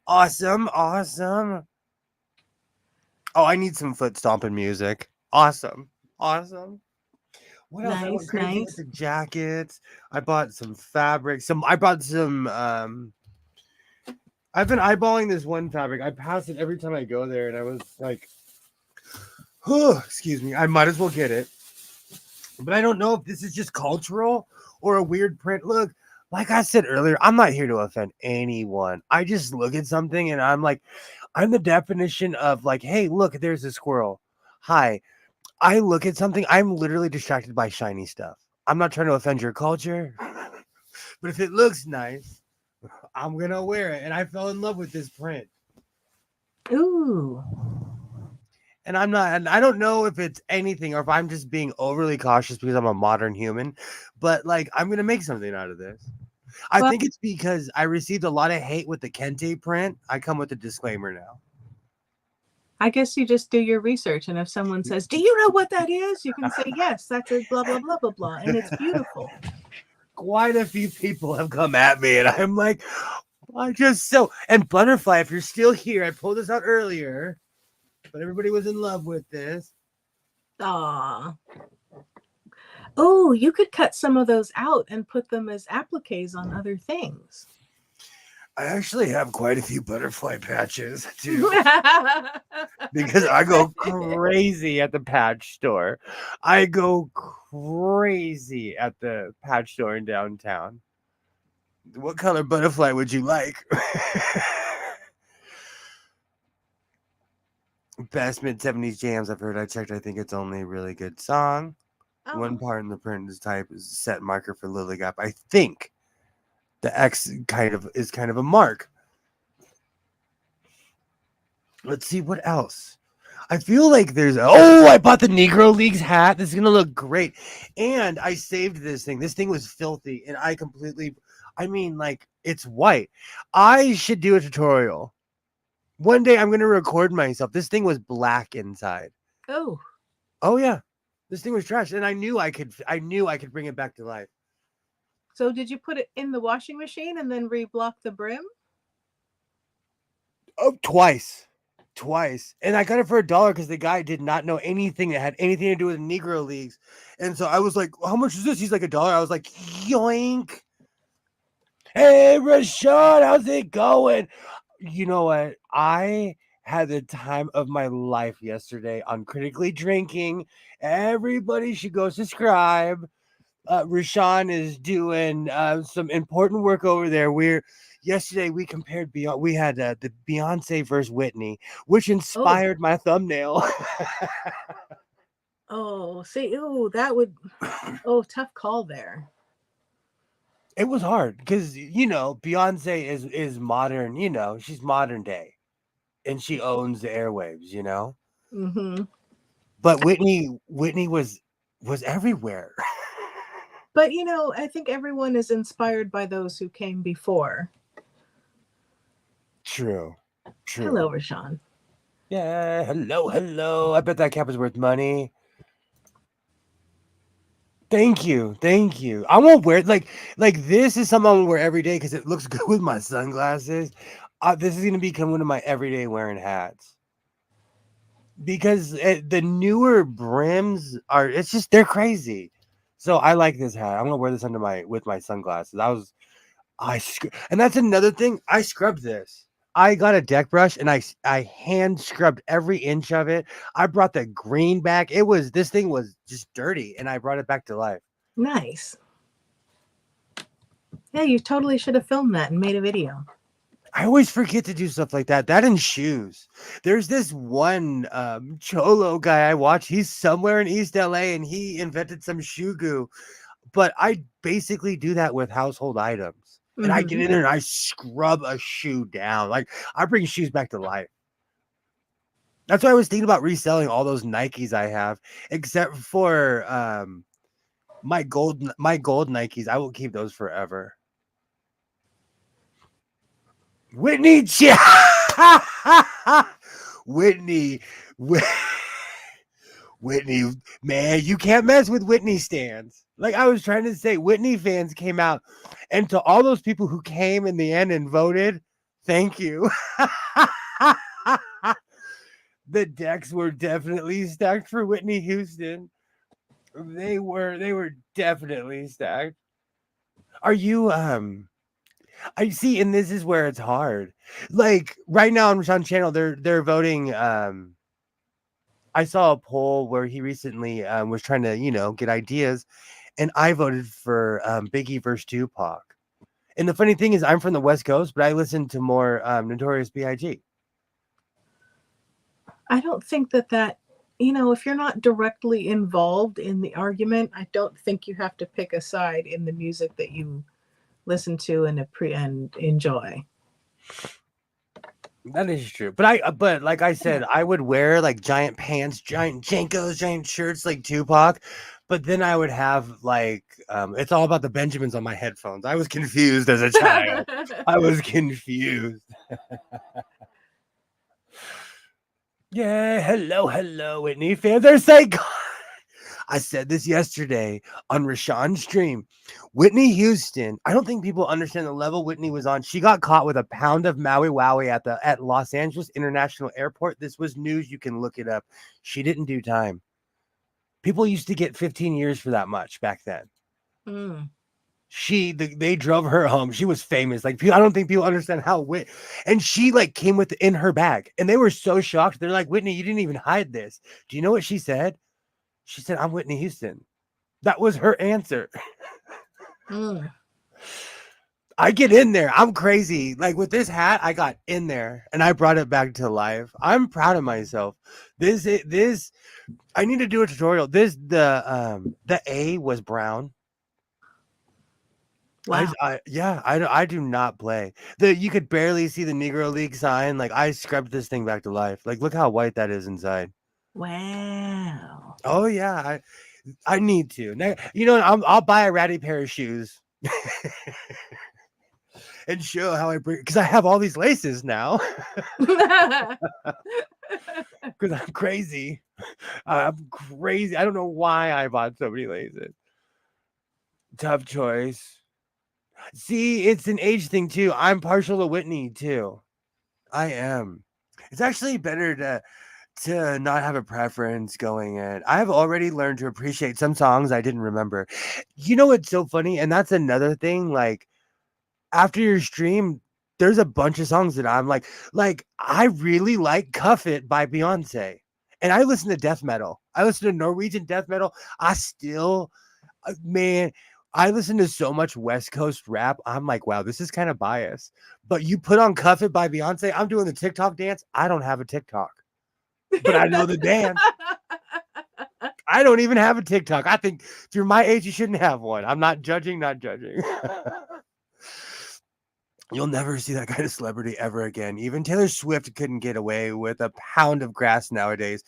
Awesome. Awesome. Oh, I need some foot stomping music. Awesome. Awesome. What else? I went Nice, crazy with nice. the jackets. I bought some fabric. I bought some I've been eyeballing this one fabric. I pass it every time I go there, and I was like, oh, excuse me, I might as well get it. But I don't know if this is just cultural or a weird print. Look, like I said earlier, I'm not here to offend anyone. I just look at something and I'm like, I'm the definition of like, hey, look, there's a squirrel. Hi. I look at something, I'm literally distracted by shiny stuff. I'm not trying to offend your culture, but if it looks nice, I'm going to wear it. And I fell in love with this print. Ooh. And I don't know if it's anything or if I'm just being overly cautious because I'm a modern human, but like, I'm going to make something out of this. I Well, think it's because I received a lot of hate with the Kente print. I come with a disclaimer now. I guess you just do your research. And if someone says, do you know what that is? You can say, yes, that's a blah, blah, blah, blah, blah. And it's beautiful. Quite a few people have come at me, and I'm like, and Butterfly, if you're still here, I pulled this out earlier, but everybody was in love with this. Aw. Oh, you could cut some of those out and put them as appliques on other things. I actually have quite a few butterfly patches too, because I go crazy at the patch store. I go crazy at the patch store in downtown. What color butterfly would you like? Best mid 70s jams I've heard. I checked. I think it's only a really good song. One part in the print is type is a set marker for Lily Gap. I think the X is kind of a mark. Let's see what else. I feel like there's I bought the Negro Leagues hat. This is gonna look great. And I saved this thing. This thing was filthy, and like it's white. I should do a tutorial. One day I'm gonna record myself. This thing was black inside. Oh. Oh yeah. This thing was trash. And I knew I could bring it back to life. So did you put it in the washing machine and then reblock the brim? Oh, twice. And I got it for $1 because the guy did not know anything that had anything to do with Negro Leagues. And so I was like, how much is this? He's like $1. I was like, yoink. Hey, Rashad, how's it going? You know what? I had the time of my life yesterday on Critically Drinking. Everybody should go subscribe. Rashawn is doing some important work over there. Yesterday we compared we had the Beyonce versus Whitney, which inspired my thumbnail. Tough call there. It was hard because Beyonce is modern. She's modern day, and she owns the airwaves. Mm-hmm. But Whitney was everywhere. But I think everyone is inspired by those who came before. True. Hello, Rashawn. Yeah, hello. I bet that cap is worth money. Thank you. I won't wear it like this is something I'm gonna wear every day because it looks good with my sunglasses. This is gonna become one of my everyday wearing hats because the newer brims they're crazy. So I like this hat. I'm gonna wear this with my sunglasses. And that's another thing. I scrubbed this. I got a deck brush and I hand scrubbed every inch of it. I brought the green back. This thing was just dirty and I brought it back to life. Nice. Yeah, you totally should have filmed that and made a video. I always forget to do stuff like that. That and shoes. There's this one cholo guy I watch. He's somewhere in East LA and he invented some shoe goo. But I basically do that with household items. And I get in there and I scrub a shoe down. Like I bring shoes back to life. That's why I was thinking about reselling all those Nikes I have, except for my gold Nikes. I will keep those forever. Whitney, Whitney, man, you can't mess with Whitney stans. Like I was trying to say, Whitney fans came out, and to all those people who came in the end and voted, thank you. The decks were definitely stacked for Whitney Houston. They were definitely stacked. Are you I see, and this is where it's hard. Like right now on Rashawn's channel, they're voting. I saw a poll where he recently was trying to get ideas, and I voted for Biggie versus Tupac. And the funny thing is, I'm from the West Coast, but I listen to more Notorious B.I.G. I don't think that if you're not directly involved in the argument, I don't think you have to pick a side in the music that you listen to and enjoy. That is true, but like I said, I would wear like giant pants, giant Jankos, giant shirts like Tupac, but then I would have like it's all about the Benjamins on my headphones. I was confused as a child. I was confused. Yeah, hello, Whitney fans. They're saying, I said this yesterday on Rashawn's stream. Whitney Houston, I don't think people understand the level Whitney was on. She got caught with a pound of Maui Wowie at Los Angeles International Airport. This was news. You can look it up. She didn't do time. People used to get 15 years for that much back then. Mm. They drove her home. She was famous. Like, I don't think people understand how and she like came with in her bag, and they were so shocked. They're like, Whitney, you didn't even hide this. Do you know what she said? She said, I'm Whitney Houston. That was her answer. Mm. I get in there. I'm crazy. Like with this hat, I got in there and I brought it back to life. I'm proud of myself. This I need to do a tutorial. The A was brown. Wow. I do not play. You could barely see the Negro League sign. Like I scrubbed this thing back to life. Like look how white that is inside. Wow. Oh yeah, I need to. You know, I'll buy a ratty pair of shoes and show how I bring, because I have all these laces now. Because I'm crazy. I'm crazy. I don't know why I bought so many laces. Tough choice. See, it's an age thing too. I'm partial to Whitney too. I am. It's actually better to not have a preference going in. I have already learned to appreciate some songs I didn't remember. You know what's so funny? And that's another thing. Like after your stream, there's a bunch of songs that I'm like I really like Cuff It by Beyonce. And I listen to death metal. I listen to Norwegian death metal. I still, man, I listen to so much West Coast rap. I'm like, wow, this is kind of biased. But you put on Cuff It by Beyonce, I'm doing the TikTok dance. I don't have a TikTok, but I know the dance. I don't even have a TikTok. I think if you're my age, you shouldn't have one. I'm not judging, not judging. You'll never see that kind of celebrity ever again. Even Taylor Swift couldn't get away with a pound of grass nowadays.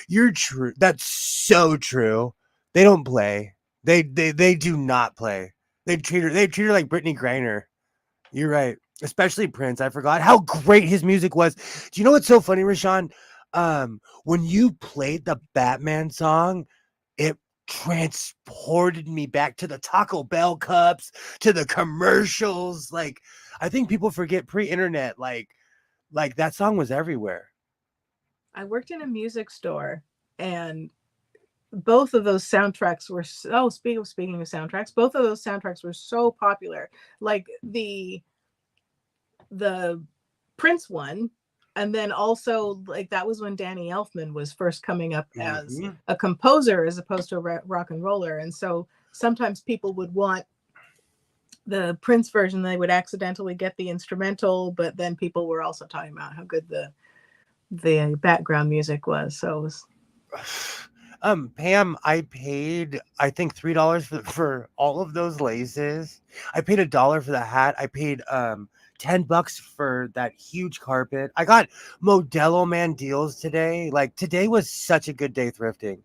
You're true. That's so true. They don't play. They do not play. They treat her like Brittany Griner. You're right. Especially Prince. I forgot how great his music was. Do you know what's so funny, Rashawn? When you played the Batman song, it transported me back to the Taco Bell cups, to the commercials. Like, I think people forget pre-internet, like that song was everywhere. I worked in a music store, and both of those soundtracks were so, speaking of soundtracks, both of those soundtracks were so popular. Like the Prince one, and then also like that was when Danny Elfman was first coming up as a composer as opposed to a rock and roller. And so sometimes people would want the Prince version, they would accidentally get the instrumental, but then people were also talking about how good the background music was. So it was... Pam, I paid I think $3 for all of those laces. I paid $1 for the hat. I paid $10 for that huge carpet. I got Modelo Man deals today. Like today was such a good day thrifting.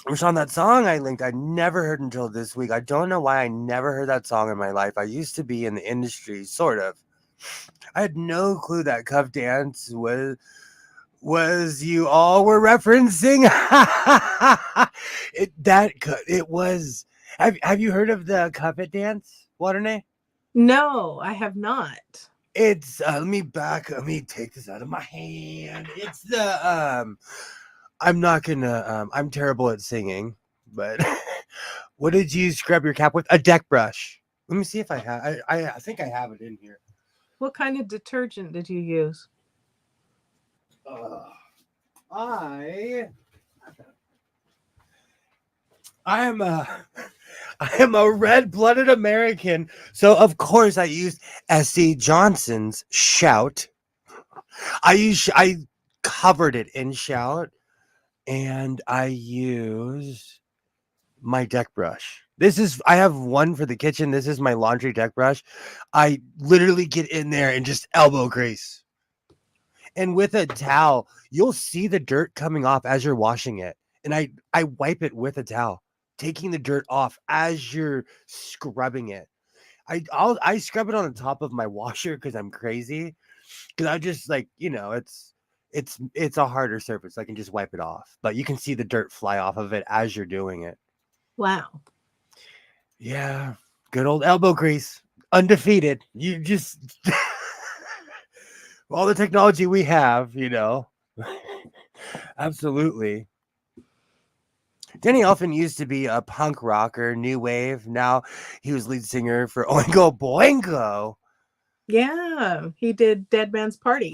Which on that song I linked, I never heard until this week. I don't know why I never heard that song in my life. I used to be in the industry, sort of. I had no clue that Cuff Dance was you all were referencing. It was. Have you heard of the Cuff It dance, Waternay? No, I have not. It's let me take this out of my hand. It's the I'm not gonna I'm terrible at singing, but what did you scrub your cap with? A deck brush. Let me see if I have I think I have it in here. What kind of detergent did you use? I am a red-blooded American, so of course I used S.C. Johnson's Shout. I covered it in Shout, and I used my deck brush. I have one for the kitchen. This is my laundry deck brush. I literally get in there and just elbow grease. And with a towel, you'll see the dirt coming off as you're washing it. And I wipe it with a towel, taking the dirt off as you're scrubbing it. I scrub it on the top of my washer because I'm crazy. Because I just like, it's a harder surface. I can just wipe it off. But you can see the dirt fly off of it as you're doing it. Wow. Yeah. Good old elbow grease. Undefeated. You just all the technology we have, Absolutely. Danny Elfman used to be a punk rocker, new wave. Now he was lead singer for Oingo Boingo. Yeah, he did Dead Man's Party.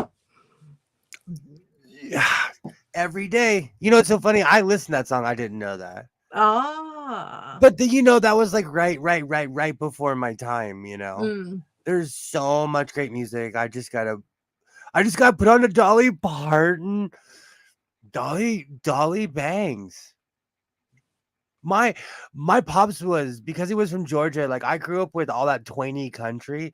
Every day. You know, it's so funny. I listened to that song. I didn't know that. Ah. But that was like right before my time, Mm. There's so much great music. I just gotta put on a Dolly Parton. Dolly bangs. My pops was, because he was from Georgia, like I grew up with all that twangy country.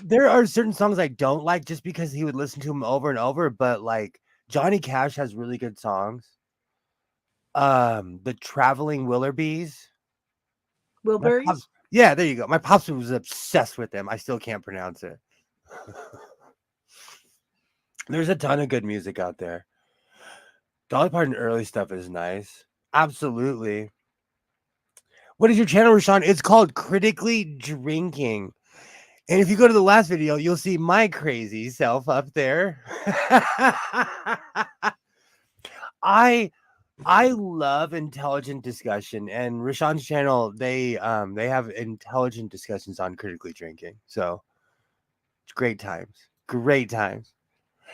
There are certain songs I don't like just because he would listen to them over and over, but like Johnny Cash has really good songs. The Traveling Wilburys. My Wilburys? pops, yeah, there you go. My pops was obsessed with them. I still can't pronounce it. There's a ton of good music out there. Dolly Parton early stuff is nice. Absolutely. What is your channel, Rashawn? It's called Critically Drinking. And if you go to the last video, you'll see my crazy self up there. I love intelligent discussion, and Rashawn's channel, they have intelligent discussions on critically drinking. So it's great times. Great times.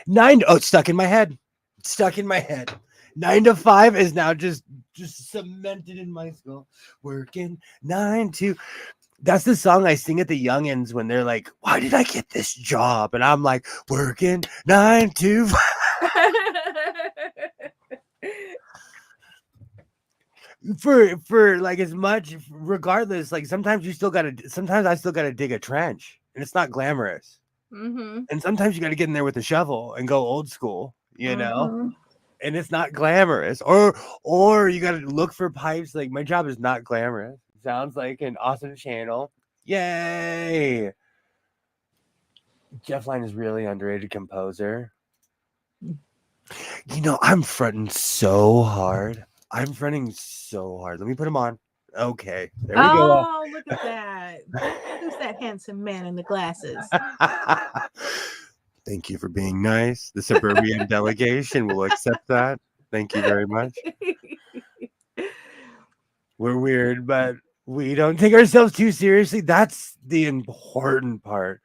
It's stuck in my head. It's stuck in my head. 9 to 5 is now just cemented in my skull. Working 9 to. That's the song I sing at the youngins when they're like, "Why did I get this job?" And I'm like, "Working 9 to 5." For like as much, regardless, like sometimes I still gotta dig a trench, and it's not glamorous. Mm-hmm. And sometimes you gotta get in there with a shovel and go old school, Mm-hmm. and it's not glamorous. Or you gotta look for pipes. Like my job is not glamorous. Sounds like an awesome channel. Yay! Jeff Lynne is really underrated composer. I'm fronting so hard. Let me put him on. Okay, there we go. Oh, look at that. Who's that handsome man in the glasses? Thank you for being nice. The suburban delegation will accept that. Thank you very much. We're weird, but we don't take ourselves too seriously. That's the important part.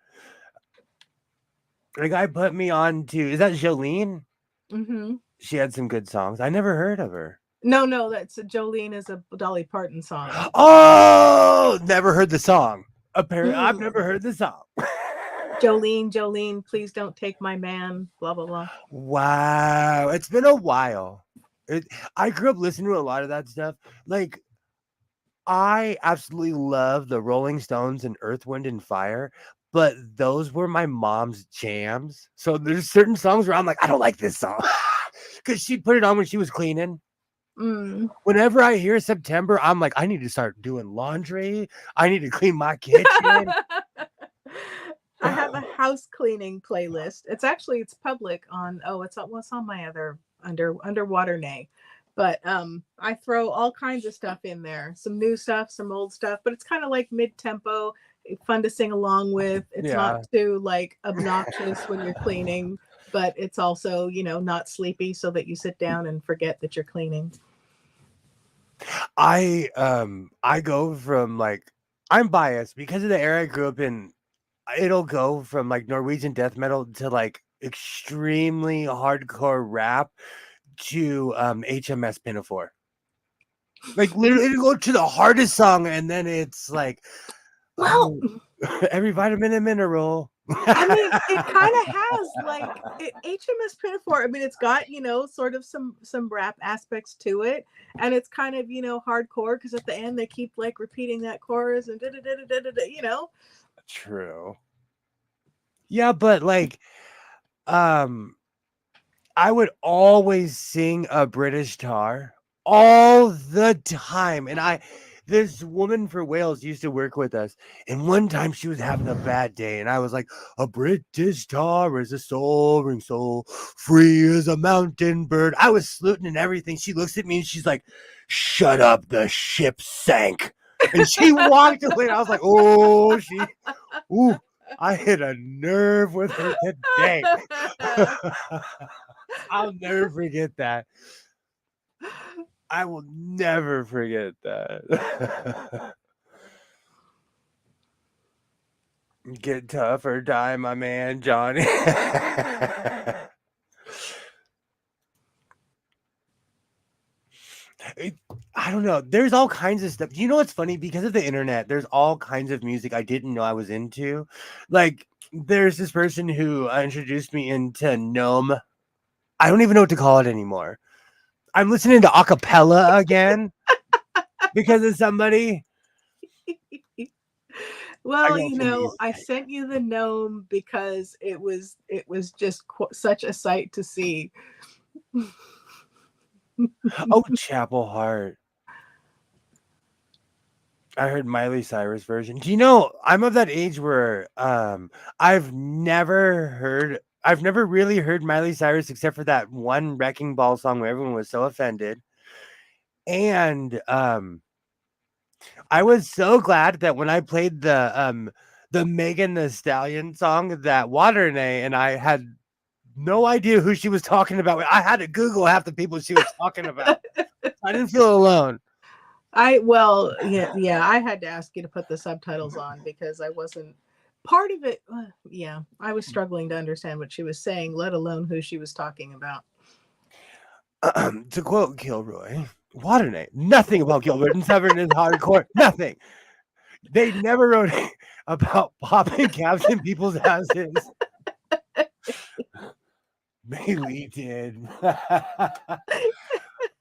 The guy put me on to, is that Jolene? Mm-hmm. She had some good songs. I never heard of her. No, that's Jolene is a Dolly Parton song. Oh, never heard the song. Apparently, I've never heard the song. Jolene, please don't take my man. Blah blah blah. Wow, it's been a while. I grew up listening to a lot of that stuff. Like, I absolutely love the Rolling Stones and Earth, Wind, and Fire, but those were my mom's jams. So there's certain songs where I'm like, I don't like this song, because she'd put it on when she was cleaning. Mm. Whenever I hear September, I'm like, I need to start doing laundry. I need to clean my kitchen. I have a house cleaning playlist. It's public on what's on my other underwater nay. But I throw all kinds of stuff in there. Some new stuff, some old stuff, but it's kind of like mid-tempo, fun to sing along with. It's not too like obnoxious when you're cleaning, but it's also, not sleepy so that you sit down and forget that you're cleaning. I go from like, I'm biased because of the era I grew up in. It'll go from like Norwegian death metal to like extremely hardcore rap to HMS Pinafore. Like literally it'll go to the hardest song, and then it's like, well, every vitamin and mineral. I mean, it kind of has like HMS Pinafore. I mean, it's got sort of some rap aspects to it, and it's kind of hardcore because at the end they keep like repeating that chorus and True. Yeah, but like, I would always sing a British tar all the time, and this woman for Wales used to work with us, and one time she was having a bad day, and I was like, a British tar is a soaring soul, free as a mountain bird. I was saluting and everything. She looks at me and she's like, shut up, the ship sank. And she walked away. I was like, oh, I hit a nerve with her today. I'll never forget that. I will never forget that. Get tough or die, my man, Johnny. It- I don't know. There's all kinds of stuff. You know what's funny? Because of the internet, there's all kinds of music I didn't know I was into. Like, there's this person who introduced me into Gnome. I don't even know what to call it anymore. I'm listening to acapella again because of somebody. I Well, go you from know, music. I sent you the gnome because it was just such a sight to see. Oh, Chapel Heart. I heard Miley Cyrus version. Do you know I'm of that age where I've never really heard Miley Cyrus except for that one Wrecking Ball song where everyone was so offended. And I was so glad that when I played the Megan the Stallion song that Waternay and I had no idea who she was talking about. I had to Google half the people she was talking about. I didn't feel alone. Yeah, I had to ask you to put the subtitles on because I wasn't part of it. Yeah, I was struggling to understand what she was saying, let alone who she was talking about. To quote Gilroy, Waternay, nothing about Gilbert and Severn is hardcore. Nothing. They never wrote about popping caps in people's houses. Maybe did.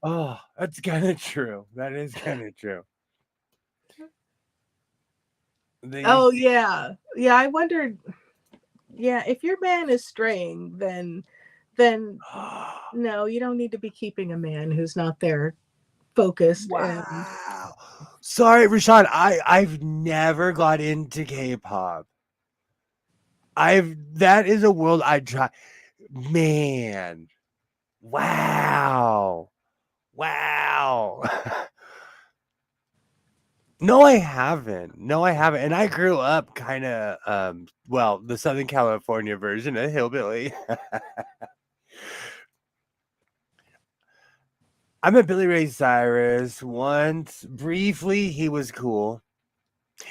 Oh, that's kind of true. That is kind of true. They Oh used yeah, yeah. I wondered. Yeah, if your man is straying, then to. no, you don't need to be keeping a man who's not there focused and Wow. Sorry, Rashawn. I've never got into K-pop. That is a world I try. Man. Wow. Wow. No, I haven't. No, I haven't. And I grew up kind of well, the Southern California version of hillbilly. I met Billy Ray Cyrus once. Briefly, he was cool.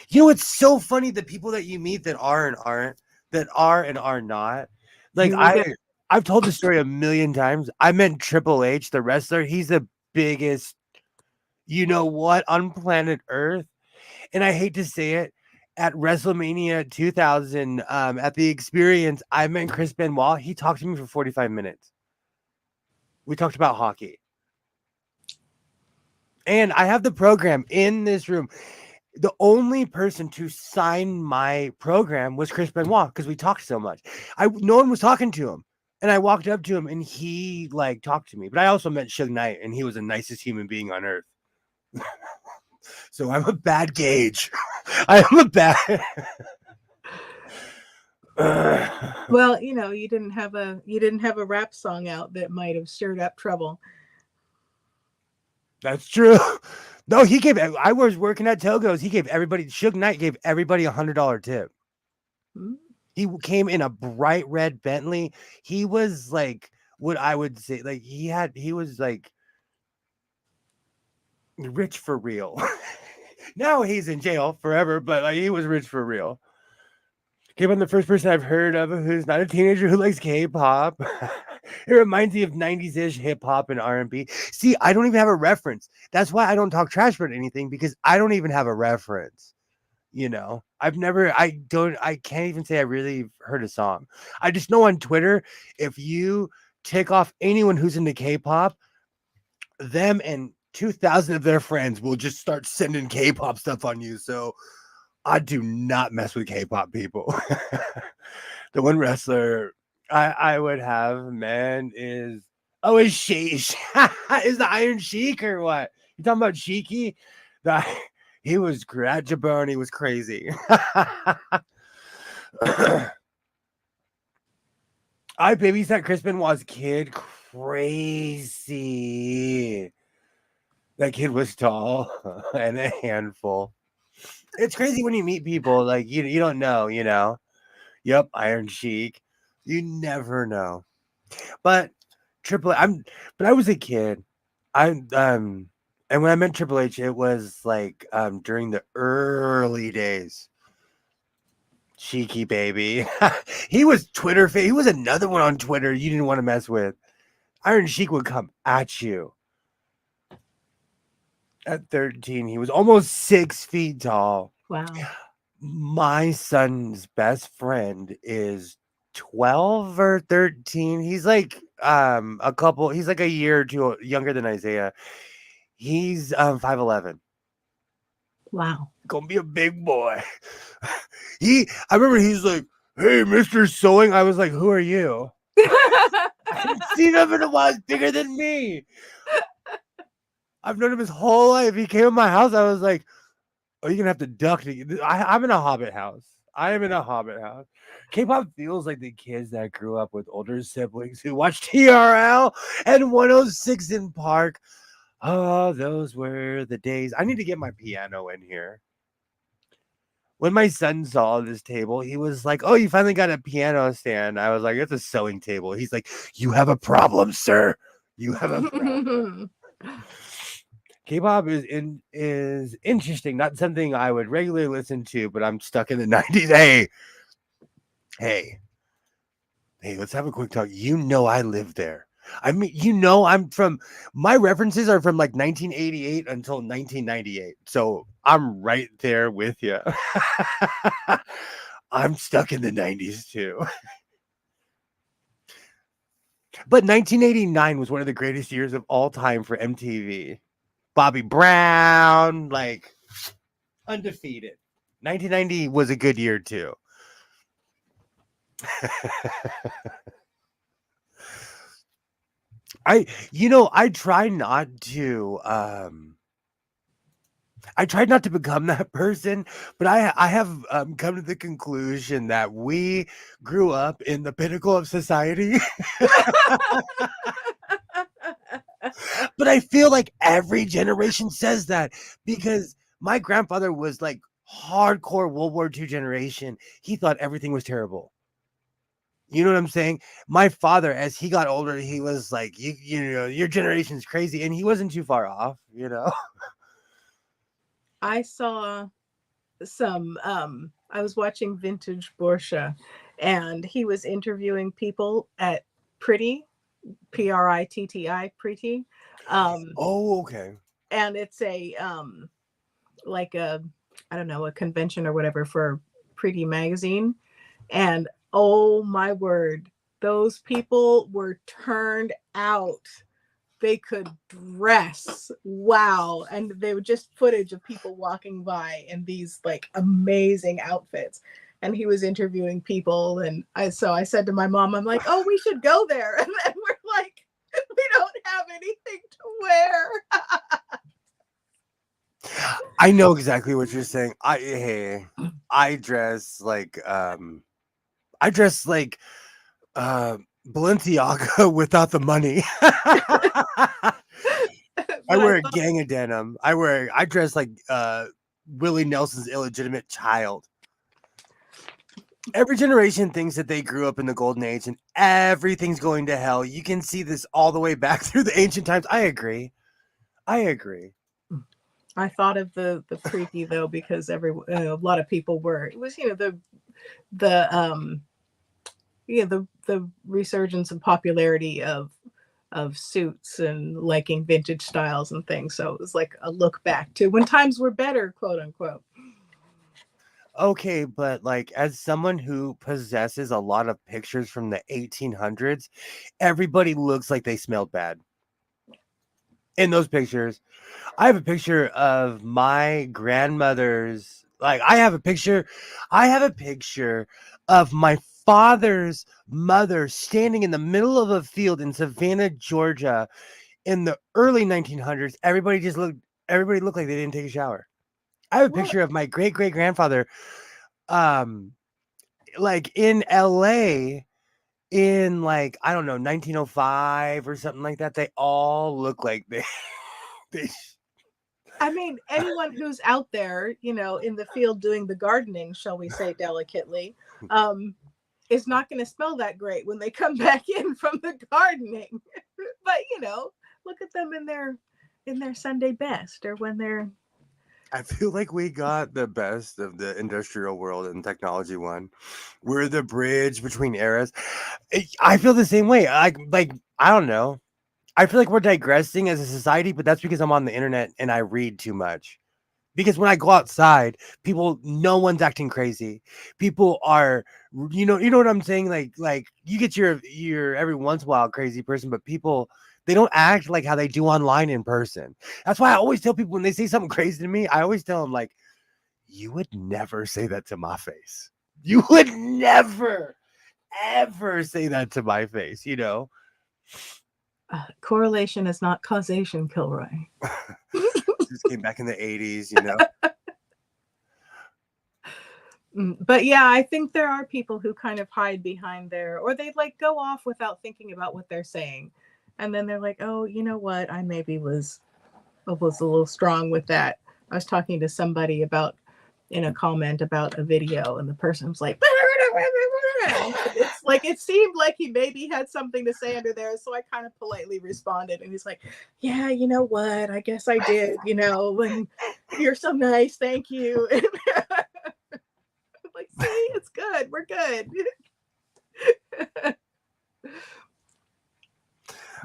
You know, it's so funny the people that you meet that are and aren't, that are and are not. Like who was it? I've told the story a million times. I met Triple H, the wrestler. He's the biggest, you know what, on planet Earth. And I hate to say it, at WrestleMania 2000, at the experience, I met Chris Benoit. He talked to me for 45 minutes. We talked about hockey. And I have the program in this room. The only person to sign my program was Chris Benoit because we talked so much. No one was talking to him. And I walked up to him and he like talked to me. But I also met Suge Knight and he was the nicest human being on earth. So I'm a bad gauge. I am a bad. Well, you know, you didn't have a rap song out that might have stirred up trouble. That's true. No, he gave. I was working at Togo's. He gave everybody. Suge Knight gave everybody $100 tip. Hmm? He came in a bright red Bentley. He was like what I would say. Like he was like rich for real. Now he's in jail forever, but like, he was rich for real. Came on the first person I've heard of who's not a teenager who likes K-pop. It reminds me of 90s-ish hip-hop and R&B. See, I don't even have a reference. That's why I don't talk trash about anything because I don't even have a reference. You know, I can't even say I really heard a song. I just know on Twitter, if you tick off anyone who's into K-pop, them and 2,000 of their friends will just start sending K-pop stuff on you. So I do not mess with K-pop people. The one wrestler I would have, man, is Sheish. Is the Iron Sheik or what? You talking about Sheiky? The, he was great. Jabroni was crazy. I babysat Chris Benoit's kid. Crazy. That kid was tall and a handful. It's crazy when you meet people like you don't know, you know. Yep, Iron Sheik. You never know. But Triple I'm but I was a kid. I And when I met Triple H, it was like during the early days. Cheeky baby. He was Twitter. He was another one on Twitter you didn't want to mess with. Iron Sheik would come at you. At 13, he was almost 6 feet tall. Wow. My son's best friend is 12 or 13. He's like he's like a year or two younger than Isaiah. He's 5'11. Wow. Gonna be a big boy. I remember he's like, "Hey, Mr. Sewing." I was like, "Who are you?" I haven't seen him in a while. He's bigger than me. I've known him his whole life. He came to my house. I was like, "Oh, you're gonna have to duck to." I'm in a Hobbit house. I am in a Hobbit house. K-pop feels like the kids that grew up with older siblings who watched TRL and 106 in Park. Oh, those were the days. I need to get my piano in here. When my son saw this table, he was like, "Oh, you finally got a piano stand." I was like, "It's a sewing table." He's like, "You have a problem, sir. You have a problem." K-pop is interesting. Not something I would regularly listen to, but I'm stuck in the 90s. Hey, let's have a quick talk. You know I live there. I mean, my references are from like 1988 until 1998. So I'm right there with you. I'm stuck in the 90s too. But 1989 was one of the greatest years of all time for MTV. Bobby Brown, like undefeated. 1990 was a good year too. I tried not to become that person, but I have come to the conclusion that we grew up in the pinnacle of society. But I feel like every generation says that because my grandfather was like hardcore World War II generation. He thought everything was terrible. You know what I'm saying? My father, as he got older, he was like, you know, your generation's crazy. And he wasn't too far off, you know? I saw some I was watching Vintage Borsha, and he was interviewing people at Pretty, Pritti, Pretty. Oh, okay. And it's a like a, I don't know, a convention or whatever for Pretty magazine. And oh my word, those people were turned out. They could dress. Wow. And they were just footage of people walking by in these like amazing outfits. And he was interviewing people. And so I said to my mom, I'm like, "Oh, we should go there." And then we're like, "We don't have anything to wear." I know exactly what you're saying. I dress like Balenciaga without the money. I wear a gang of denim. I dress like Willie Nelson's illegitimate child. Every generation thinks that they grew up in the golden age and everything's going to hell. You can see this all the way back through the ancient times. I agree. I thought of the Pretty though, because a lot of people were, it was, the the resurgence and popularity of suits and liking vintage styles and things. So it was like a look back to when times were better, quote unquote. Okay, but like as someone who possesses a lot of pictures from the 1800s, everybody looks like they smelled bad in those pictures. I have a picture of my grandmother's, like I have a picture of my father's mother standing in the middle of a field in Savannah, Georgia in the early 1900s. Everybody looked like they didn't take a shower. I have a picture of my great great grandfather like in LA in like I don't know 1905 or something like that. They all look like they I mean, anyone who's out there, in the field doing the gardening, shall we say delicately, is not going to smell that great when they come back in from the gardening. But, look at them in in their Sunday best or when they're I feel like we got the best of the industrial world and technology one. We're the bridge between eras. I feel the same way. I don't know. I feel like we're digressing as a society, but that's because I'm on the internet and I read too much. Because when I go outside, no one's acting crazy. People are, you know what I'm saying? Like you get your every once in a while crazy person, but people, they don't act like how they do online in person. That's why I always tell people when they say something crazy to me, I always tell them like, you would never say that to my face. You would never, ever say that to my face, you know? correlation is not causation, Kilroy. Just came back in the 80s, you know? But yeah, I think there are people who kind of hide behind or they like go off without thinking about what they're saying. And then they're like, oh, you know what? I maybe was a little strong with that. I was talking to somebody in a comment about a video, and the person was like, it's like it seemed like he maybe had something to say under there. So I kind of politely responded, and he's like, yeah, you know what? I guess I did, and you're so nice. Thank you. Like, see, it's good. We're good.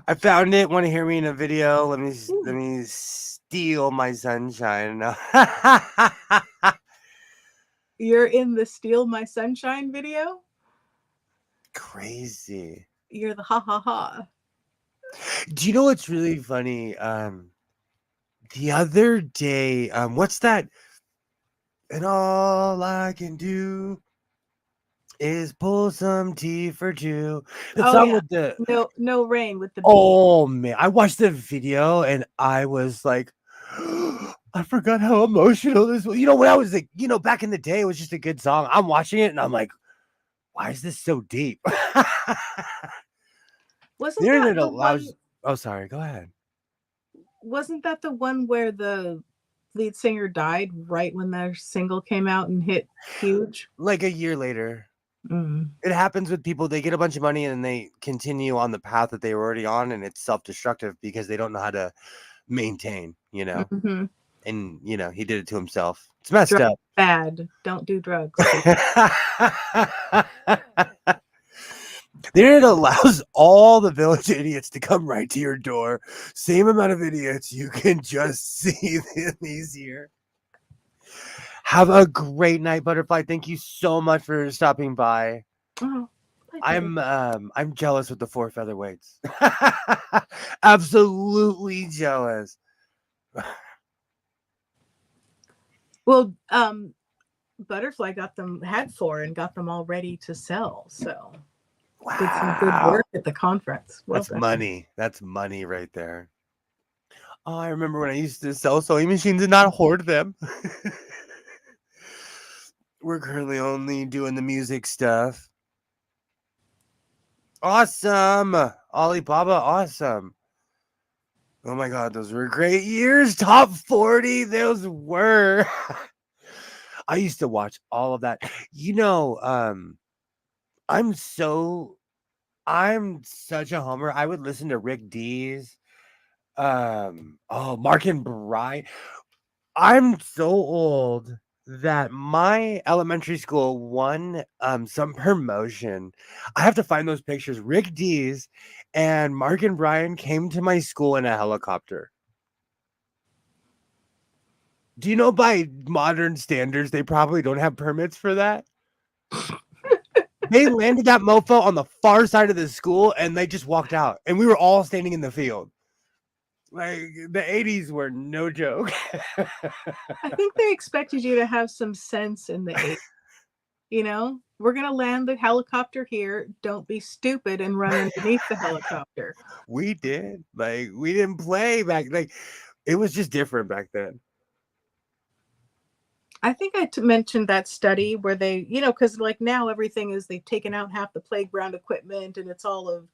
I found it. Want to hear me in a video? Let me steal my sunshine. You're in the Steal My Sunshine video? Crazy. You're the ha ha ha. Do you know what's really funny? The other day, what's that? And all I can do is pull some tea for two. The song with the no rain with the bee. Oh man, I watched the video and I was like, I forgot how emotional this was. You know, when I was like, back in the day, it was just a good song. I'm watching it and I'm like, why is this so deep? Wasn't that the one? Oh, sorry. Go ahead. Wasn't that the one where the lead singer died right when their single came out and hit huge? Like a year later. Mm. It happens with people. They get a bunch of money and they continue on the path that they were already on, and it's self-destructive because they don't know how to maintain, Mm-hmm. And he did it to himself. It's messed Drugs up. Bad. Don't do drugs. The internet allows all the village idiots to come right to your door. Same amount of idiots you can just see these here. Have a great night, Butterfly. Thank you so much for stopping by. Oh, I'm jealous with the 4 featherweights. Absolutely jealous. Well, Butterfly had 4 and got them all ready to sell. So wow. Did some good work at the conference. That's money. That's money right there. Oh, I remember when I used to sell sewing machines and not hoard them. We're currently only doing the music stuff. Awesome. Alibaba, awesome. Oh my God, those were great years. Top 40, those were. I used to watch all of that. I'm such a homer. I would listen to Rick Dees. Mark and Brian. I'm so old that my elementary school won some promotion. I have to find those pictures. Rick Dees and Mark and Brian came to my school in a helicopter. Do you know by modern standards they probably don't have permits for that? They landed that mofo on the far side of the school and they just walked out. And we were all standing in the field. Like the 80s were no joke. I think they expected you to have some sense in the 80s. We're going to land the helicopter here. Don't be stupid and run underneath the helicopter. We did. Like, we didn't play back. Like, it was just different back then. I think I mentioned that study where they, because like now everything is they've taken out half the playground equipment and it's all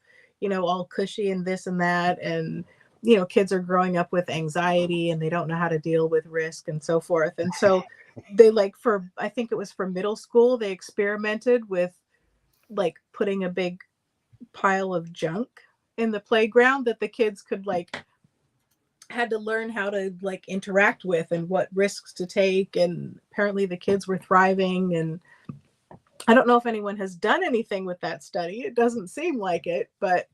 all cushy and this and that. And, kids are growing up with anxiety and they don't know how to deal with risk and so forth. And so they I think it was for middle school, they experimented with like putting a big pile of junk in the playground that the kids could had to learn how to like interact with and what risks to take. And apparently the kids were thriving. And I don't know if anyone has done anything with that study. It doesn't seem like it, but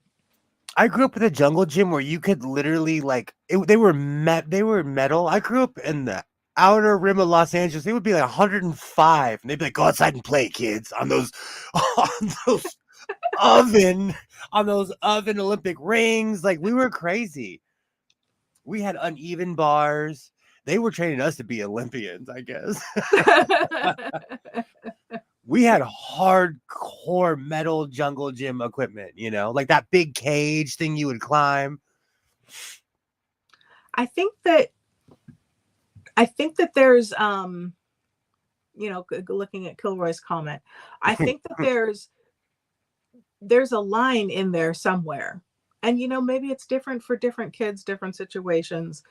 I grew up with a jungle gym where you could literally they were metal. I grew up in the outer rim of Los Angeles. They would be like 105, and they'd be like, "Go outside and play, kids." On those, on those oven, on those oven Olympic rings. Like we were crazy. We had uneven bars. They were training us to be Olympians, I guess. We had hardcore metal jungle gym equipment, like that big cage thing you would climb. I think that there's looking at Kilroy's comment, I think that there's a line in there somewhere. And maybe it's different for different kids, different situations,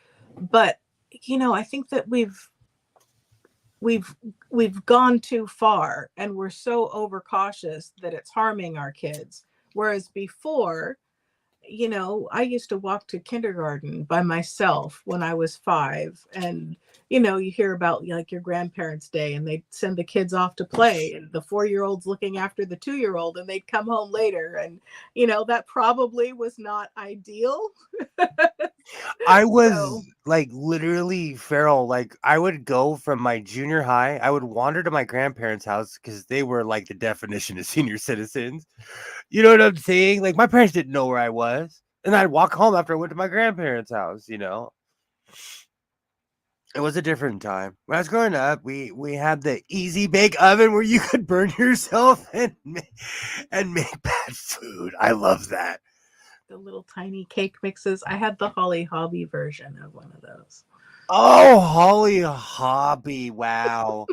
but I think that we've gone too far, and we're so overcautious that it's harming our kids. Whereas before, I used to walk to kindergarten by myself when I was 5. And, you hear about like your grandparents' day, and they'd send the kids off to play, and the 4-year-old's looking after the 2-year-old, and they'd come home later. And, that probably was not ideal. I was like literally feral. Like I would go from my junior high, I would wander to my grandparents' house because they were like the definition of senior citizens. You know what I'm saying? Like my parents didn't know where I was. And I'd walk home after I went to my grandparents' house, It was a different time. When I was growing up, we had the easy bake oven where you could burn yourself and make bad food. I love that. The little tiny cake mixes. I had the Holly Hobby version of one of those. Oh, Holly Hobby. Wow.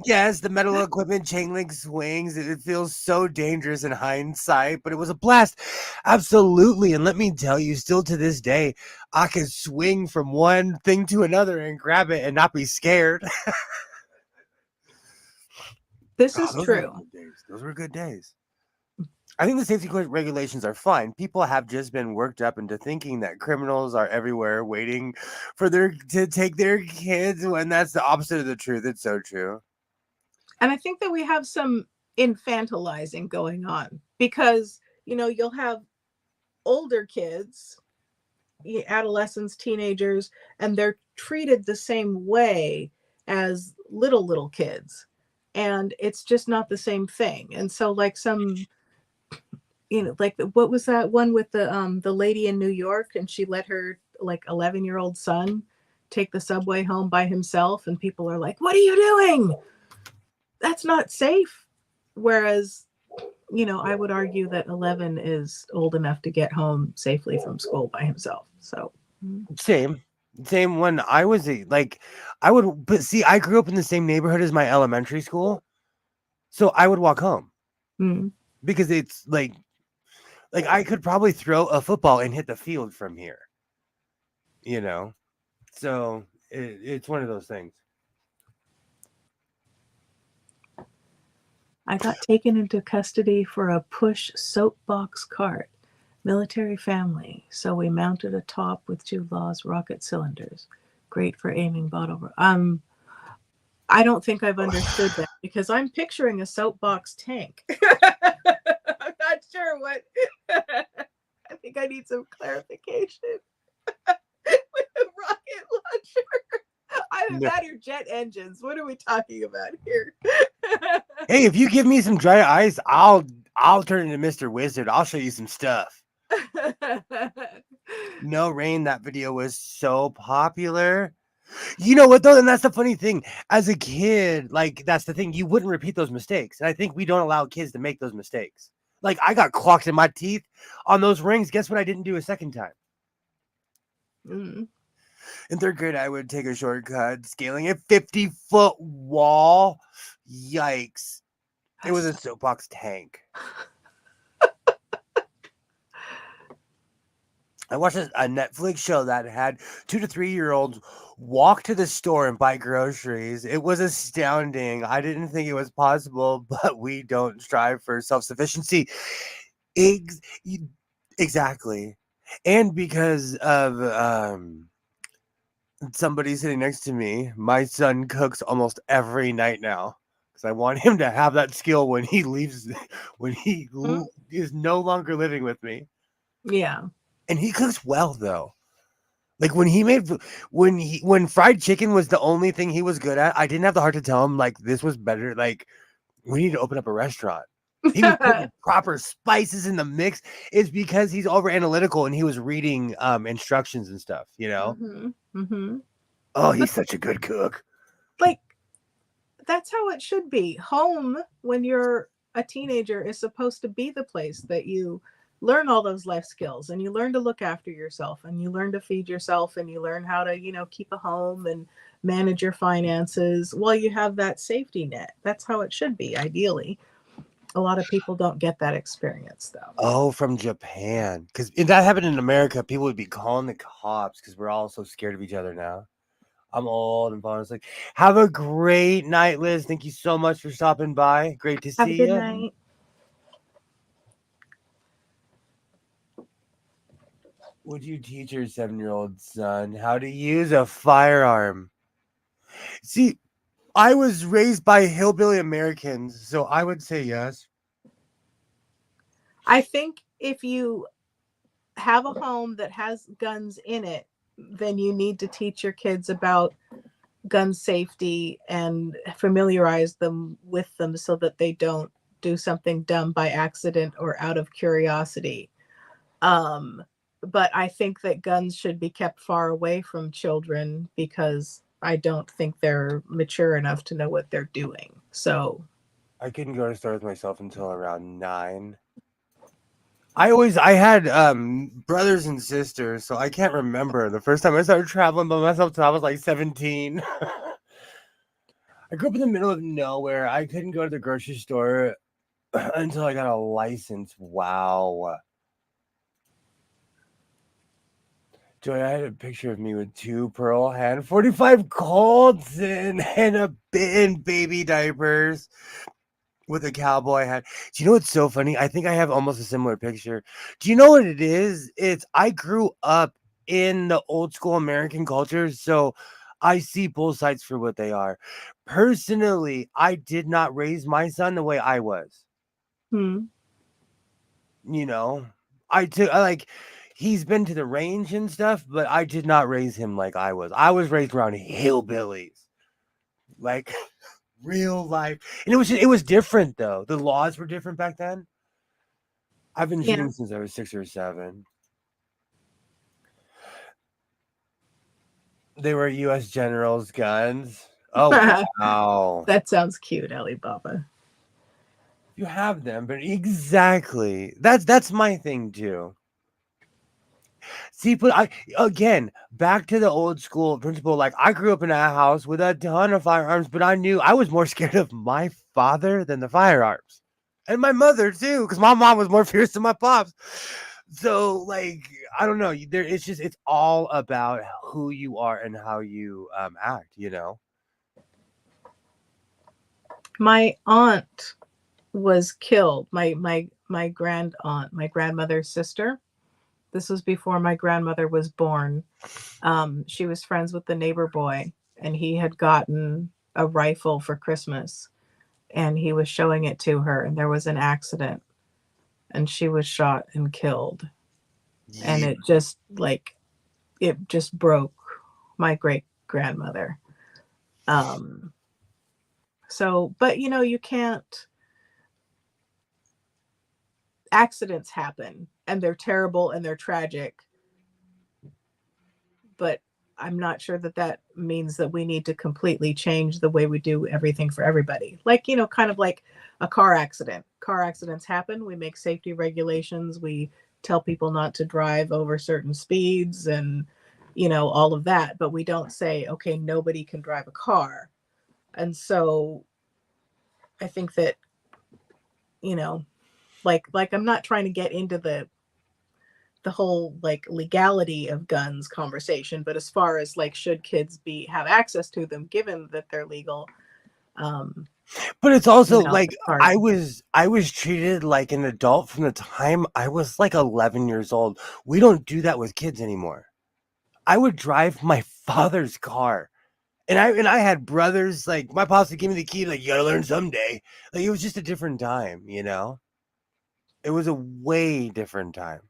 Yes, the metal equipment, chain link swings. It feels so dangerous in hindsight, but it was a blast. Absolutely. And let me tell you, still to this day, I can swing from one thing to another and grab it and not be scared. This is true. Those were good days. I think the safety regulations are fine. People have just been worked up into thinking that criminals are everywhere waiting for to take their kids, when that's the opposite of the truth. It's so true. And I think that we have some infantilizing going on, because, you'll have older kids, adolescents, teenagers, and they're treated the same way as little kids. And it's just not the same thing. And so like like what was that one with the lady in New York, and she let her like 11-year-old son take the subway home by himself, and people are like, "What are you doing? That's not safe." Whereas, I would argue that 11 is old enough to get home safely from school by himself. So same when I was but see, I grew up in the same neighborhood as my elementary school, so I would walk home because it's like I could probably throw a football and hit the field from here, so it's one of those things. I got taken into custody for a push soapbox cart. Military family, so we mounted a top with 2 Laws rocket cylinders. Great for aiming bottle. I don't think I've understood that, because I'm picturing a soapbox tank. I'm not sure what. I think I need some clarification. With a rocket launcher. Either that or jet engines. What are we talking about here? Hey, if you give me some dry ice, I'll turn into Mr. Wizard. I'll show you some stuff. No Rain, that video was so popular. You know what though? And that's the funny thing. As a kid, like that's the thing, you wouldn't repeat those mistakes. And I think we don't allow kids to make those mistakes. Like I got clocked in my teeth on those rings. Guess what I didn't do a second time? In 3rd grade, I would take a shortcut scaling a 50-foot wall. Yikes. It was a soapbox tank. I watched a Netflix show that had 2 to 3-year-olds walk to the store and buy groceries. It was astounding. I didn't think it was possible, but we don't strive for self-sufficiency. Exactly. And because of somebody sitting next to me, my son cooks almost every night now because I want him to have that skill when he leaves, when Hmm? is no longer living with me. Yeah. And he cooks well though. Like when fried chicken was the only thing he was good at, I didn't have the heart to tell him like this was better. Like we need to open up a restaurant. He was putting the proper spices in the mix. It's because he's over analytical and he was reading instructions and stuff, you know? Hmm. Hmm. Oh, But he's such a good cook. like, that's how it should be. Home, when you're a teenager, is supposed to be the place that you learn all those life skills, and you learn to look after yourself, and you learn to feed yourself, and you learn how to, keep a home and manage your finances while you have that safety net. That's how it should be, ideally. A lot of people don't get that experience, though. Oh, from Japan. Because if that happened in America, people would be calling the cops because we're all so scared of each other now. I'm old and falling asleep. Have a great night, Liz. Thank you so much for stopping by. Great to Have a see good you. night. Would you teach your 7-year-old son how to use a firearm? See, I was raised by hillbilly Americans, so I would say yes. I think if you have a home that has guns in it, then you need to teach your kids about gun safety and familiarize them with them so that they don't do something dumb by accident or out of curiosity. Um, but I think that guns should be kept far away from children because I don't think they're mature enough to know what they're doing. So, I couldn't go to stores myself until around 9. I had brothers and sisters, so I can't remember the first time I started traveling by myself till I was like 17. I grew up in the middle of nowhere. I couldn't go to the grocery store until I got a license. Wow. Joy, I had a picture of me with 2 Pearl Hand 45 Colts and a bin baby diapers with a cowboy hat. Do you know what's so funny? I think I have almost a similar picture. Do you know what it is? It's I grew up in the old school American culture, so I see both sides for what they are. Personally, I did not raise my son the way I was. hmm. You know, I like he's been to the range and stuff, but I did not raise him like I was. I was raised around hillbillies, like real life, and it was different though. The laws were different back then. I've been Yeah. shooting since I was 6 or 7. They were U.S. generals' guns. Oh wow, That sounds cute, Alibaba. you have them, but exactly that's my thing too. See, but I again back to the old school principle. Like I grew up in a house with a ton of firearms, but I knew I was more scared of my father than the firearms, and my mother too, because my mom was more fierce than my pops. So like I don't know, there it's all about who you are and how you act. You know. My aunt was killed. My grand aunt, my grandmother's sister. This was before my grandmother was born. She was friends with the neighbor boy, and he had gotten a rifle for Christmas, and he was showing it to her, and there was an accident, and she was shot and killed. And Yeah. it just broke my great grandmother. Um, so, but you can't. Accidents happen, and they're terrible and they're tragic, but I'm not sure that that means that we need to completely change the way we do everything for everybody. Like, kind of like a car accident. Car accidents happen. We make safety regulations. We tell people not to drive over certain speeds and, all of that. But we don't say, okay, nobody can drive a car. And so I think that, you know, like I'm not trying to get into the whole like legality of guns conversation, but as far as like should kids be have access to them given that they're legal, But it's also No, like it's hard. I was treated like an adult from the time I was like 11 years old. We don't do that with kids anymore. I would drive my father's car. And I had brothers, like my pops would give me the key, like you gotta learn someday. Like it was just a different time, you know? It was a way different time.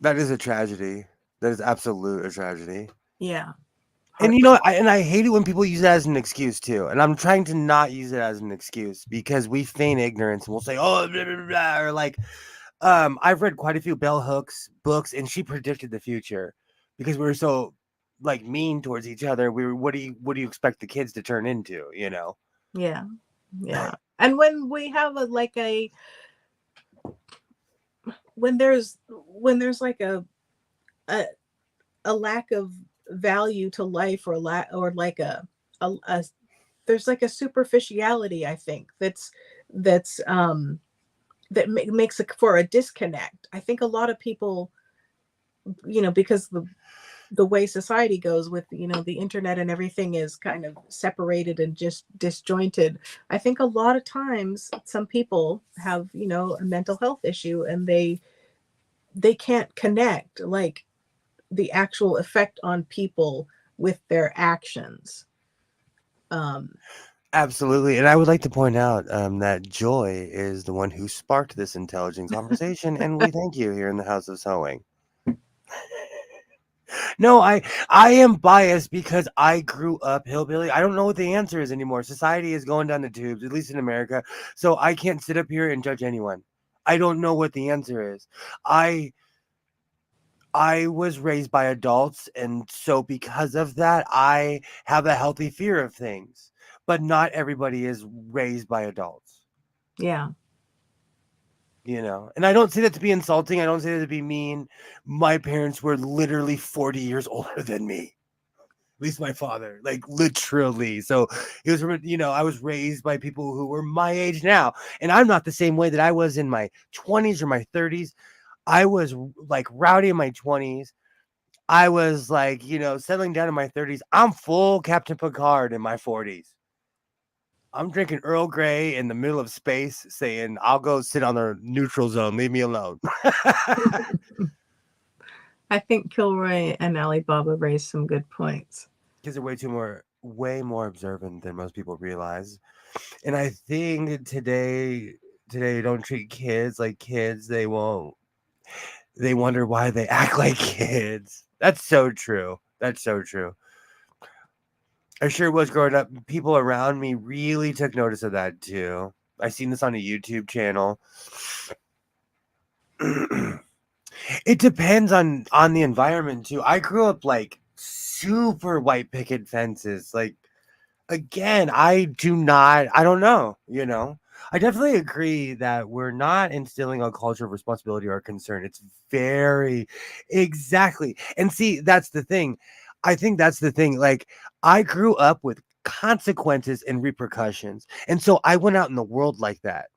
That is a tragedy. That is absolute a tragedy. Yeah. And Heart. I hate it when people use it as an excuse too. And I'm trying to not use it as an excuse because we feign ignorance and we'll say, oh, blah, blah, blah, blah, or like, I've read quite a few Bell Hooks books, and she predicted the future because we were so like mean towards each other. We were, what do you expect the kids to turn into? You know? Yeah. Yeah. And when we have a like a when there's like a a lack of value to life or like a there's like a superficiality, I think, that's makes it for a disconnect. I think a lot of people, because the way society goes with, the internet and everything is kind of separated and just disjointed. I think a lot of times some people have, a mental health issue, and they can't connect like the actual effect on people with their actions. um Absolutely. And I would like to point out that Joy is the one who sparked this intelligent conversation, and we thank you here in the House of Sewing. No, I am biased because I grew up hillbilly. I don't know what the answer is anymore. Society is going down the tubes, at least in America. So I can't sit up here and judge anyone. I don't know what the answer is. I I was raised by adults, and so because of that, I have a healthy fear of things. But not everybody is raised by adults, yeah. you know. And I don't say that to be insulting. I don't say that to be mean. My parents were literally 40 years older than me. At least my father, like literally. So it was, I was raised by people who were my age now, and I'm not the same way that I was in my 20s or my 30s. I was like rowdy in my 20s. I was like, settling down in my 30s. I'm full Captain Picard in my 40s. I'm drinking Earl Grey in the middle of space, saying, I'll go sit on the neutral zone. Leave me alone. I think Kilroy and Alibaba raised some good points. Kids are way more observant than most people realize. And I think today don't treat kids like kids. They wonder why they act like kids. That's so true. That's so true. I sure was growing up. People around me really took notice of that too. I seen this on a YouTube channel. It depends on the environment too. I grew up like super white picket fences. Like again, I don't know. I definitely agree that we're not instilling a culture of responsibility or concern. It's very exactly. And see, that's the thing. I think that's the thing. Like I grew up with consequences and repercussions. And so I went out in the world like that.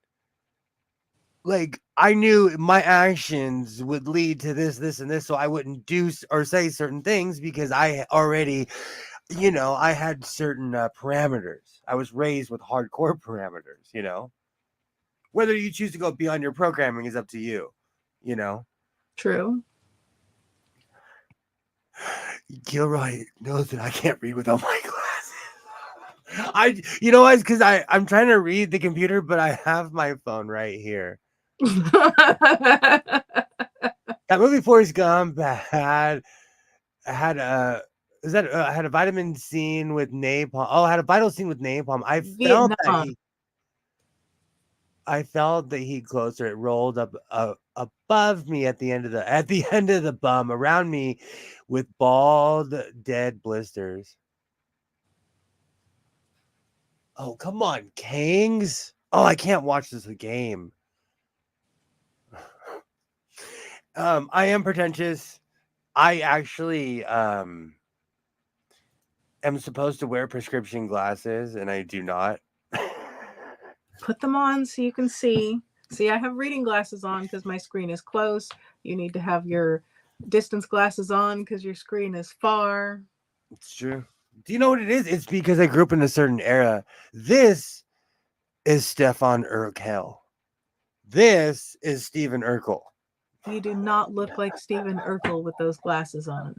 Like I knew my actions would lead to this and this, so I wouldn't do or say certain things because I already, I had certain parameters. I was raised with hardcore parameters. Whether you choose to go beyond your programming is up to you, you know. True. Gilroy knows that I can't read without my glasses. It's because I'm trying to read the computer, but I have my phone right here. That movie Forrest Gump had a had a vitamin scene with napalm. Oh, had a vital scene with napalm. Vietnam. I felt the heat closer. It rolled up above me at the end of the bum around me with bald dead blisters. Oh, come on, Kings. Oh, I can't watch this game. I am pretentious. I actually am supposed to wear prescription glasses, and I do not. Put them on so you can see. See, I have reading glasses on because my screen is close. You need to have your distance glasses on because your screen is far. It's true. Do you know what it is? It's because I grew up in a certain era. This is Stefan Urkel. This is Stephen Urkel. You do not look like Stephen Urkel with those glasses on.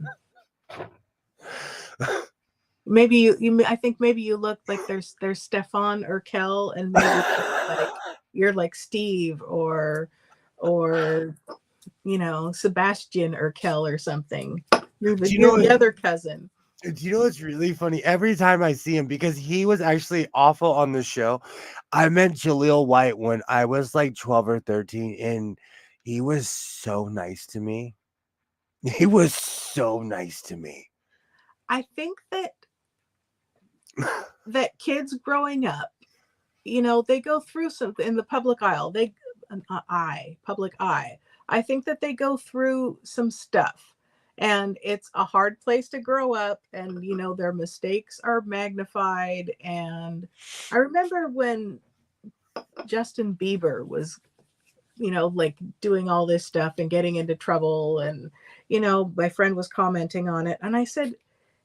Maybe you I think maybe you look like there's Stefan Urkel, and maybe like you're like Steve or Sebastian Urkel or something. You're Do you know the other cousin. Do you know what's really funny? Every time I see him, because he was actually awful on the show. I met Jaleel White when I was like 12 or 13, and he was so nice to me. He was so nice to me. I think that kids growing up, they go through something in the public aisle. Public eye. I think that they go through some stuff, and it's a hard place to grow up, and their mistakes are magnified. And I remember when Justin Bieber was like doing all this stuff and getting into trouble, and my friend was commenting on it, and I said,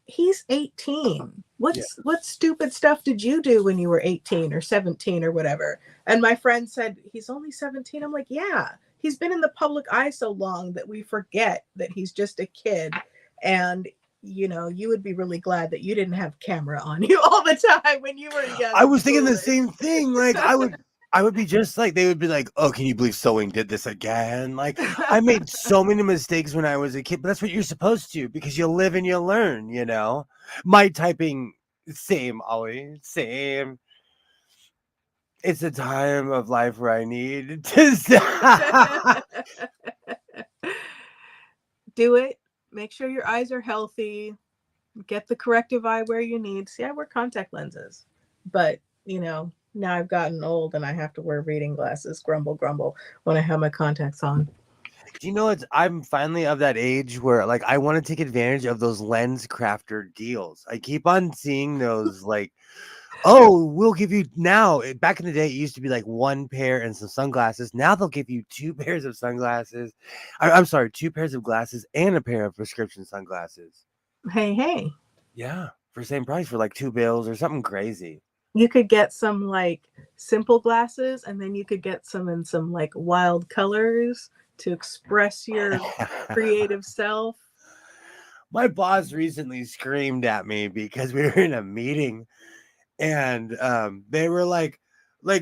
he's 18. What stupid stuff did you do when you were 18 or 17 or whatever? And my friend said, he's only 17. I'm like, yeah, he's been in the public eye so long that we forget that he's just a kid. And you would be really glad that you didn't have camera on you all the time when you were young. I was thinking the same thing. Like I would be just like, they would be like, oh, can you believe Sewing did this again? Like, I made so many mistakes when I was a kid, but that's what you're supposed to, because you live and you learn, My typing, same, Ollie, same. It's a time of life where I need to stop. Do it. Make sure your eyes are healthy. Get the corrective eyewear you need. See, I wear contact lenses, but now I've gotten old and I have to wear reading glasses. Grumble, grumble when I have my contacts on. Do you know I'm finally of that age where like I want to take advantage of those lens crafter deals. I keep on seeing those like, oh, we'll give you now. Back in the day, it used to be like one pair and some sunglasses. Now they'll give you two pairs of sunglasses. I'm sorry, two pairs of glasses and a pair of prescription sunglasses. Hey. Yeah, for the same price, for like $2 or something crazy. You could get some like simple glasses, and then you could get some in some like wild colors to express your creative self. My boss recently screamed at me because we were in a meeting, and they were like,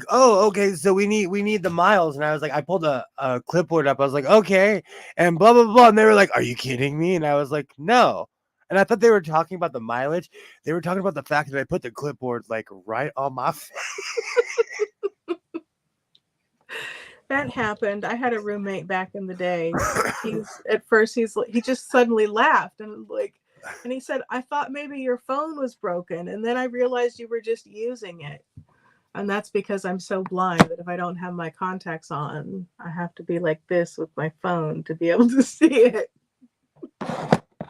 oh, okay, so we need the miles. And I was like, I pulled a clipboard up. I was like, okay, and blah blah blah. And they were like, are you kidding me? And I was like, no. And I thought they were talking about the mileage. They were talking about the fact that I put the clipboard like right on my face. That happened. I had a roommate back in the day. He just suddenly laughed and he said, I thought maybe your phone was broken, and then I realized you were just using it. And that's because I'm so blind that if I don't have my contacts on, I have to be like this with my phone to be able to see it.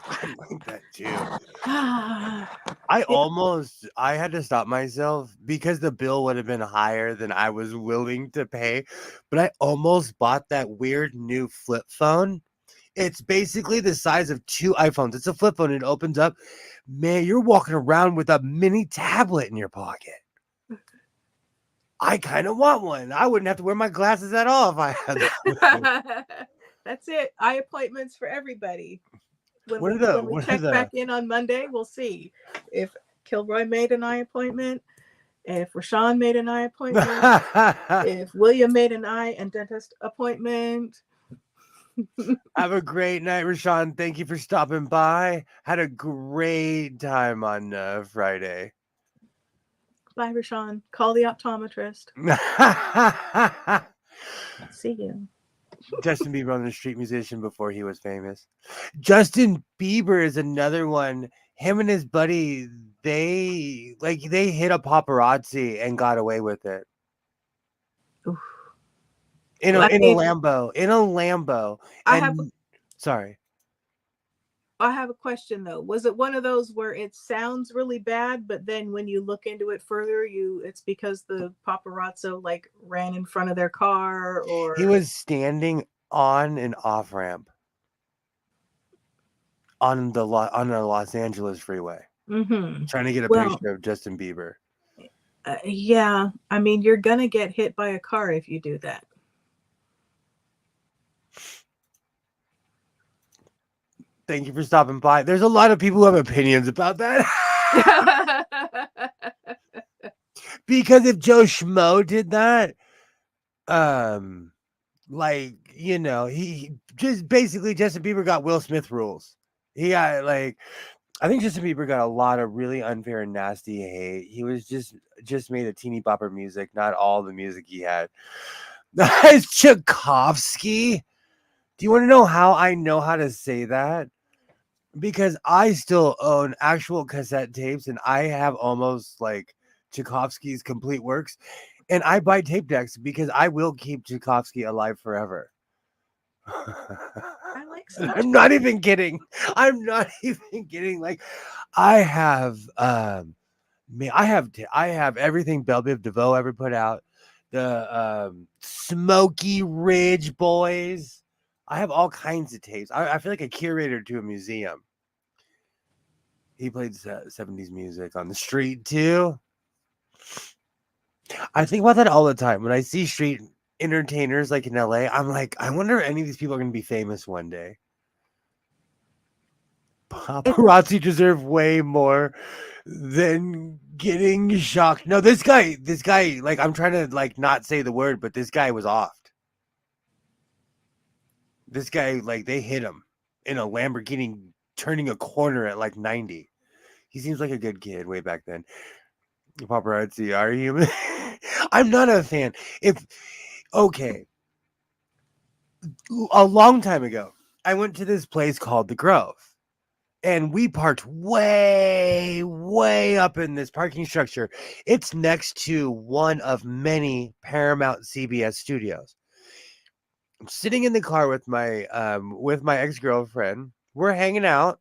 I'm like that too. I had to stop myself because the bill would have been higher than I was willing to pay. But I almost bought that weird new flip phone. It's basically the size of two iPhones. It's a flip phone. It opens up. Man, you're walking around with a mini tablet in your pocket. I kind of want one. I wouldn't have to wear my glasses at all if I had that. That's it. Eye appointments for everybody. When we check back in on Monday, we'll see if Kilroy made an eye appointment, if Rashawn made an eye appointment, if William made an eye and dentist appointment. Have a great night, Rashawn. Thank you for stopping by. Had a great time on Friday. Bye, Rashawn. Call the optometrist. See you. Justin Bieber on the street musician before he was famous. Justin Bieber is another one. Him and his buddy, they hit a paparazzi and got away with it. Oof. In a Lambo. Sorry. I have a question though. Was it one of those where it sounds really bad, but then when you look into it further, it's because the paparazzo like ran in front of their car, or he was standing on an off-ramp on a Los Angeles freeway. Mm-hmm. trying to get a Well, picture of Justin Bieber. yeah. I mean, you're gonna get hit by a car if you do that. Thank you for stopping by. There's a lot of people who have opinions about that. Because if Joe Schmo did that, like, you know, he just basically Justin Bieber got Will Smith rules. He got like, I think Justin Bieber got a lot of really unfair and nasty hate. He was just made a teeny bopper music, not all the music he had. It's Tchaikovsky. Do you want to know how I know how to say that? Because I still own actual cassette tapes and I have almost like Tchaikovsky's complete works. And I buy tape decks because I will keep Tchaikovsky alive forever. I like some. I'm not even kidding. I'm not even kidding. Like I have I have everything Belle Biv DeVoe ever put out. The Smoky Ridge Boys. I have all kinds of tapes. I feel like a curator to a museum. He played 70s music on the street too. I think about that all the time. When I see street entertainers like in LA, I'm like, I wonder if any of these people are going to be famous one day. Paparazzi deserve way more than getting shocked. No, this guy, like, I'm trying to like not say the word, but this guy was offed. This guy, like, they hit him in a Lamborghini turning a corner at like 90. He seems like a good kid way back then. Paparazzi are human. I'm not a fan. Okay, a long time ago, I went to this place called the Grove. And we parked way, way up in this parking structure. It's next to one of many Paramount CBS studios. I'm sitting in the car with my ex-girlfriend. We're hanging out,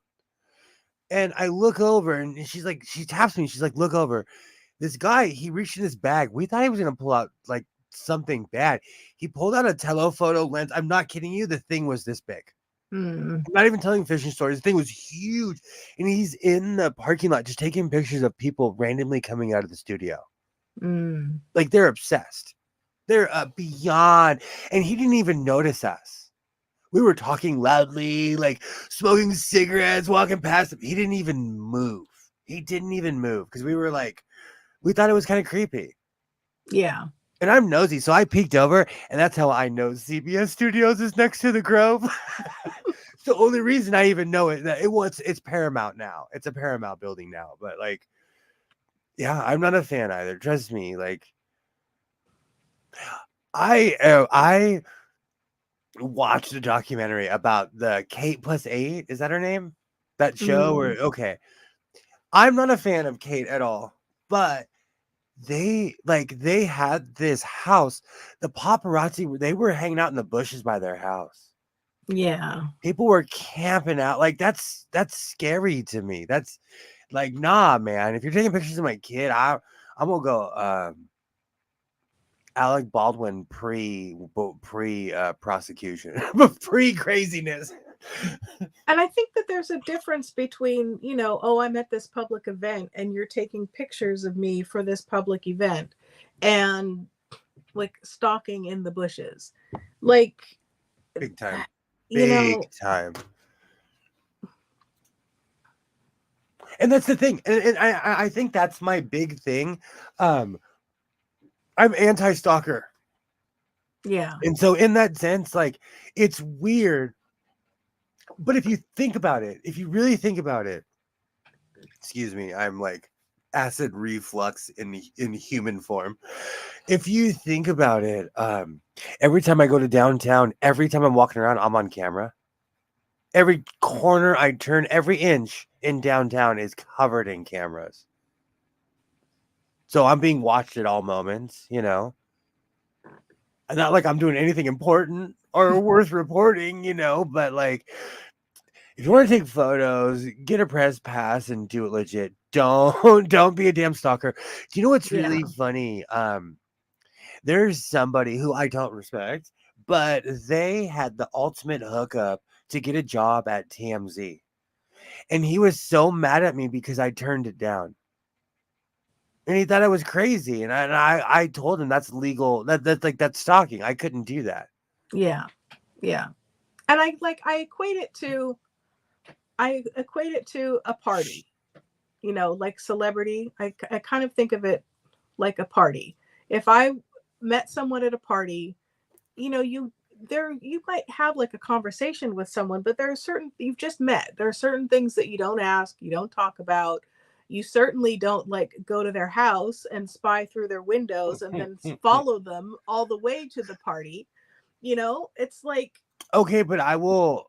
and I look over, and she taps me. She's like, "Look over." This guy, he reached in his bag. We thought he was gonna pull out like something bad. He pulled out a telephoto lens. I'm not kidding you. The thing was this big. Mm, I'm not even telling fishing stories. The thing was huge. And he's in the parking lot just taking pictures of people randomly coming out of the studio. mm. Like they're obsessed. They're beyond. And he didn't even notice us. We were talking loudly, like smoking cigarettes, walking past him. He didn't even move. He didn't even move because we thought it was kind of creepy. Yeah. And I'm nosy, so I peeked over, and that's how I know CBS Studios is next to the Grove. It's the only reason I even know it. It's Paramount now. It's a Paramount building now. But like, yeah, I'm not a fan either. Trust me. Like, I watched a documentary about the Kate plus 8. Is that her name? That show? Or Mm, okay, I'm not a fan of Kate at all. But they had this house. The paparazzi, they were hanging out in the bushes by their house. yeah. People were camping out. Like that's scary to me. That's like, nah, man. If you're taking pictures of my kid, I'm gonna go Alec Baldwin pre prosecution, pre craziness. And I think that there's a difference between, oh, I'm at this public event and you're taking pictures of me for this public event and like stalking in the bushes. Like, Big time. you Big know, time. And that's the thing. And I think that's my big thing. I'm anti-stalker. yeah. And so in that sense, like, it's weird. But if you think about it, if you really think about it, excuse me, I'm like acid reflux in human form. If you think about it, every time I go to downtown, every time I'm walking around, I'm on camera. Every corner I turn, every inch in downtown is covered in cameras. So I'm being watched at all moments, Not like I'm doing anything important or worth reporting, but like, if you want to take photos, get a press pass and do it legit. Don't be a damn stalker. Do you know what's really funny? There's somebody who I don't respect, but they had the ultimate hookup to get a job at TMZ. And he was so mad at me because I turned it down. And he thought I was crazy. And I told him that's legal. That's like, that's stalking. I couldn't do that. Yeah. Yeah. And I equate it to a party, like celebrity. I kind of think of it like a party. If I met someone at a party, you might have like a conversation with someone, but there are certain you've just met. There are certain things that you don't ask, you don't talk about. You certainly don't like go to their house and spy through their windows and then follow them all the way to the party. It's like, Okay, but I will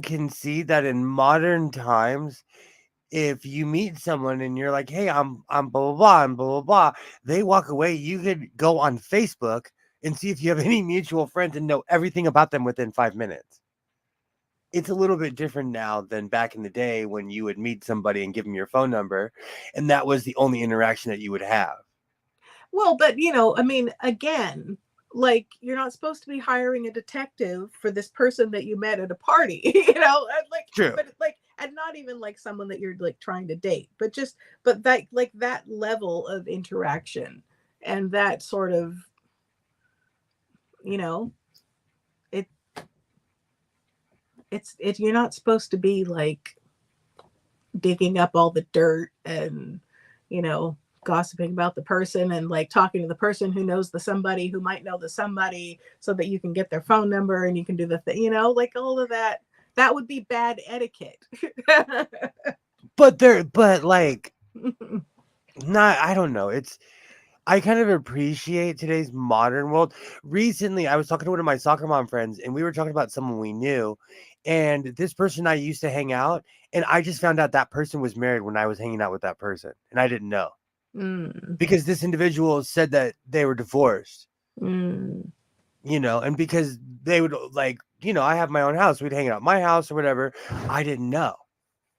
concede that in modern times, if you meet someone and you're like, "Hey, I'm blah blah blah and blah blah blah," they walk away. You could go on Facebook and see if you have any mutual friends and know everything about them within 5 minutes. It's a little bit different now than back in the day when you would meet somebody and give them your phone number, and that was the only interaction that you would have. well, but I mean, again, like you're not supposed to be hiring a detective for this person that you met at a party, and like, True. but like, and not even like someone that you're like trying to date, but that like that level of interaction and that sort of, you know, it you're not supposed to be like digging up all the dirt and, gossiping about the person and like talking to the person who knows the somebody who might know the somebody so that you can get their phone number and you can do the thing, like all of that. That would be bad etiquette. But like, not, I don't know. I kind of appreciate today's modern world. Recently, I was talking to one of my soccer mom friends, and we were talking about someone we knew. And this person I used to hang out, and I just found out that person was married when I was hanging out with that person, and I didn't know Mm, because this individual said that they were divorced, mm, and because they would like, I have my own house, we'd hang out at my house or whatever. I didn't know.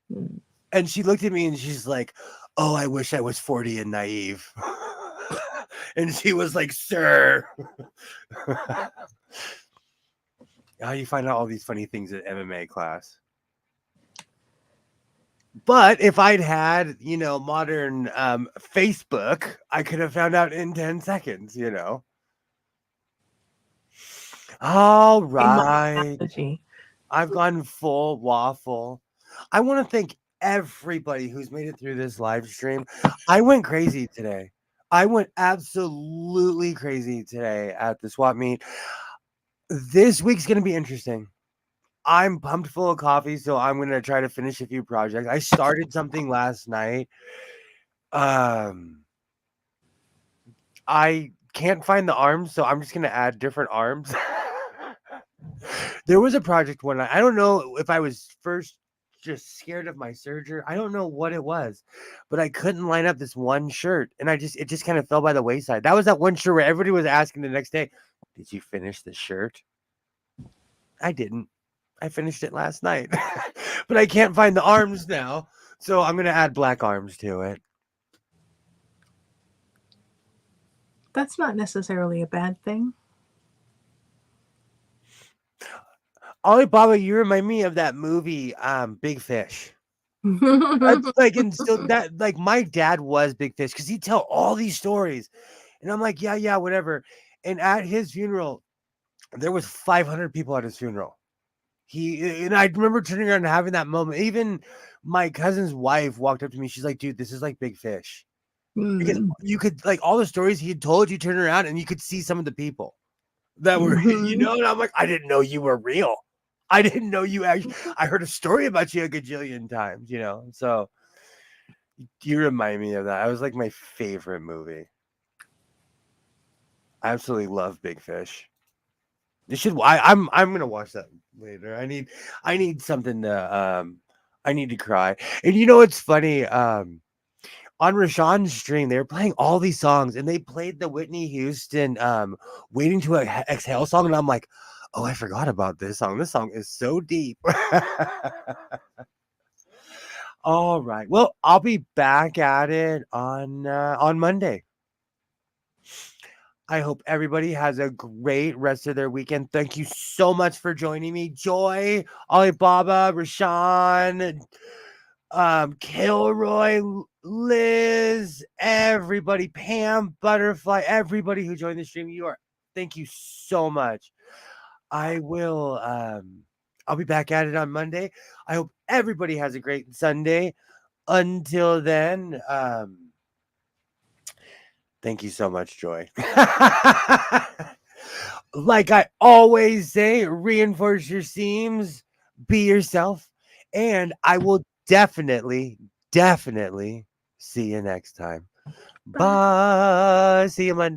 mm. And she looked at me and she's like, "Oh, I wish I was 40 and naive." And she was like, "Sir." How you find out all these funny things at MMA class. But if I'd had, modern Facebook, I could have found out in 10 seconds. All right. Analogy. I've gone full waffle. I want to thank everybody who's made it through this live stream. I went crazy today. I went absolutely crazy today at the swap meet. This week's going to be interesting. I'm pumped full of coffee, so I'm going to try to finish a few projects. I started something last night. I can't find the arms, so I'm just going to add different arms. There was a project when I don't know if I was first just scared of my surgery. I don't know what it was, but I couldn't line up this one shirt, and it just kind of fell by the wayside. That was that one shirt where everybody was asking the next day, "Did you finish the shirt?" I didn't. I finished it last night, but I can't find the arms now, so I'm gonna add black arms to it. That's not necessarily a bad thing. Alibaba, you remind me of that movie, Big Fish. That's like, and still that like my dad was Big Fish because he'd tell all these stories, and I'm like, yeah, whatever. And at his funeral, there was 500 people at his funeral. And I remember turning around and having that moment. Even my cousin's wife walked up to me. She's like, "Dude, this is like Big Fish." Because you could like all the stories he had told, you turn around and you could see some of the people that were, and I'm like, I didn't know you were real. I didn't know you actually. I heard a story about you a gajillion times, So you remind me of that. I was like my favorite movie. I absolutely love Big Fish. You should. I'm gonna watch that later. I need something to I need to cry. And it's funny. On Rashawn's stream, they were playing all these songs, and they played the Whitney Houston "Waiting to Exhale" song, and I'm like, oh, I forgot about this song. This song is so deep. All right. Well, I'll be back at it on Monday. I hope everybody has a great rest of their weekend. Thank you so much for joining me. Joy, Alibaba, Rashawn, Kilroy, Liz, everybody, Pam, Butterfly, everybody who joined the stream. Thank you so much. I'll be back at it on Monday. I hope everybody has a great Sunday. Until then, thank you so much, Joy. Like I always say, reinforce your seams, be yourself, and I will definitely see you next time. Bye. See you Monday.